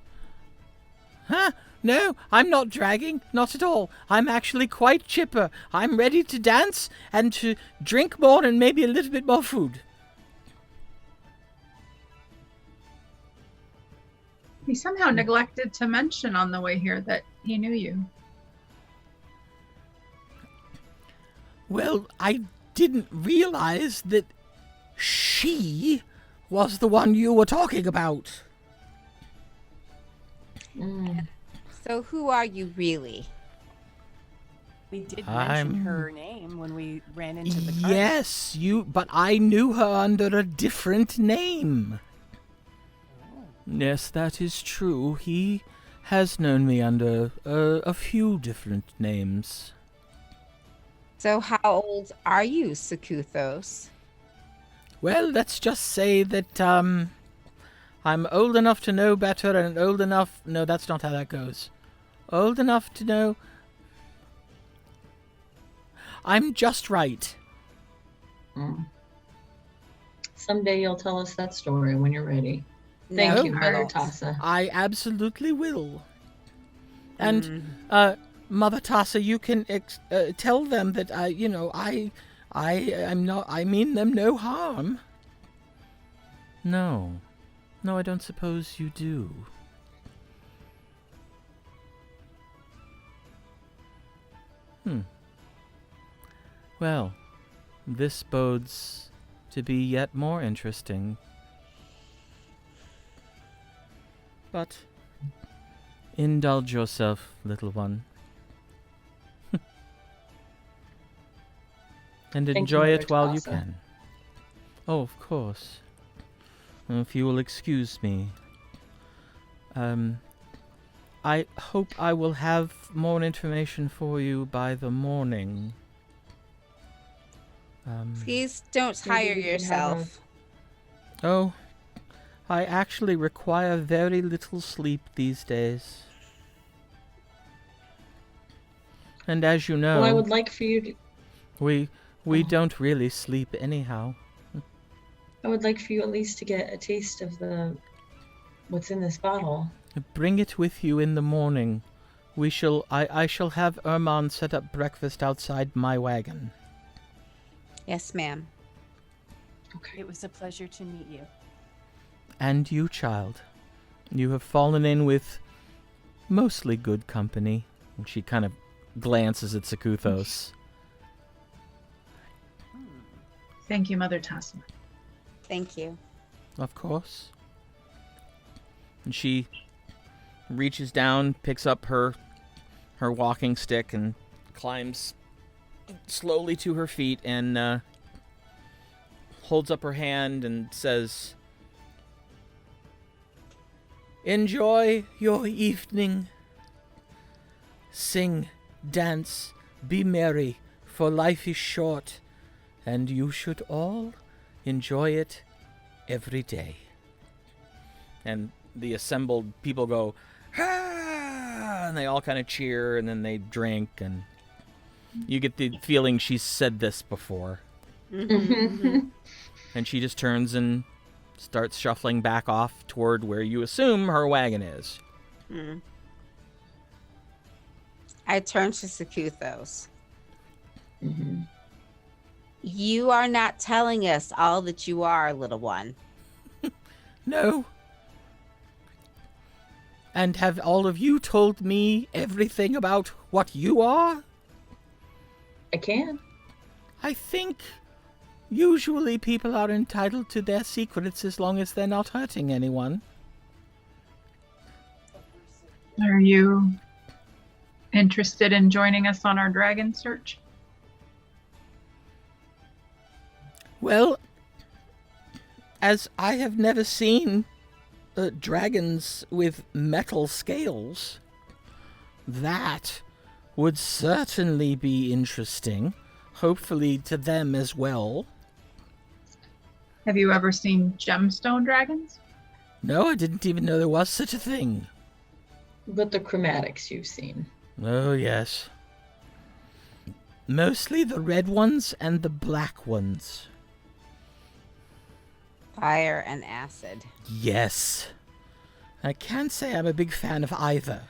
"Huh? No, I'm not dragging, not at all. I'm actually quite chipper. I'm ready to dance and to drink more and maybe a little bit more food." He somehow neglected to mention on the way here that he knew you. Well, I didn't realize that she was the one you were talking about. Mm. So who are you really? We did mention I'm- her name when we ran into the cart. Yes, but I knew her under a different name. Yes, that is true. He has known me under a few different names. So how old are you, Sakuthos? Well, let's just say that, I'm old enough to know better and old enough... No, that's not how that goes. Old enough to know... I'm just right. Mm. Someday you'll tell us that story when you're ready. Thank No, you, I Mother won't. Tassa. I absolutely will. And, Mm. Mother Tassa, you can tell them that, I mean them no harm. No. No, I don't suppose you do. Well, this bodes to be yet more interesting. But indulge yourself, little one. And Thank you, enjoy Mother it while you Tassa. can. Oh, of course. If you will excuse me. I hope I will have more information for you by the morning. Please don't Maybe tire we could have yourself. Oh, I actually require very little sleep these days. And as you know, Well, I would like for you to. we Oh. don't really sleep anyhow. I would like for you at least to get a taste of what's in this bottle. Bring it with you in the morning. I shall have Urmon set up breakfast outside my wagon. Yes, ma'am. Okay. It was a pleasure to meet you. And you, child. You have fallen in with mostly good company. And she kind of glances at Sakuthos. Thank you, Mother Tassa. Thank you. Of course. And she reaches down, picks up her walking stick, and climbs slowly to her feet and holds up her hand and says, "Enjoy your evening. Sing, dance, be merry, for life is short, and you should all enjoy it every day." And the assembled people go, "Ah!" and they all kind of cheer, and then they drink, and you get the feeling she's said this before. Mm-hmm. And she just turns and starts shuffling back off toward where you assume her wagon is. Mm. I turn to Sakuthos. Mm-hmm. You are not telling us all that you are, little one. No. And have all of you told me everything about what you are? I can. I think usually people are entitled to their secrets as long as they're not hurting anyone. Are you interested in joining us on our dragon search? Well, as I have never seen dragons with metal scales, that would certainly be interesting. Hopefully to them as well. Have you ever seen gemstone dragons? No, I didn't even know there was such a thing. But the chromatics you've seen. Oh, yes. Mostly the red ones and the black ones. Fire and acid. Yes. I can't say I'm a big fan of either.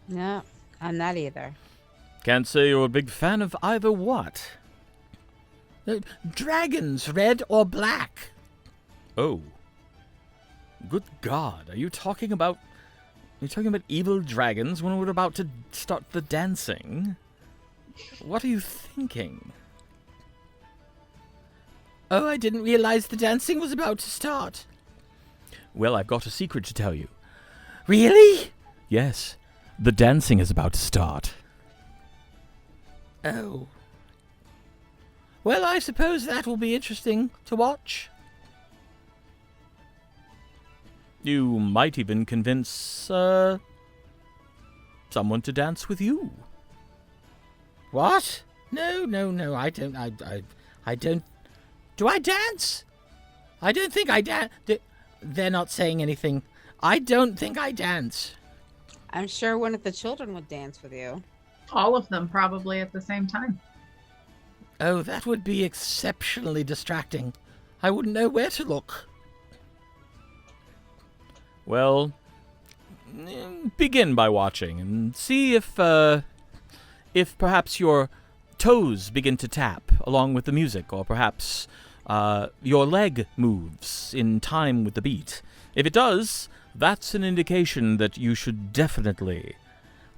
No, I'm not either. Can't say you're a big fan of either what? Dragons, red or black. Oh. Good God, are you talking about evil dragons when we're about to start the dancing? What are you thinking? Oh, I didn't realize the dancing was about to start. Well, I've got a secret to tell you. Really? Yes, the dancing is about to start. Oh. Well, I suppose that will be interesting to watch. You might even convince, someone to dance with you. What? No, I don't, I don't... Do I dance? I don't think I dance. They're not saying anything. I don't think I dance. I'm sure one of the children would dance with you. All of them probably at the same time. Oh, that would be exceptionally distracting. I wouldn't know where to look. Well, begin by watching and see if perhaps your toes begin to tap along with the music, or perhaps your leg moves in time with the beat. If it does, that's an indication that you should definitely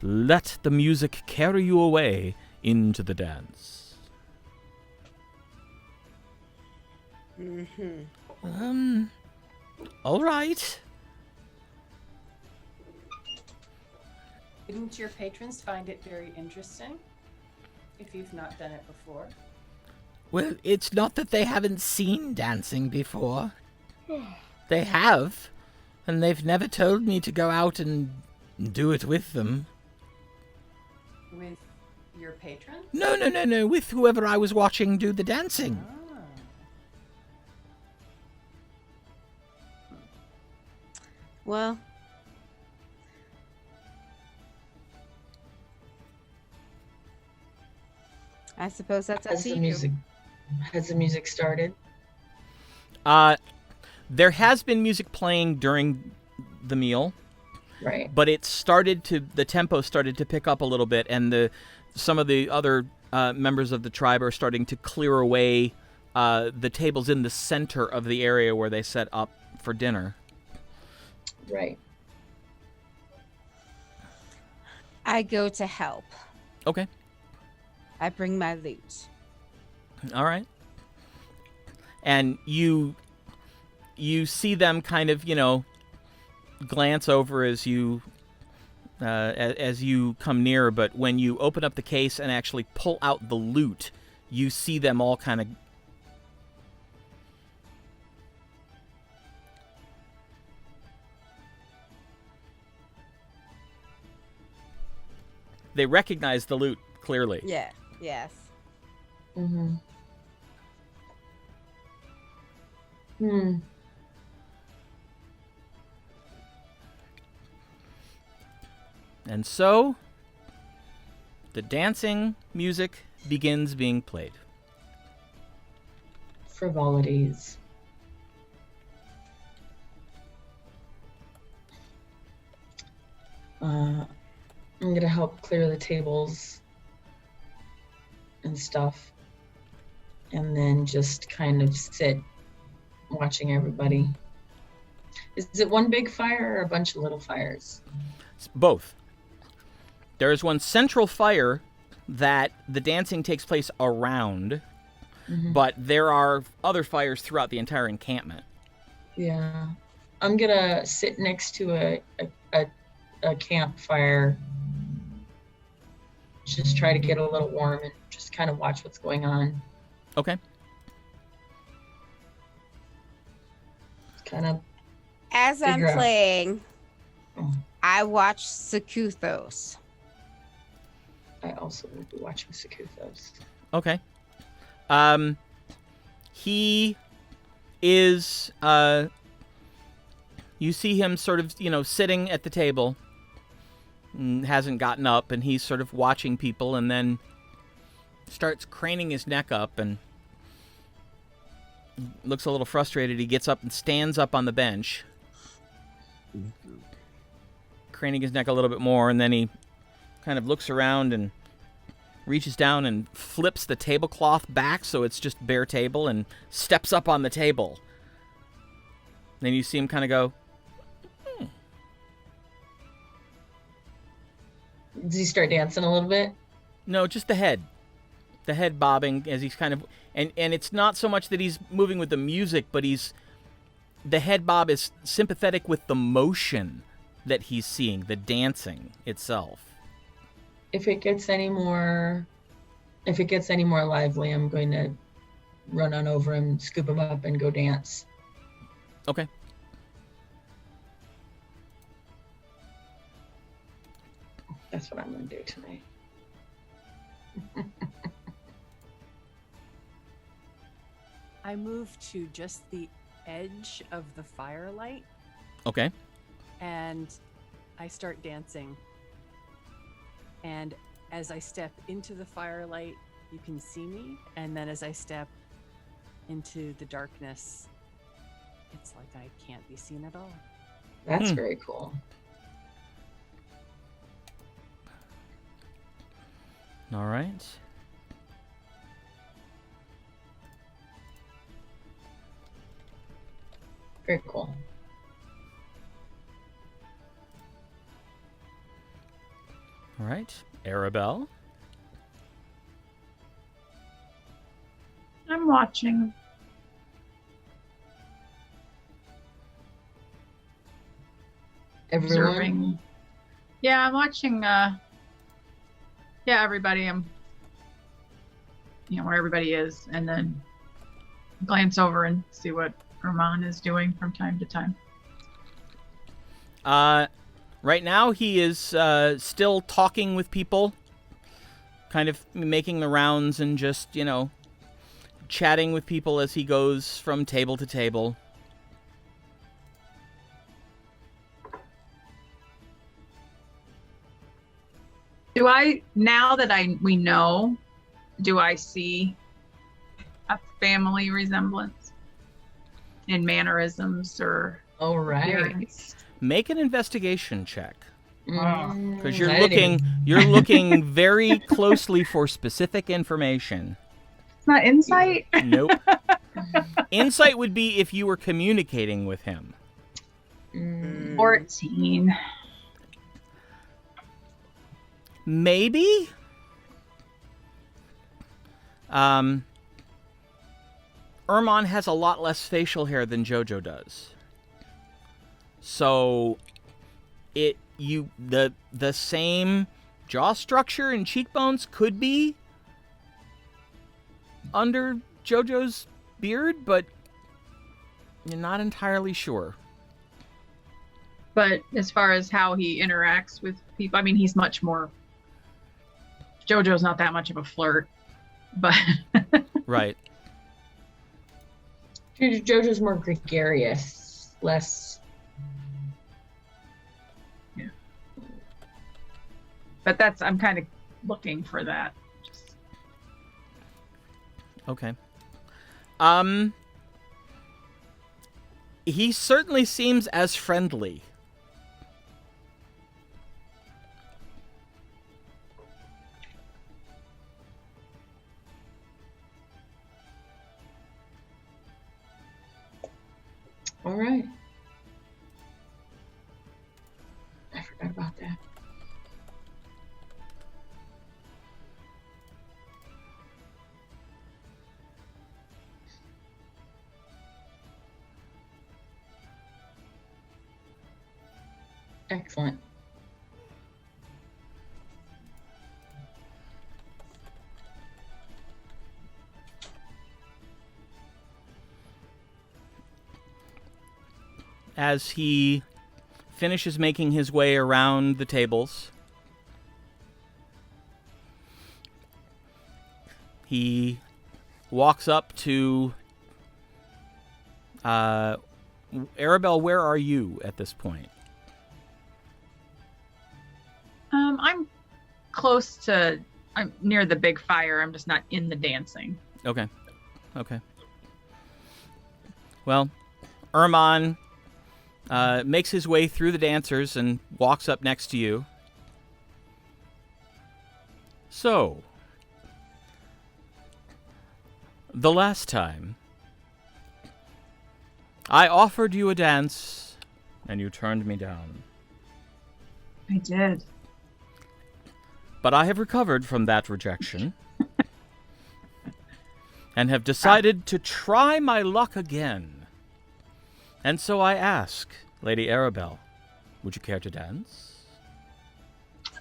let the music carry you away into the dance. All right. Wouldn't your patrons find it very interesting if you've not done it before? Well, it's not that they haven't seen dancing before. They have, and they've never told me to go out and do it with them. With your patrons? No, with whoever I was watching do the dancing. Ah. Well, I suppose that's up Has to the you. music started? There has been music playing during the meal, Right. but the tempo started to pick up a little bit, and some of the other members of the tribe are starting to clear away the tables in the center of the area where they set up for dinner. Right. I go to help. Okay. I bring my loot. All right. And you see them kind of, glance over as you come near, but when you open up the case and actually pull out the loot, you see them all kind of they recognize the loot clearly. Yeah. Yes. Mm-hmm. And so, the dancing music begins being played. Frivolities. I'm gonna help clear the tables and stuff, and then just kind of sit watching everybody. Is it one big fire or a bunch of little fires? It's both. There is one central fire that the dancing takes place around, but there are other fires throughout the entire encampment. Yeah. I'm gonna sit next to a campfire. Just try to get a little warm and just kind of watch what's going on. Okay. Kind of. As I'm Figure out. playing, Oh. I watch Sakuthos. I also will be watching Sakuthos. Okay. He is, you see him sort of, sitting at the table, and hasn't gotten up, and he's sort of watching people, and then starts craning his neck up and looks a little frustrated. He gets up and stands up on the bench, craning his neck a little bit more, and then he kind of looks around and reaches down and flips the tablecloth back so it's just bare table and steps up on the table. Then you see him kind of go, Does he start dancing a little bit? no, just the head. The head bobbing as he's kind of, and it's not so much that he's moving with the music, but he's the head bob is sympathetic with the motion that he's seeing, the dancing itself. If it gets any more lively, I'm going to run on over him, scoop him up, and go dance. Okay. That's what I'm going to do tonight. I move to just the edge of the firelight Okay. and I start dancing. And as I step into the firelight, you can see me. And then as I step into the darkness, it's like I can't be seen at all. That's very cool. All right. Very cool. All right. Arabelle. I'm watching. Everyone. Observing. Yeah, I'm watching. Everybody. I'm. Where everybody is, and then glance over and see what Urmon is doing from time to time. Right now he is still talking with people, kind of making the rounds and just, chatting with people as he goes from table to table. Now that we know, do I see a family resemblance in mannerisms or All right. appearance? Make an investigation check. Because I you're didn't looking very closely for specific information. It's not insight? Nope. Insight would be if you were communicating with him. even- 14. Maybe? Urmon has a lot less facial hair than Jojo does. So the same jaw structure and cheekbones could be under Jojo's beard, but you're not entirely sure. But as far as how he interacts with people, I mean, he's much more. JoJo's not that much of a flirt, but Right. JoJo's more gregarious, less. but I'm kind of looking for that. Just, Okay. He certainly seems as friendly. All right. I forgot about that. Excellent. As he finishes making his way around the tables, he walks up to Arabelle. Where are you at this point? I'm near the big fire. I'm just not in the dancing. Okay. Well, Urmon makes his way through the dancers and walks up next to you. So, the last time, I offered you a dance, and you turned me down. I did. But I have recovered from that rejection, and have decided to try my luck again. And so I ask, Lady Arabelle, would you care to dance?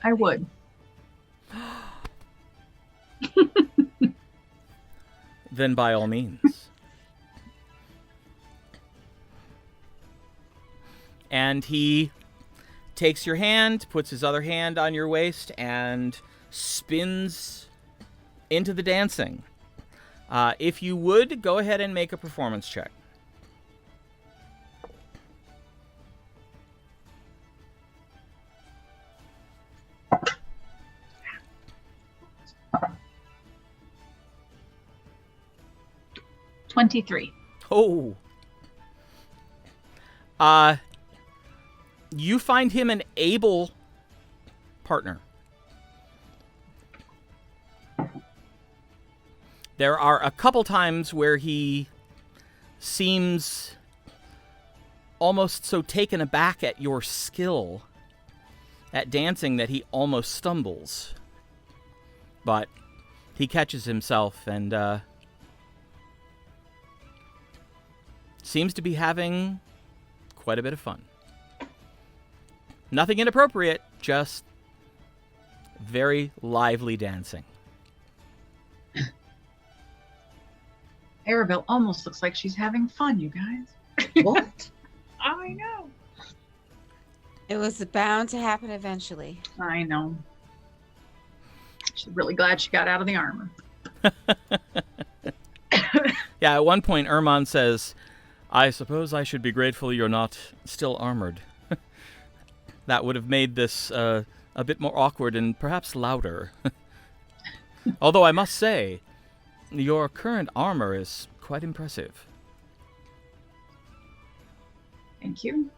I would. Then by all means. And he takes your hand, puts his other hand on your waist, and spins into the dancing. If you would, go ahead and make a performance check. $23. Oh. You find him an able partner. There are a couple times where he seems almost so taken aback at your skill at dancing that he almost stumbles. But he catches himself and seems to be having quite a bit of fun. Nothing inappropriate, just very lively dancing. Arabelle almost looks like she's having fun, you guys. What? I know. It was bound to happen eventually. I know. She's really glad she got out of the armor. Yeah, at one point, Urmon says, I suppose I should be grateful you're not still armored. That would have made this a bit more awkward and perhaps louder. Although I must say, your current armor is quite impressive. Thank you.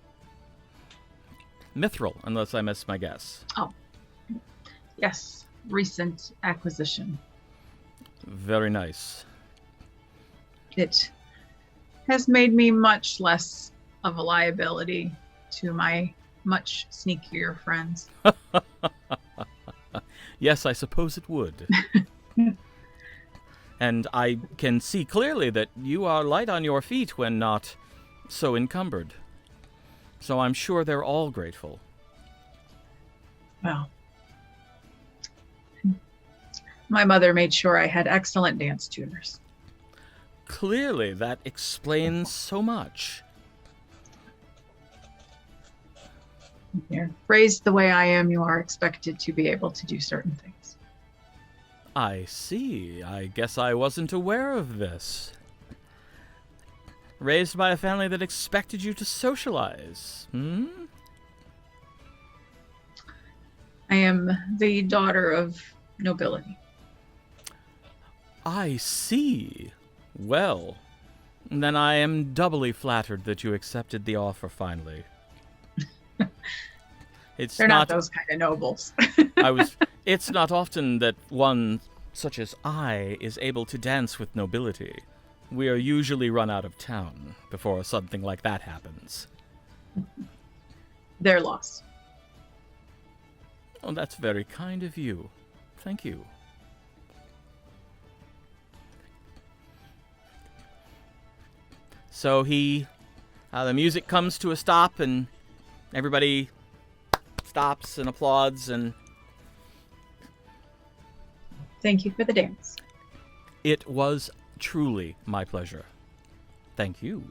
Mithril, unless I miss my guess. Oh. Yes. Recent acquisition. Very nice. It has made me much less of a liability to my much sneakier friends. Yes, I suppose it would. And I can see clearly that you are light on your feet when not so encumbered. So I'm sure they're all grateful. Well, my mother made sure I had excellent dance tutors. Clearly, that explains so much. You're raised the way I am, you are expected to be able to do certain things. I see. I guess I wasn't aware of this. Raised by a family that expected you to socialize, hmm? I am the daughter of nobility. I see. Well, then I am doubly flattered that you accepted the offer finally. They're not those kind of nobles. It's not often that one such as I is able to dance with nobility. We are usually run out of town before something like that happens. Their loss. Oh, that's very kind of you. Thank you. So the music comes to a stop and everybody stops and applauds, and Thank you for the dance. it was truly my pleasure. Thank you.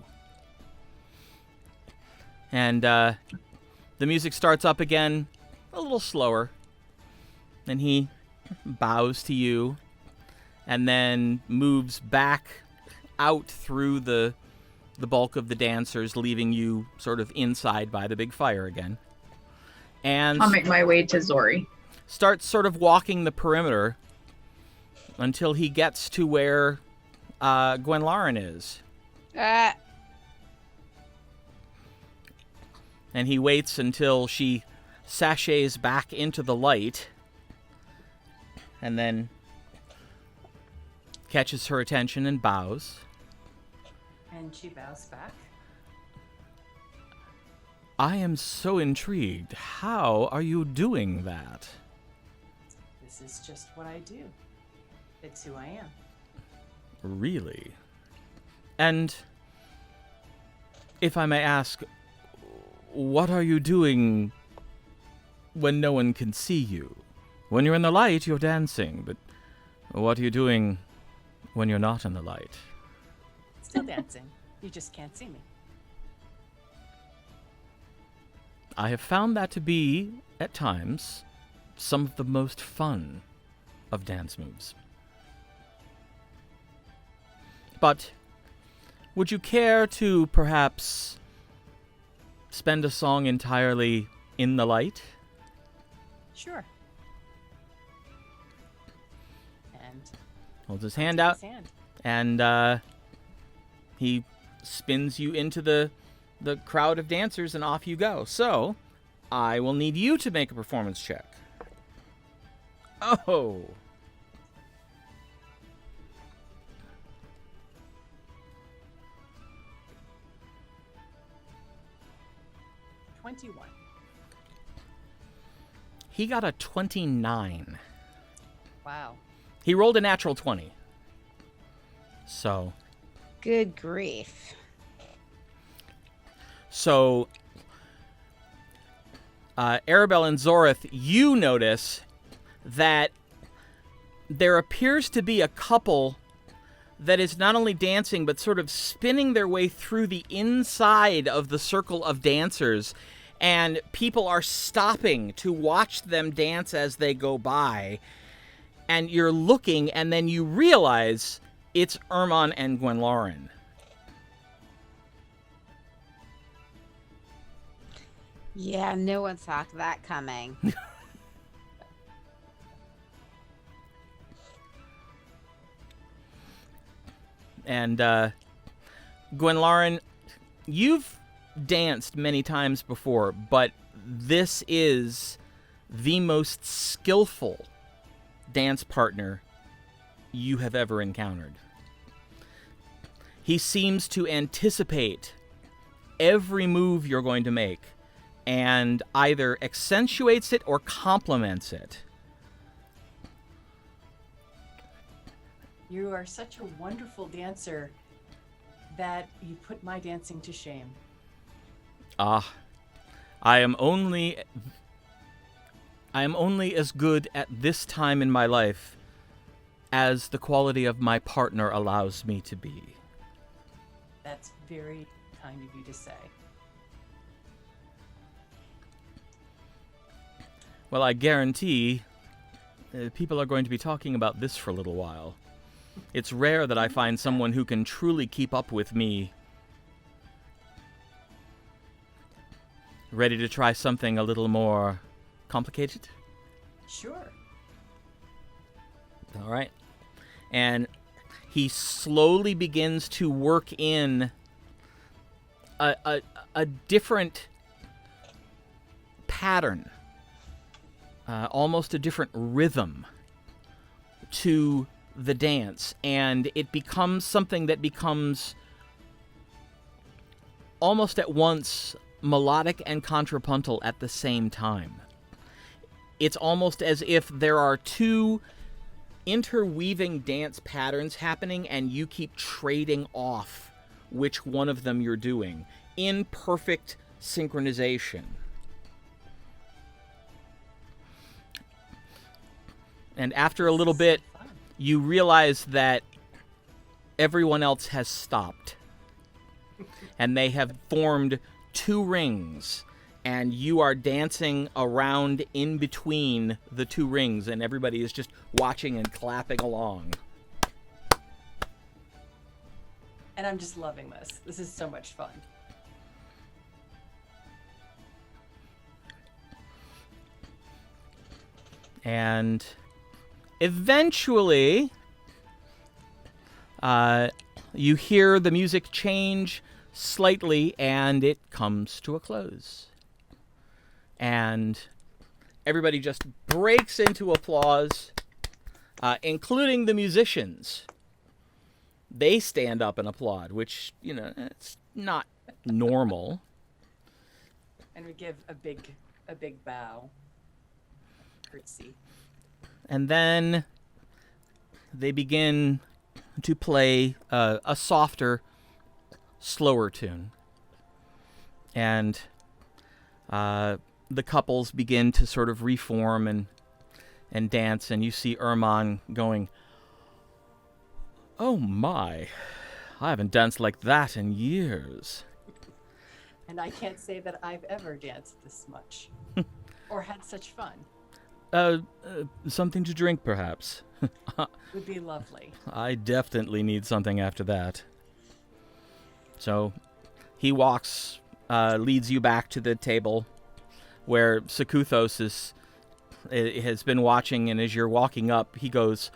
And the music starts up again, a little slower, and he bows to you and then moves back out through the bulk of the dancers, leaving you sort of inside by the big fire again. And I'll make my way to Zori. starts sort of walking the perimeter until he gets to where Gwenlaryn is. And he waits until she sachets back into the light and then catches her attention and bows. And she bows back. I am so intrigued. How are you doing that? This is just what I do. It's who I am. Really? And If I may ask, what are you doing when no one can see you? When you're in the light, you're dancing, but what are you doing when you're not in the light? Still dancing. You just can't see me. I have found that to be, at times, some of the most fun of dance moves. But would you care to perhaps spend a song entirely in the light? Sure. And Holds his hand out, his hand. and he spins you into the crowd of dancers, and off you go. So, I will need you to make a performance check. Oh! 21. He got a 29. Wow. He rolled a natural 20. So, Good grief. Arabelle and Zorith, you notice that there appears to be a couple that is not only dancing, but sort of spinning their way through the inside of the circle of dancers, and people are stopping to watch them dance as they go by. And you're looking, and then you realize it's Urmon and Gwenlaryn. Yeah, no one saw that coming. And Gwenlaryn, you've danced many times before, but this is the most skillful dance partner you have ever encountered. He seems to anticipate every move you're going to make and either accentuates it or complements it. You are such a wonderful dancer that you put my dancing to shame. I am only as good at this time in my life as the quality of my partner allows me to be. That's very kind of you to say. Well, I guarantee people are going to be talking about this for a little while. It's rare that I find someone who can truly keep up with me. Ready to try something a little more complicated? Sure. All right. And he slowly begins to work in a different pattern, almost a different rhythm to the dance, and it becomes something that becomes almost at once melodic and contrapuntal at the same time. It's almost as if there are two interweaving dance patterns happening, and you keep trading off which one of them you're doing in perfect synchronization. And after a little bit, you realize that everyone else has stopped. And they have formed two rings. And you are dancing around in between the two rings. And everybody is just watching and clapping along. And I'm just loving this. This is so much fun. And eventually, you hear the music change slightly, and it comes to a close. And everybody just breaks into applause, including the musicians. They stand up and applaud, which, you know, it's not normal. And we give a big bow. Curtsy. And then they begin to play a softer, slower tune. and the couples begin to sort of reform and dance, and you see Urmon going, "Oh my, I haven't danced like that in years." And I can't say that I've ever danced this much or had such fun. Something to drink, perhaps. Would be lovely. I definitely need something after that. So he walks, leads you back to the table where Sekuthos has been watching, and as you're walking up, he goes,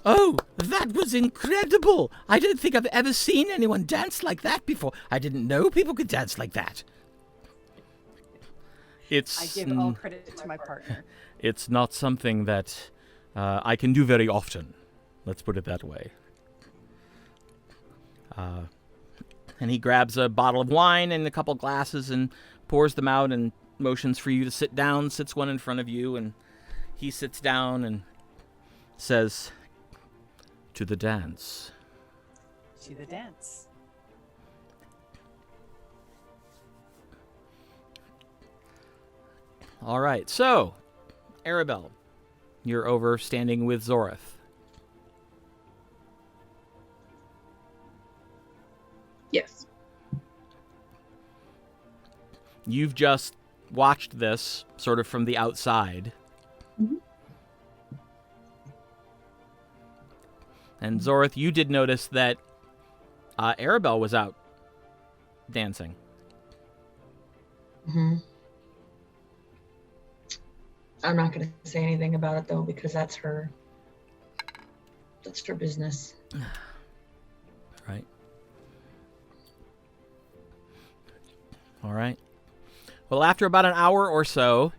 "Oh, that was incredible! I don't think I've ever seen anyone dance like that before. I didn't know people could dance like that." I give all credit to my partner. It's not something that I can do very often. Let's put it that way. And he grabs a bottle of wine and a couple glasses and pours them out and motions for you to sit down, sits one in front of you, and he sits down and says, "To the dance." To the dance. All right, so, Arabelle, you're over standing with Zorith. Yes. You've just watched this sort of from the outside. Mm-hmm. And Zorith, you did notice that Arabelle was out dancing. Hmm. I'm not going to say anything about it, though, because that's her business. Right. All right. Well, after about an hour or so,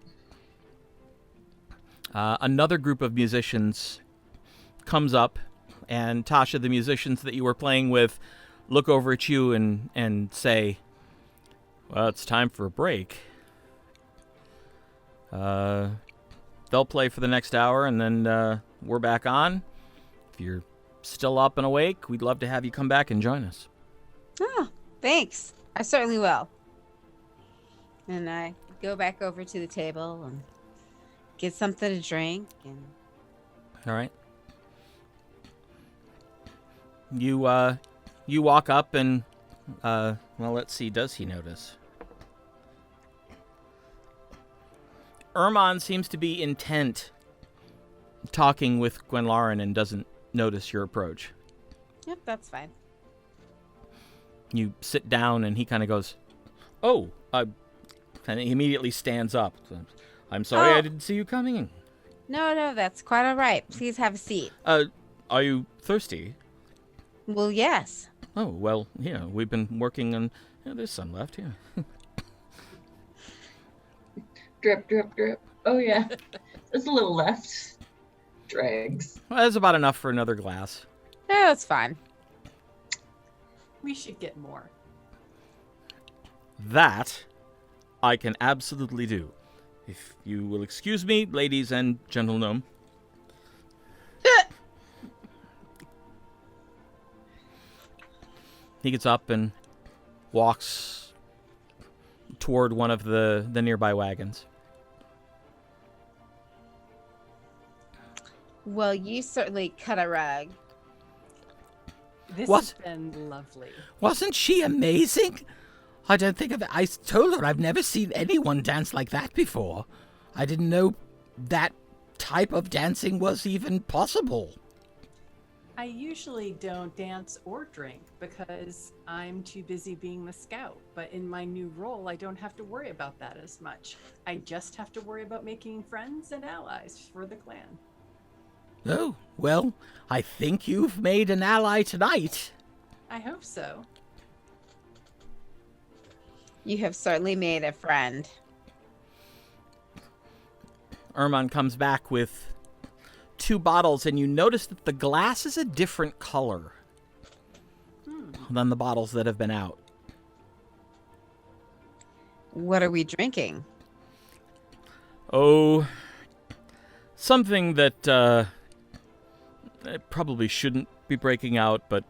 another group of musicians comes up, and Tasha, the musicians that you were playing with, look over at you and say, "Well, it's time for a break." They'll play for the next hour, and then we're back on. If you're still up and awake, we'd love to have you come back and join us. Oh, thanks. I certainly will. And I go back over to the table and get something to drink. And All right. You walk up and, well, let's see, does he notice? Urmon seems to be intent talking with Gwenlaryn and doesn't notice your approach. yep, that's fine. You sit down and he kind of goes, "Oh," and he immediately stands up. "I'm sorry, I Oh. didn't see you coming." No, that's quite all right. Please have a seat. Are you thirsty? Well, yes. Oh, well, we've been working on, there's some left here. Drip, drip, drip. Oh, yeah. There's a little left. Dregs. Well, that's about enough for another glass. No, it's fine. We should get more. That I can absolutely do. If you will excuse me, ladies and gentlemen. He gets up and walks toward one of the nearby wagons. Well, you certainly cut a rug. This What? has been lovely. Wasn't she amazing? I don't think I told her I've never seen anyone dance like that before. I didn't know that type of dancing was even possible. I usually don't dance or drink because I'm too busy being the scout. But in my new role, I don't have to worry about that as much. I just have to worry about making friends and allies for the clan. Oh, well, I think you've made an ally tonight. I hope so. You have certainly made a friend. Urmon comes back with 2 bottles, and you notice that the glass is a different color than the bottles that have been out. What are we drinking? Oh, something that I probably shouldn't be breaking out, but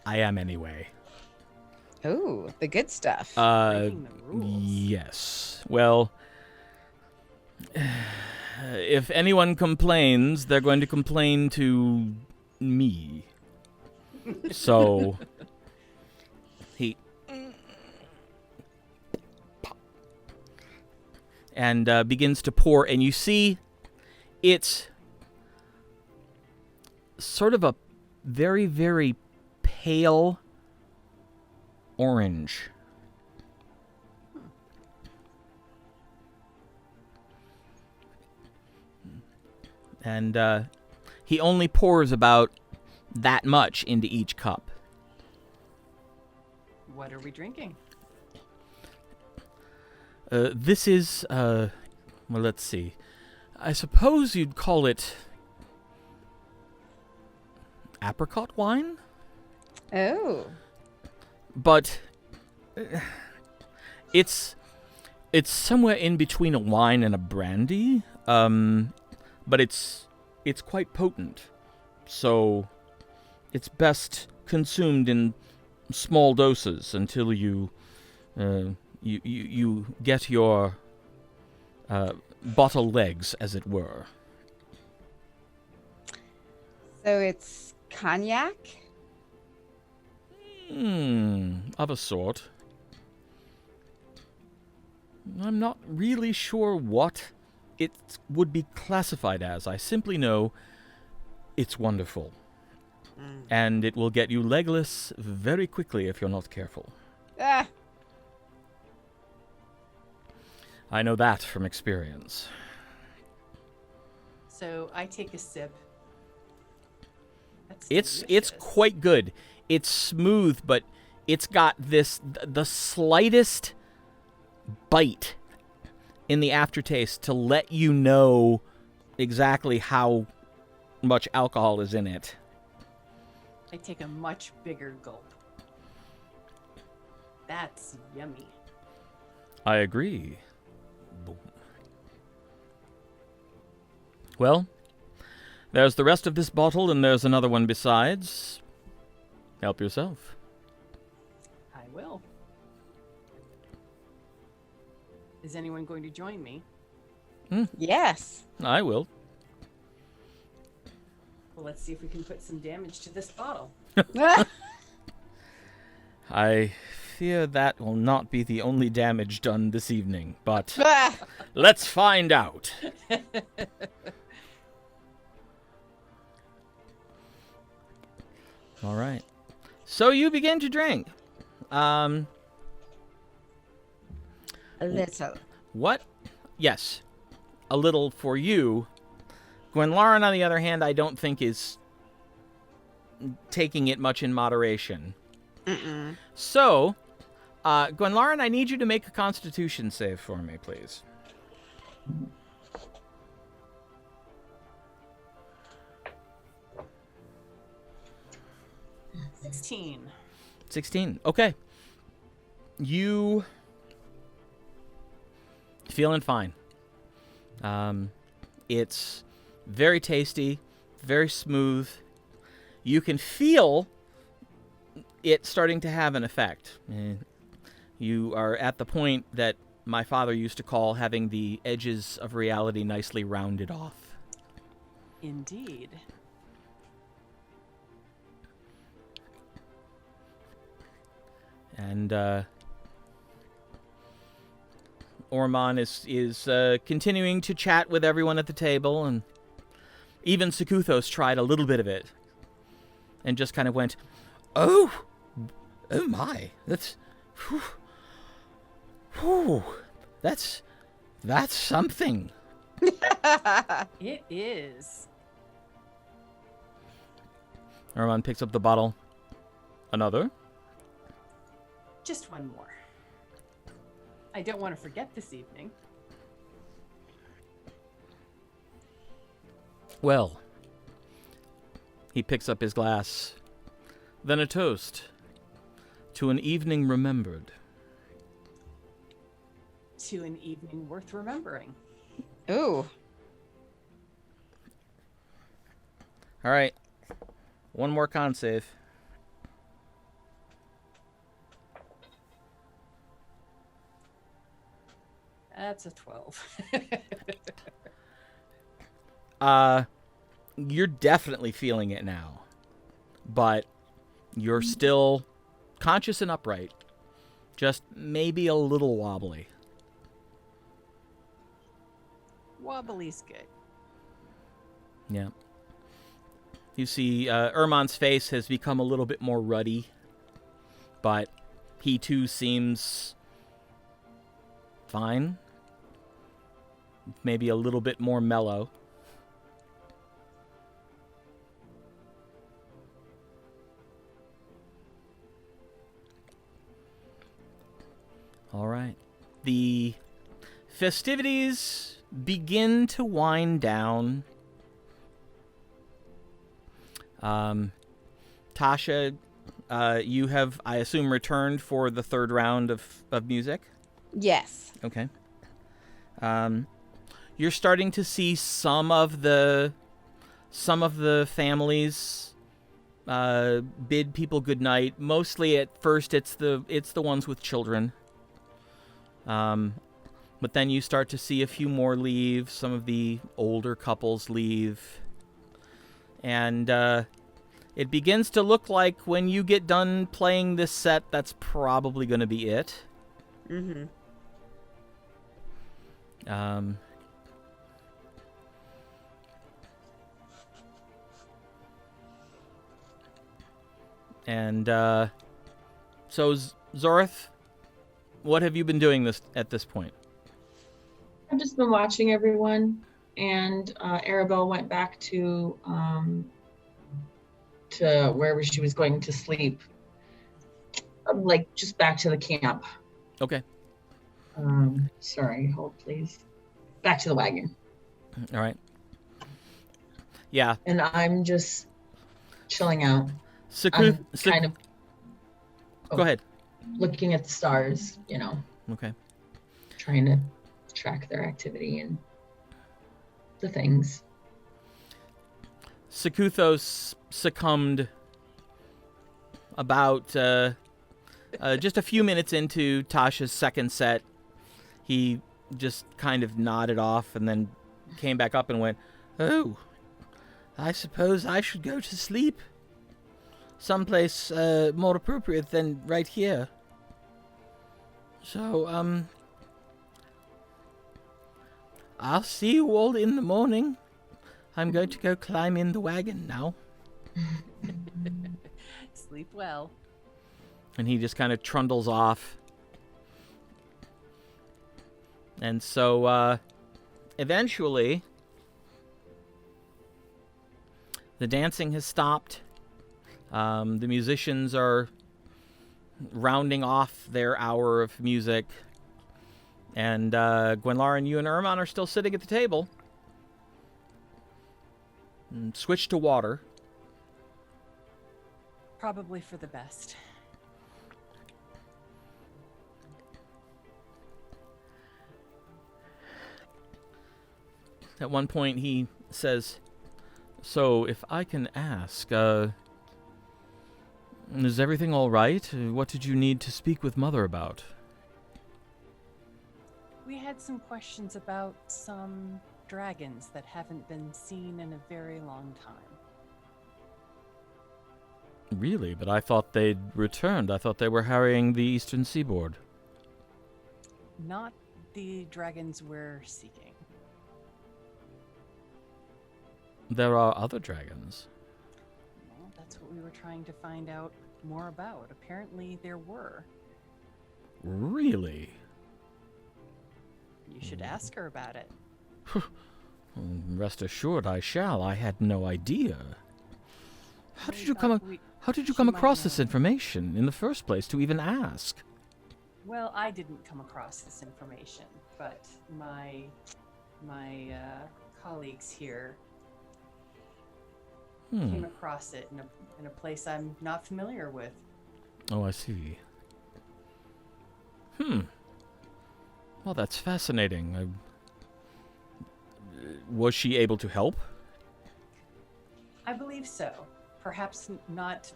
I am anyway. Ooh, the good stuff. Breaking the rules. Yes. Well, if anyone complains, they're going to complain to me. So he and begins to pour, and you see it's sort of a very, very pale orange. And he only pours about that much into each cup. What are we drinking? This is, well, let's see. I suppose you'd call it apricot wine? Oh. But it's somewhere in between a wine and a brandy. But it's quite potent. So it's best consumed in small doses until you get your bottle legs, as it were. So it's cognac? Of a sort. I'm not really sure what it would be classified as. I simply know it's wonderful. And it will get you legless very quickly if you're not careful. Ah. I know that from experience. So I take a sip. That's It's delicious. quite good. It's smooth, but it's got the slightest bite in the aftertaste to let you know exactly how much alcohol is in it. I take a much bigger gulp. That's yummy. I agree. Boom. Well, there's the rest of this bottle, and there's another one besides. Help yourself. I will. Is anyone going to join me? Yes. I will. Well, let's see if we can put some damage to this bottle. I fear that will not be the only damage done this evening, but Ah. let's find out. All right. So you begin to drink. A little. What? Yes. A little for you. Gwenlaryn, on the other hand, I don't think is taking it much in moderation. Mm-mm. So, Gwenlaryn, I need you to make a Constitution save for me, please. Mm. 16. 16. Okay. You feeling fine. It's very tasty, very smooth. You can feel it starting to have an effect. You are at the point that my father used to call having the edges of reality nicely rounded off. Indeed. And Urmon is continuing to chat with everyone at the table, and even Sekuthos tried a little bit of it, and just kind of went, "Oh my, that's something." It is. Urmon picks up the bottle. Another. Just one more. I don't want to forget this evening. Well, he picks up his glass. Then a toast to an evening remembered. To an evening worth remembering. Ooh. All right. One more con save. That's a 12. You're definitely feeling it now, but you're still conscious and upright. Just maybe a little wobbly. Wobbly's good. Yeah. You see, Urmon's face has become a little bit more ruddy, but he too seems fine. Maybe a little bit more mellow. All right. The festivities begin to wind down. Tasha, you have, I assume, returned for the third round of music? Yes. Okay. You're starting to see some of the families bid people goodnight. Mostly at first it's the ones with children. But then you start to see a few more leave. Some of the older couples leave. And it begins to look like when you get done playing this set, that's probably going to be it. Mm-hmm. And so Zorith, what have you been doing at this point? I've just been watching everyone, and Arabelle went back to wherever she was going to sleep, like just back to the camp. Okay. Sorry, hold please. Back to the wagon. All right. Yeah. And I'm just chilling out. Kind of. Go ahead. Looking at the stars, you know. Okay. Trying to track their activity and the things. Sekuthos succumbed about just a few minutes into Tasha's second set. He just kind of nodded off and then came back up and went, "Oh, I suppose I should go to sleep. Someplace more appropriate than right here. So, I'll see you all in the morning. I'm going to go climb in the wagon now." Sleep well. And he just kind of trundles off. And so, eventually, the dancing has stopped. The musicians are rounding off their hour of music. And Gwenlaryn, you and Urmon are still sitting at the table. And switch to water. Probably for the best. At one point he says, "So, if I can ask, is everything all right? What did you need to speak with Mother about?" We had some questions about some dragons that haven't been seen in a very long time. Really? But I thought they'd returned. I thought they were harrying the eastern seaboard. Not the dragons we're seeking. There are other dragons. Well, that's what we were trying to find out more about. Apparently there were. Really? You should ask her about it. Rest assured I shall. I had no idea. How did you come across this information in the first place to even ask? Well, I didn't come across this information, but my colleagues here came across it in a place I'm not familiar with. Oh, I see. Well, that's fascinating. Was she able to help? I believe so. Perhaps not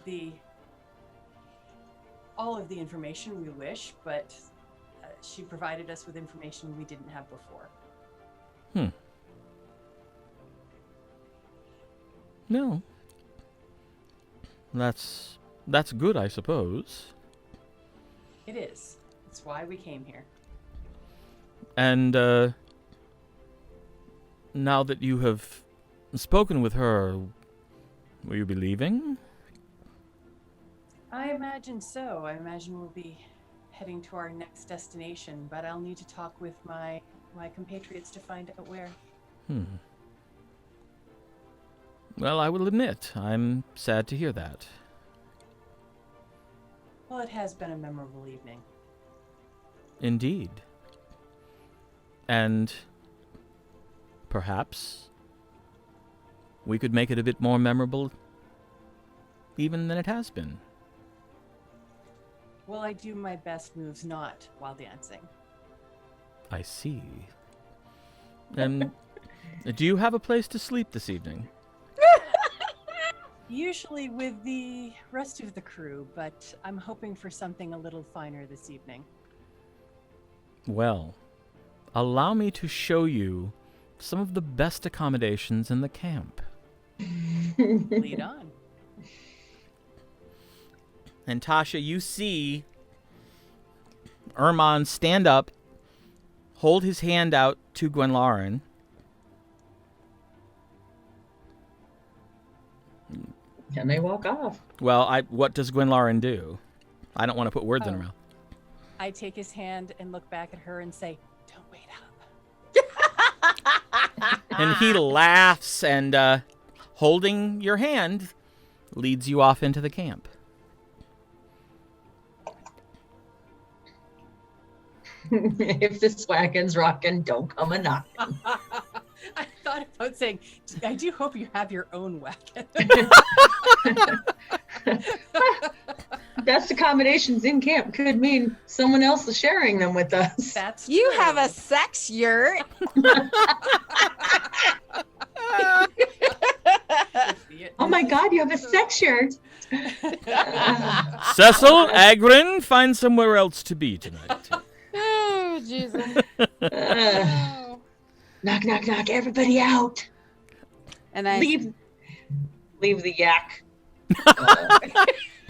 all of the information we wish, but she provided us with information we didn't have before. No. That's good, I suppose. It is. It's why we came here. And now that you have spoken with her, will you be leaving? I imagine so. I imagine we'll be heading to our next destination, but I'll need to talk with my compatriots to find out where. Well, I will admit, I'm sad to hear that. Well, it has been a memorable evening. Indeed. And perhaps we could make it a bit more memorable even than it has been. Well, I do my best moves not while dancing. I see. And do you have a place to sleep this evening? Usually with the rest of the crew, but I'm hoping for something a little finer this evening. Well, allow me to show you some of the best accommodations in the camp. Lead on. And Tasha, you see Urmon stand up, hold his hand out to Gwenlaryn. And they walk off. Well, what does Gwenlaryn do? I don't want to put words in her mouth. I take his hand and look back at her and say, "Don't wait up." And he laughs and, holding your hand, leads you off into the camp. If this wagon's rocking, don't come a knocking. I thought about saying, I do hope you have your own wagon. Best accommodations in camp could mean someone else is sharing them with us. That's You true. have a sex yurt. Oh my God, you have a sex shirt. Cecil, Agrin, find somewhere else to be tonight. Oh, Jesus. Knock, knock, knock, everybody out. And I Leave the yak.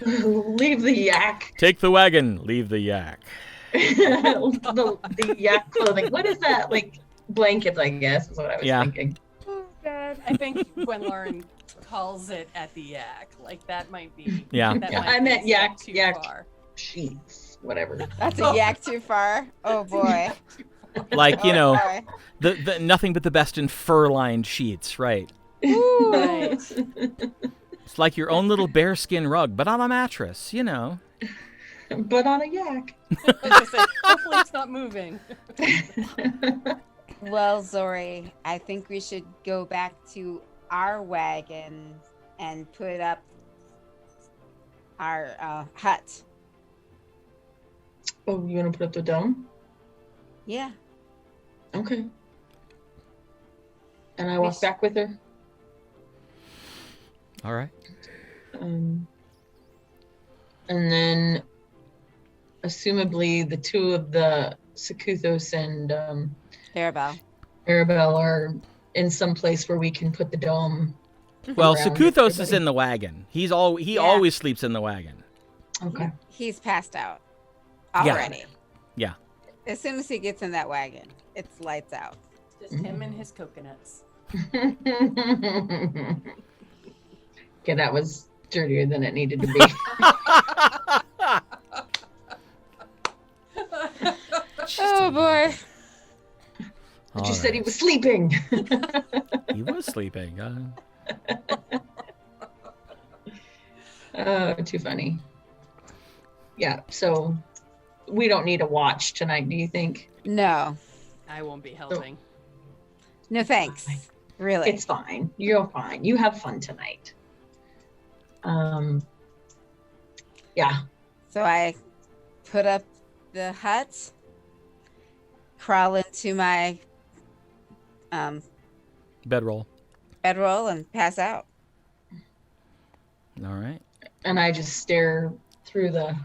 Leave the yak. Take the wagon, leave the yak. the yak clothing. What is that? Like blankets, I guess, is what I was thinking. Oh, God. I think Gwenlaryn calls it at the yak. Like, that might be. Yeah. That Yeah, might I be meant a yak- step too yak. far. Sheets, whatever. That's a yak too far. Oh boy. Like, you Oh, know, boy. the nothing but the best in fur-lined sheets, right? Ooh. Right. It's like your own little bearskin rug, but on a mattress, you know. But on a yak. I was gonna say, hopefully it's not moving. Well, Zori, I think we should go back to our wagon and put up our hut. Oh, you want to put up the dome? Yeah. Okay. And I walk Yes. back with her. All right. And then, assumably, the two of the Sekuthos and Arabelle. Arabelle are in some place where we can put the dome. Well, around Sekuthos is everybody. in the wagon. He always sleeps in the wagon. Okay. He's passed out Yeah. already. Yeah. As soon as he gets in that wagon, it's lights out. Just him and his coconuts. Okay, that was dirtier than it needed to be. Oh boy. But All you said he right. was sleeping. He was sleeping. Oh, too funny. Yeah, so we don't need a watch tonight, do you think? No. I won't be helping. No thanks. Really. It's fine. You're fine. You have fun tonight. Yeah. So I put up the hut, crawl into my Bedroll. bedroll, and pass out. All right. And I just stare through the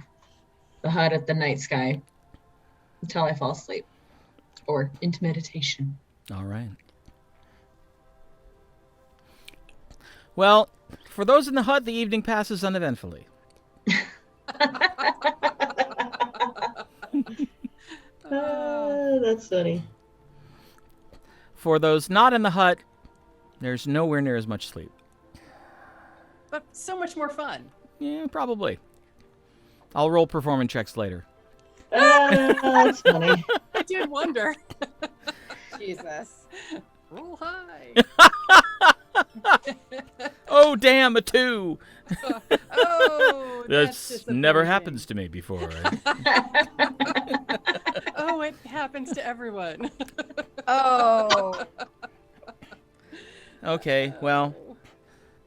hut at the night sky. until I fall asleep or into meditation. All right. Well, for those in the hut, the evening passes uneventfully. That's funny. For those not in the hut, there's nowhere near as much sleep. But so much more fun. Yeah, probably. I'll roll performance checks later. That's funny. I did wonder. Jesus. Roll high. Oh, damn, a 2. Oh, That's never happens to me before. Oh, it happens to everyone. Oh. Okay, well,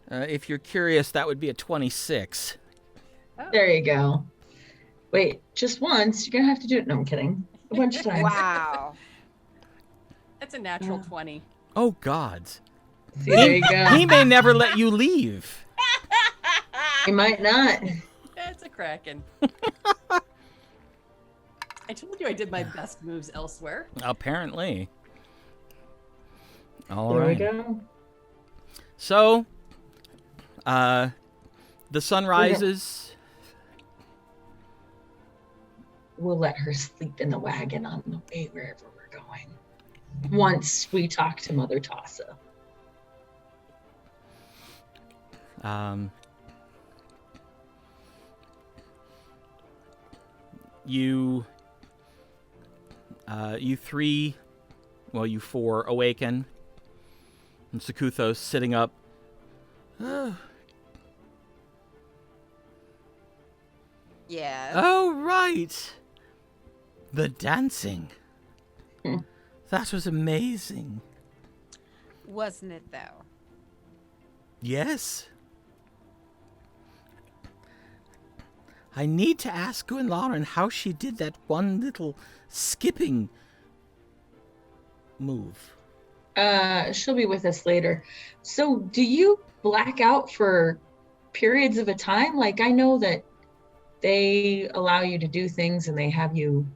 if you're curious, that would be a 26. There you go. Wait, just once? You're going to have to do it. No, I'm kidding. A bunch of times. Wow. That's a natural 20. Oh, gods. See, there you go. He may never let you leave. He might not. That's a kraken. I told you I did my best moves elsewhere. Apparently. All There right. we go. So, the sun rises. We'll let her sleep in the wagon on the way wherever we're going. Once we talk to Mother Tassa. You four awaken. And Sakuthos sitting up. Yeah. Oh, right. The dancing. That was amazing. Wasn't it though? Yes. I need to ask Gwenlaryn how she did that one little skipping move. She'll be with us later. So do you black out for periods of a time? Like, I know that they allow you to do things and they have you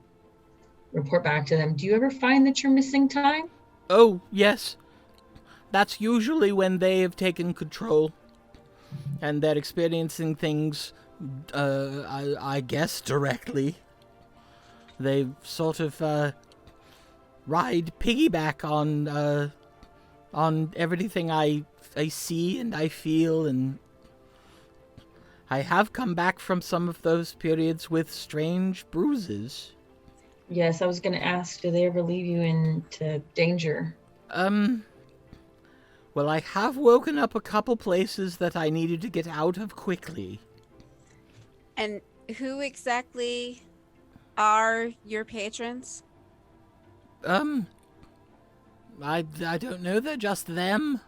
report back to them. Do you ever find that you're missing time? Oh, yes. That's usually when they have taken control and they're experiencing things, I guess, directly. They sort of ride piggyback on everything I see and I feel, and I have come back from some of those periods with strange bruises. Yes, I was going to ask, do they ever leave you into danger? Well, I have woken up a couple places that I needed to get out of quickly. And who exactly are your patrons? I don't know, they're just them.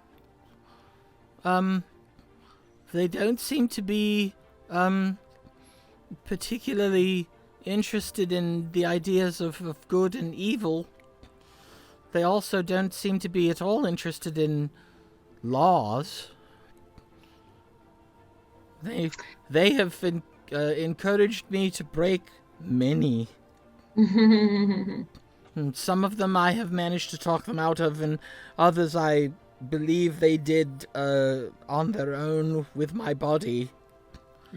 They don't seem to be, particularly interested in the ideas of good and evil. They also don't seem to be at all interested in laws. They have encouraged me to break many. And some of them I have managed to talk them out of, and others I believe they did on their own with my body.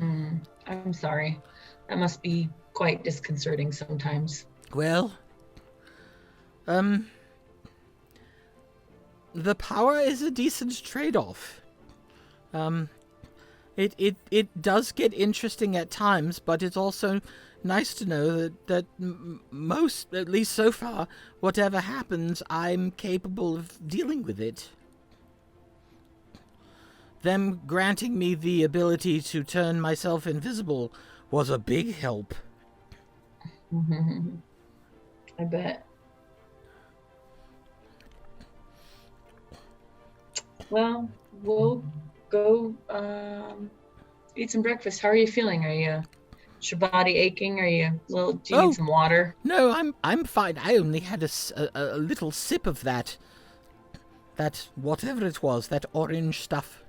I'm sorry. That must be quite disconcerting sometimes. Well, the power is a decent trade-off. It does get interesting at times, but it's also nice to know that most, at least so far, whatever happens, I'm capable of dealing with it. Them granting me the ability to turn myself invisible was a big help. I bet. Well, we'll go eat some breakfast. How are you feeling? Is your body aching? Do you need some water? No, I'm fine. I only had a little sip of that whatever it was, that orange stuff.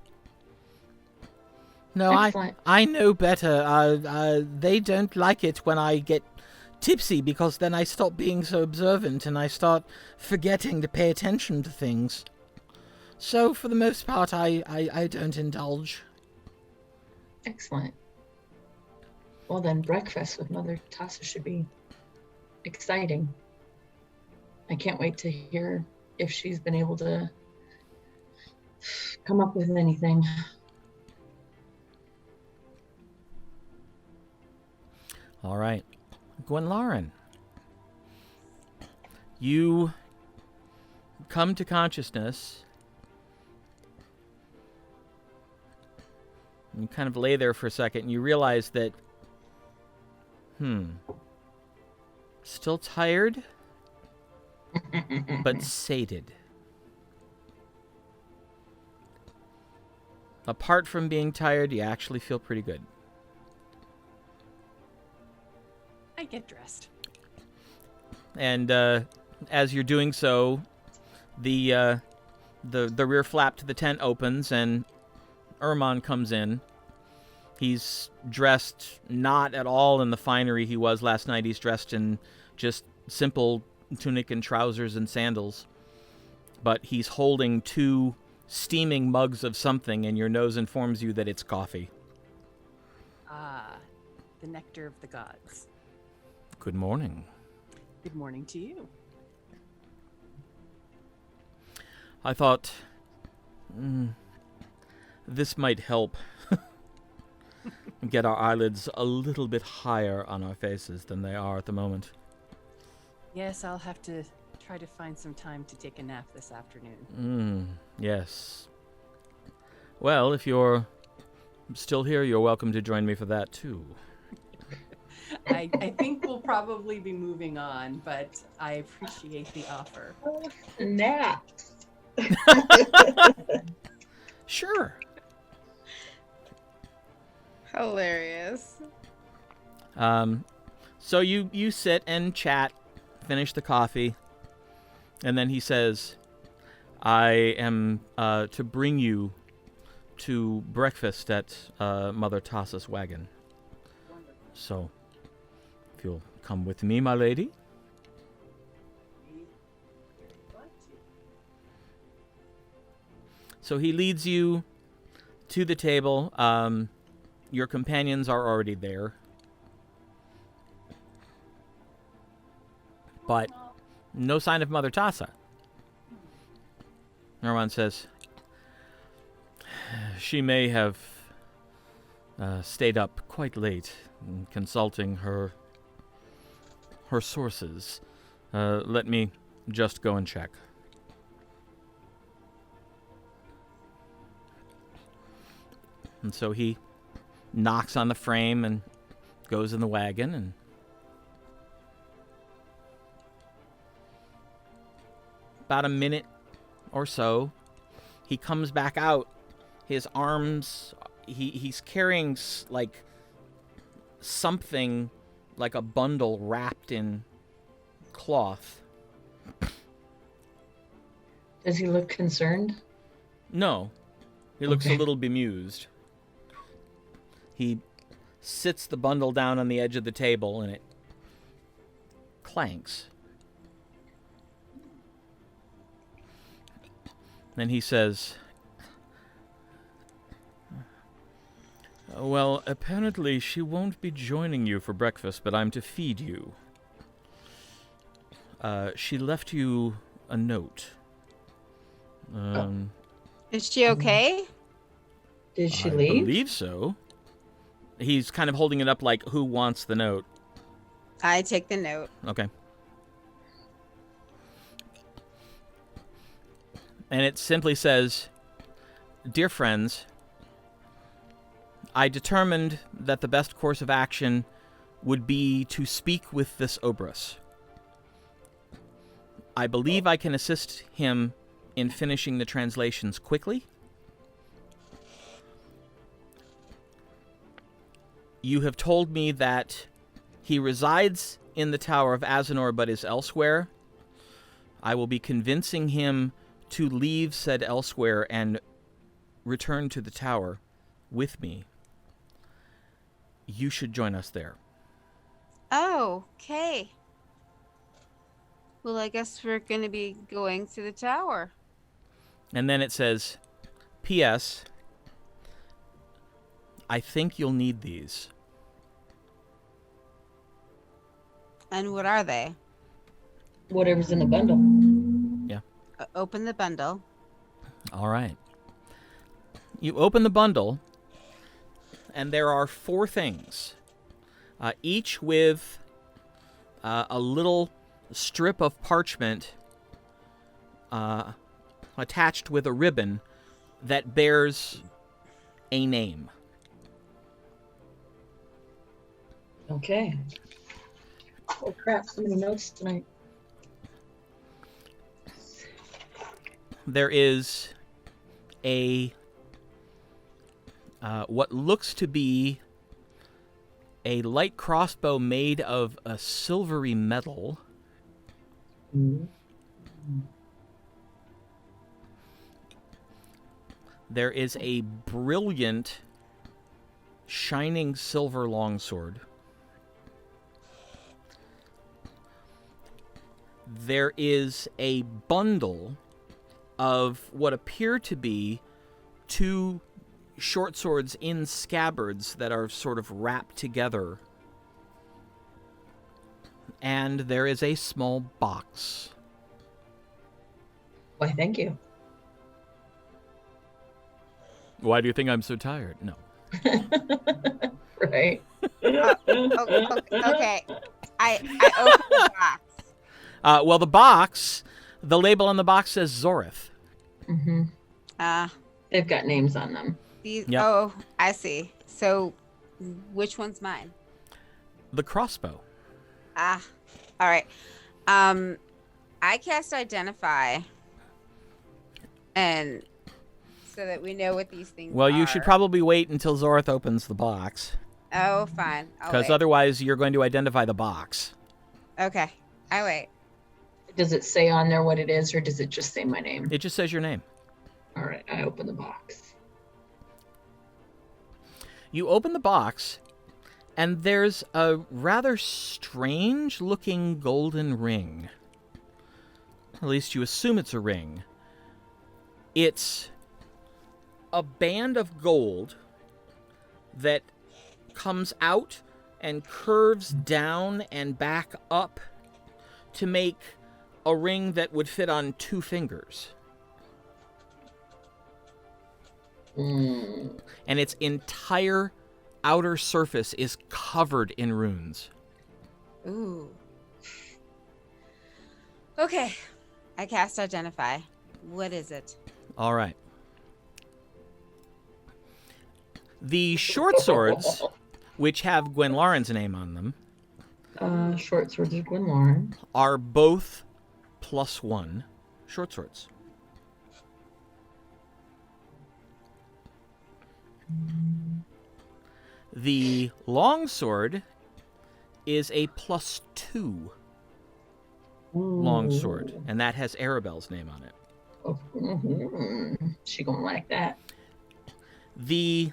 No, Excellent. I know better. They don't like it when I get tipsy because then I stop being so observant and I start forgetting to pay attention to things. So, for the most part, I don't indulge. Excellent. Well, then breakfast with Mother Tassa should be exciting. I can't wait to hear if she's been able to come up with anything. All right. Gwenlaryn, you come to consciousness. You kind of lay there for a second, and you realize that, still tired, but sated. Apart from being tired, you actually feel pretty good. I get dressed. And as you're doing so, the rear flap to the tent opens, and Urmon comes in. He's dressed not at all in the finery he was last night. He's dressed in just simple tunic and trousers and sandals. But he's holding 2 steaming mugs of something, and your nose informs you that it's coffee. Ah, the nectar of the gods. Good morning. Good morning to you. I thought this might help get our eyelids a little bit higher on our faces than they are at the moment. Yes, I'll have to try to find some time to take a nap this afternoon. Yes. Well, if you're still here, you're welcome to join me for that, too. I think we'll probably be moving on, but I appreciate the offer. Naps. Sure. Hilarious. So you sit and chat, finish the coffee, and then he says, I am to bring you to breakfast at Mother Tassa's wagon. So, if you'll come with me, my lady. So he leads you to the table. Your companions are already there. But no sign of Mother Tassa. Urmon says, she may have stayed up quite late consulting her sources. Let me just go and check. And so he knocks on the frame and goes in the wagon, and about a minute or so, he comes back out. His arms, he's carrying like something like a bundle wrapped in cloth. Does he look concerned? No, he looks a Okay. little bemused. He sits the bundle down on the edge of the table, and it clanks. Then he says, well, apparently she won't be joining you for breakfast, but I'm to feed you. She left you a note. Is she okay? Did she I leave? believe so. He's kind of holding it up like, who wants the note? I take the note. Okay. And it simply says, Dear friends, I determined that the best course of action would be to speak with this Obrus. I believe I can assist him in finishing the translations quickly. You have told me that he resides in the Tower of Azinor but is elsewhere. I will be convincing him to leave said elsewhere and return to the tower with me. You should join us there. Oh, okay. Well, I guess we're going to be going to the tower. And then it says, P.S. I think you'll need these. And what are they? Whatever's in the bundle. Open the bundle. All right. You open the bundle, and there are 4 things, each with a little strip of parchment attached with a ribbon that bears a name. Okay. Oh crap! So many notes tonight. There is a what looks to be a light crossbow made of a silvery metal. There is a brilliant, shining silver longsword. There is a bundle of what appear to be 2 short swords in scabbards that are sort of wrapped together. And there is a small box. Why, thank you. Why do you think I'm so tired? No. Right. Okay. I open the box. Well, the box, the label on the box says Zorith. Mm-hmm. Uh, They've got names on them. these. Yep. Oh, I see. So, which one's mine? The crossbow. All right. I cast Identify, and so that we know what these things are. Well, you should probably wait until Zorith opens the box, Oh, fine. I'll because wait. otherwise you're going to identify the box. Okay, I wait. Does it say on there what it is, or does it just say my name? It just says your name. All right, I open the box. You open the box, and there's a rather strange-looking golden ring. At least you assume it's a ring. It's a band of gold that comes out and curves down and back up to make a ring that would fit on 2 fingers. Mm. And its entire outer surface is covered in runes. Ooh. Okay, I cast Identify. What is it? All right. The short swords, which have Gwenlaryn's name on them, Short swords of Gwenlaryn. are both +1 short swords. The long sword is a +2 long sword, and that has Arabelle's name on it. Oh, mhm. She gonna like that. The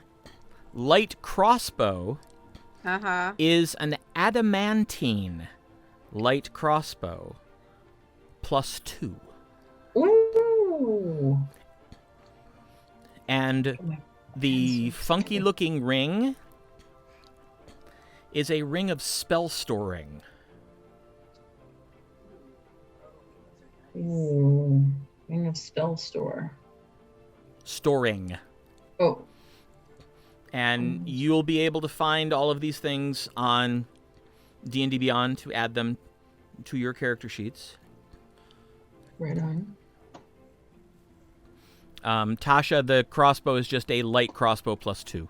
light crossbow Uh-huh. is an adamantine light crossbow +2. Ooh. And the funky looking ring is a ring of spell storing. Ooh. Ring of spell store. Storing. Oh. And you'll be able to find all of these things on D&D Beyond to add them to your character sheets. Right on. Tasha, the crossbow is just a light crossbow +2.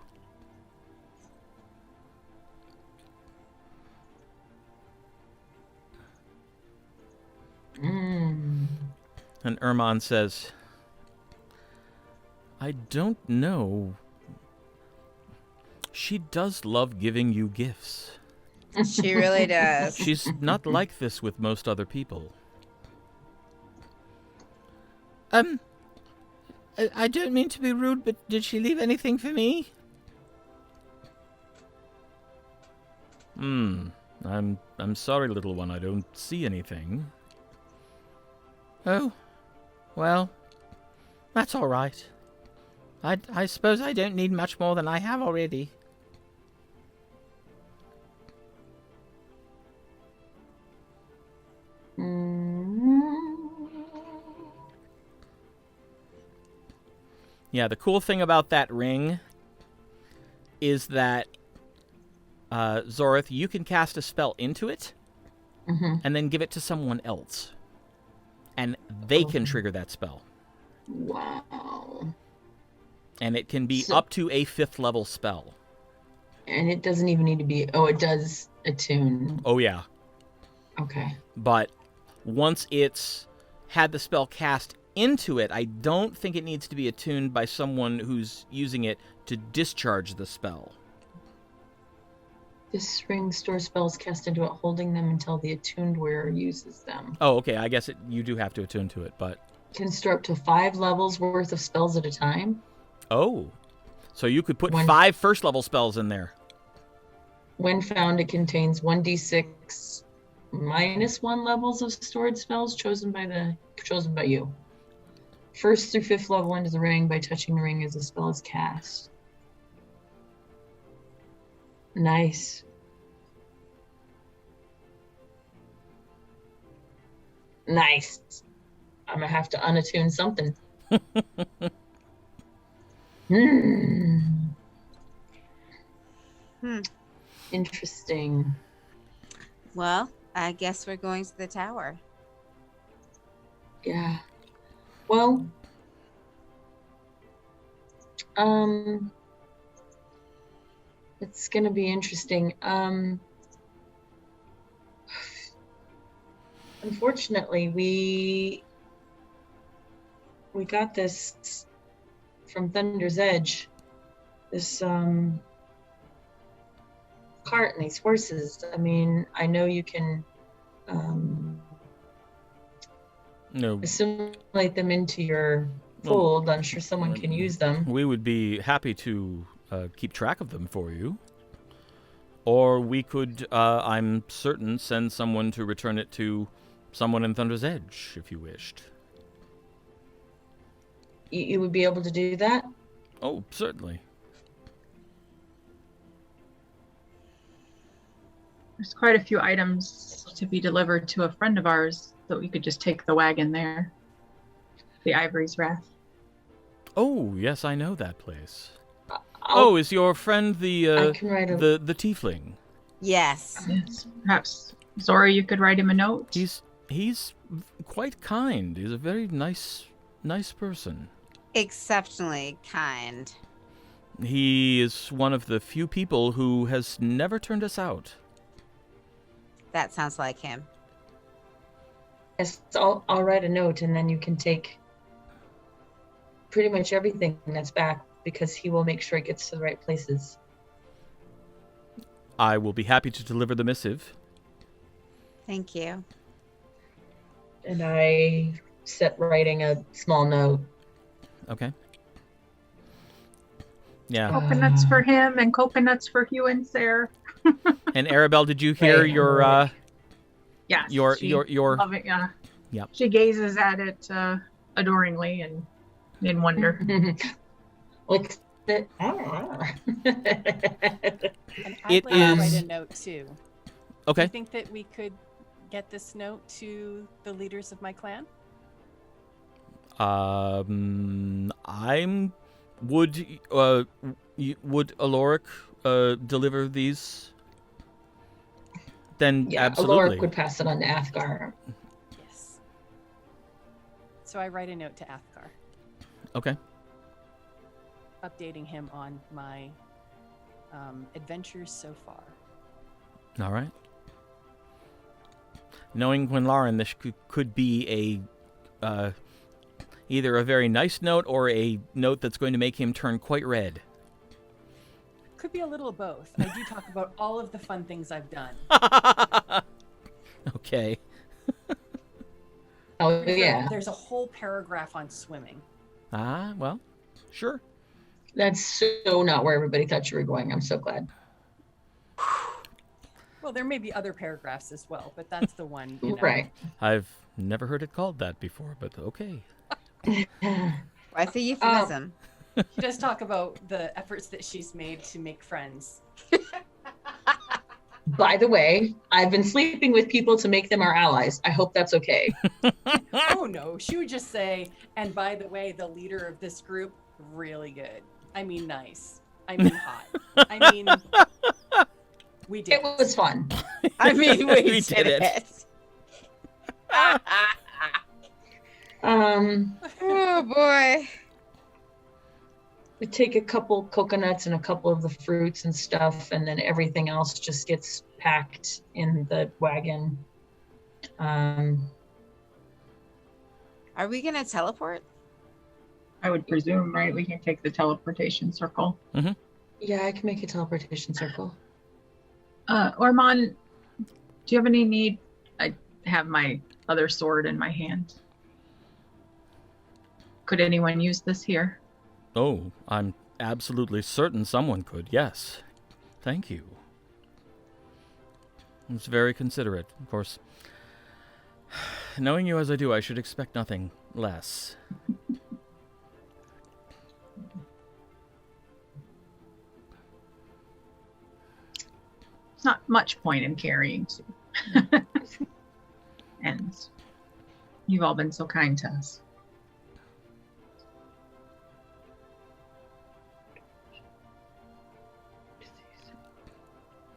Mm. And Urmon says, I don't know. She does love giving you gifts. She really does. She's not like this with most other people. I don't mean to be rude, but did she leave anything for me? I'm sorry, little one. I don't see anything. Oh, well, that's all right. I suppose I don't need much more than I have already. Yeah, the cool thing about that ring is that, Zorith, you can cast a spell into it and then give it to someone else. And they can trigger that spell. Wow. And it can be So- up to a 5th level spell. And it doesn't even need to be. Oh, it does attune. Oh, yeah. Okay. But once it's had the spell cast into it, I don't think it needs to be attuned by someone who's using it to discharge the spell. This ring stores spells cast into it, holding them until the attuned wearer uses them. Oh, okay. I guess you do have to attune to it, but... Can store up to 5 levels worth of spells at a time. Oh. So you could put One- 5 first-level spells in there. When found, it contains 1d6 minus 1 levels of stored spells chosen by you. First through 5th level into the ring by touching the ring as the spell is cast. Nice. Nice. I'm gonna have to unattune something. Interesting. Well, I guess we're going to the tower. Yeah. Well, it's gonna be interesting. Unfortunately, we got this from Thunder's Edge. This cart and these horses. I mean, I know you can No, assimilate them into your fold. I'm sure someone can use them. we would be happy to keep track of them for you. Or we could, I'm certain, send someone to return it to someone in Thunder's Edge, if you wished. You would be able to do that? Oh, certainly. There's quite a few items to be delivered to a friend of ours, so we could just take the wagon there. The Ivory's Wrath. Oh, yes, I know that place. I'll- Oh, is your friend the I can write a. the tiefling? Yes. Yes. Perhaps Zora, you could write him a note. He's quite kind. He's a very nice person. Exceptionally kind. He is one of the few people who has never turned us out. That sounds like him. Yes, I'll write a note, and then you can take pretty much everything that's back, because he will make sure it gets to the right places. I will be happy to deliver the missive. Thank you. And I set writing a small note. Okay. Yeah. Coconuts for him and coconuts for Hugh and Sarah. And Arabelle, did you hear Right, your Yes. your she your love it, yeah. Yep. She gazes at it adoringly and in wonder. What's it? And I'd It like to write is- a note too. Do Okay. you think that we could get this note to the leaders of my clan? Would Aloric deliver these? Then Yeah, absolutely. Aloric would pass it on to Athgar. Yes. So I write a note to Athgar, Okay. updating him on my adventures so far. All right. Knowing Gwenlaryn, this could be a either a very nice note or a note that's going to make him turn quite red. Could be a little of both. I do talk about all of the fun things I've done. Okay. Oh yeah, There's a whole paragraph on swimming. Ah, well, sure. that's so not where everybody thought you were going. I'm so glad. Well, there may be other paragraphs as well, but that's the one. You know. Right. I've never heard it called that before, but okay. What's a euphemism? She does talk about the efforts that she's made to make friends. By the way, I've been sleeping with people to make them our allies. I hope that's okay. Oh no, she would just say, and by the way, the leader of this group, really good. I mean, nice. I mean, hot. I mean, we did. It was fun. I mean, we We did did it. Oh boy. We take a couple coconuts and a couple of the fruits and stuff, and then everything else just gets packed in the wagon. Are we gonna teleport? I would presume, right? We can take the teleportation circle. Yeah, I can make a teleportation circle. Urmon, do you have any need? I have my other sword in my hand. Could anyone use this here? Oh, I'm absolutely certain someone could, yes. Thank you. It's very considerate, of course. Knowing you as I do, I should expect nothing less. It's not much point in carrying two. And you've all been so kind to us.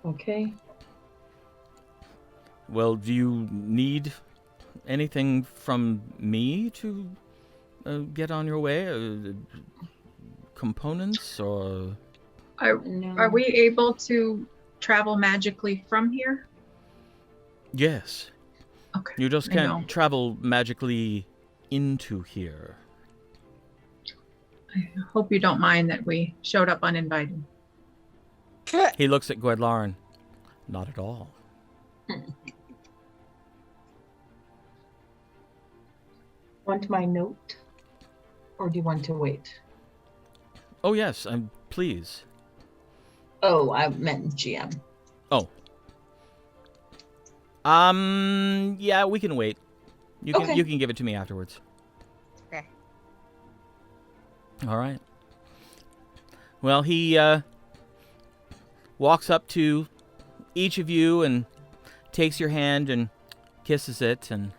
Okay. Well, do you need anything from me to get on your way? Components or... No. Are we able to travel magically from here? Yes. Okay. You just I know. can't travel magically into here. I hope you don't mind that we showed up uninvited. He looks at Gwenlaryn. Not at all. Want my note? Or do you want to wait? Oh, yes, please. Oh, I meant GM. Oh. Yeah, we can wait. You can give it to me afterwards. Okay. All right. Well, he walks up to each of you and takes your hand and kisses it, and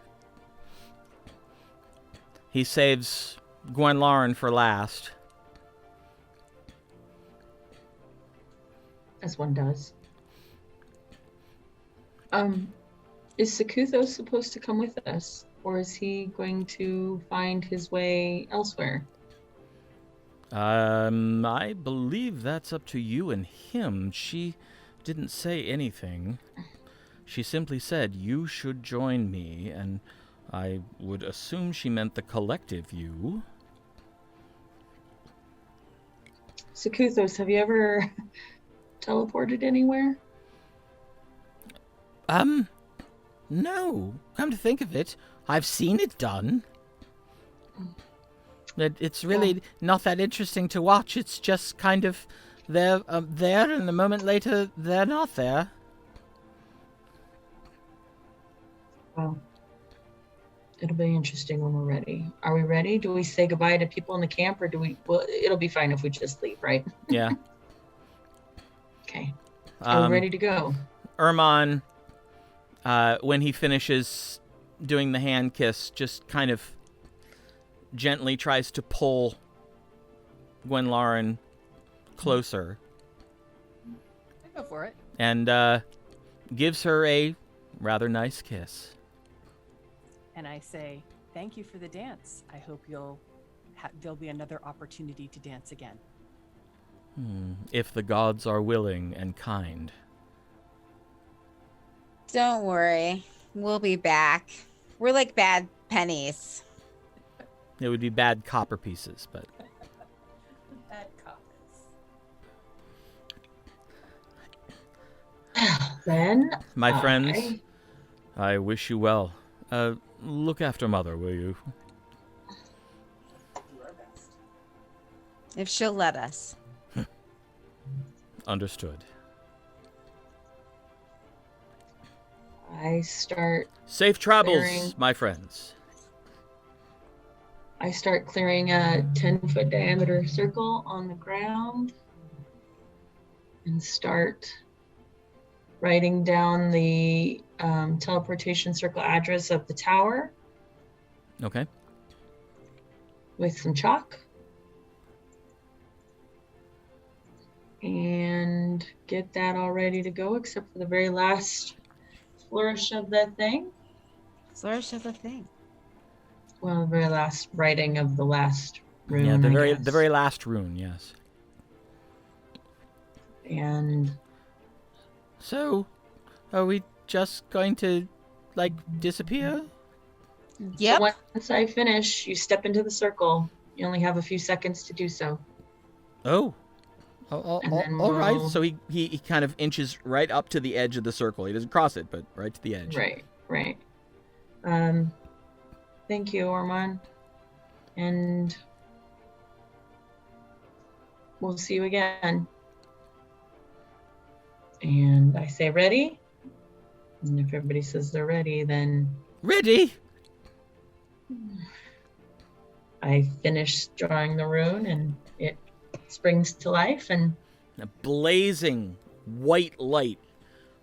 he saves Gwenlaryn for last. As one does. Is Secuthos supposed to come with us? Or is he going to find his way elsewhere? I believe that's up to you and him. She didn't say anything. She simply said, you should join me, and I would assume she meant the collective you. Secuthos, have you ever teleported anywhere? No. Come to think of it, I've seen it done. It's really not that interesting to watch. It's just kind of they're there, and a moment later they're not there. Well, it'll be interesting when we're ready. Are we ready? Do we say goodbye to people in the camp, or do we? Well, it'll be fine if we just leave, right? Yeah. Okay. Are we ready to go? Urmon, when he finishes doing the hand kiss, just kind of gently tries to pull Gwenlaryn closer I go for it. and gives her a rather nice kiss. And I say, thank you for the dance. I hope there'll be another opportunity to dance again. If the gods are willing and kind. Don't worry. We'll be back. We're like bad pennies. It would be bad copper pieces, but... Bad coppers. Then, My friends, I wish you well. Look after Mother, will you? Do our best. If she'll let us. Understood. I start Safe travels, Clearing. my friends. I start clearing a 10-foot diameter circle on the ground and start writing down the teleportation circle address of the tower Okay. with some chalk. And get that all ready to go, except for the very last flourish of that thing. Flourish of the thing. Well, the very last writing of the last rune. Yeah, I the guess. very last rune, yes. And So, are we just going to, like, disappear? Yep. so once I finish, you step into the circle. You only have a few seconds to do so. Oh. And then All right. we'll- So he kind of inches right up to the edge of the circle. He doesn't cross it, but right to the edge. Right. Thank you, Urmon. And we'll see you again. And I say ready. And if everybody says they're ready, then Ready? I finish drawing the rune and it springs to life, and A blazing white light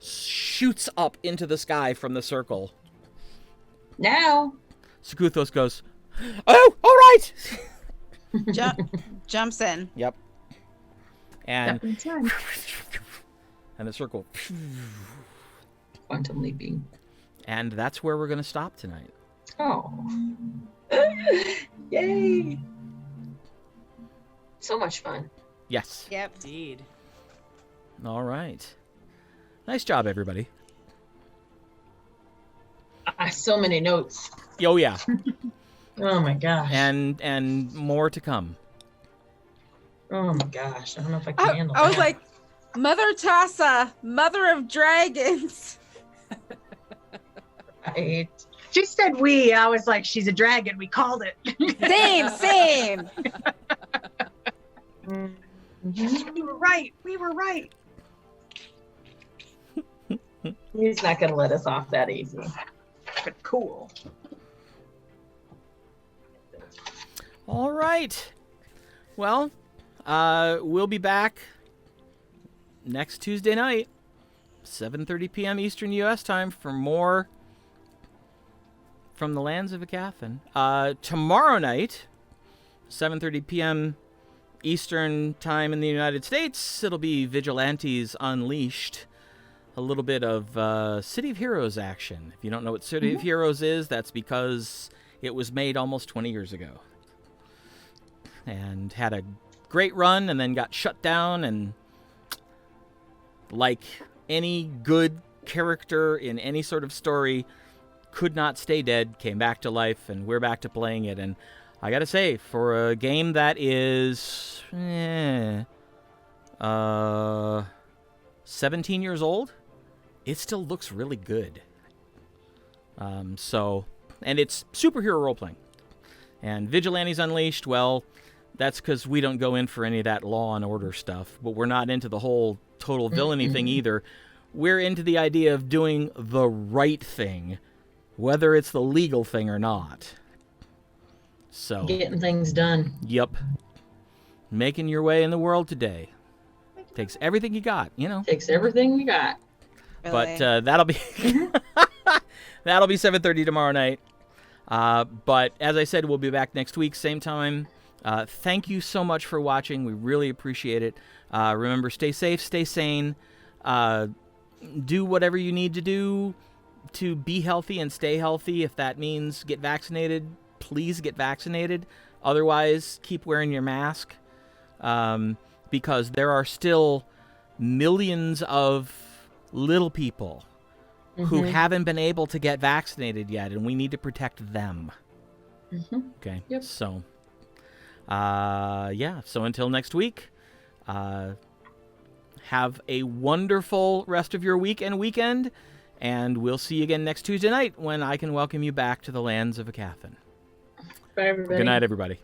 shoots up into the sky from the circle. now Sakuthos goes, "Oh, all right." Jumps in. Yep. And Step inside. and the circle, quantum leaping. and that's where we're gonna stop tonight. Oh. Yay. So much fun. Yes. Yep. Indeed. All right. Nice job, everybody. So many notes. Oh yeah, Oh my gosh. and more to come. Oh my gosh. I don't know if I can handle I was that. like, Mother Tassa, Mother of Dragons. Right. She said we. I was like, she's a dragon. We called it. Same. Mhm. We were right. We were right. He's not going to let us off that easy. But cool. All right. Well, we'll be back next Tuesday night, 7:30 p.m. Eastern U.S. time for more from the lands of Aecathan. Tomorrow night, 7:30 p.m. Eastern time in the United States, it'll be Vigilantes Unleashed. A little bit of City of Heroes action. If you don't know what City of Heroes is, that's because it was made almost 20 years ago. And had a great run and then got shut down, and like any good character in any sort of story, could not stay dead, came back to life, and we're back to playing it. And I gotta say, for a game that is 17 years old, it still looks really good. And it's superhero role-playing. And Vigilantes Unleashed, well, that's because we don't go in for any of that law and order stuff, but we're not into the whole total villainy thing either. We're into the idea of doing the right thing, whether it's the legal thing or not. So, Getting things done. yep. Making your way in the world today. Takes everything you got, you know. Takes everything we got. But Really. that'll be that'll be 7:30 tomorrow night. But as I said, we'll be back next week, same time. Thank you so much for watching. We really appreciate it. Remember, stay safe, stay sane. Do whatever you need to do to be healthy and stay healthy. If that means get vaccinated, please get vaccinated. Otherwise, keep wearing your mask, because there are still millions of little people who haven't been able to get vaccinated yet, and we need to protect them. Okay. Yep. So, yeah. So until next week, have a wonderful rest of your week and weekend, and we'll see you again next Tuesday night when I can welcome you back to the lands of Aecathan. Bye, everybody. Good night, everybody.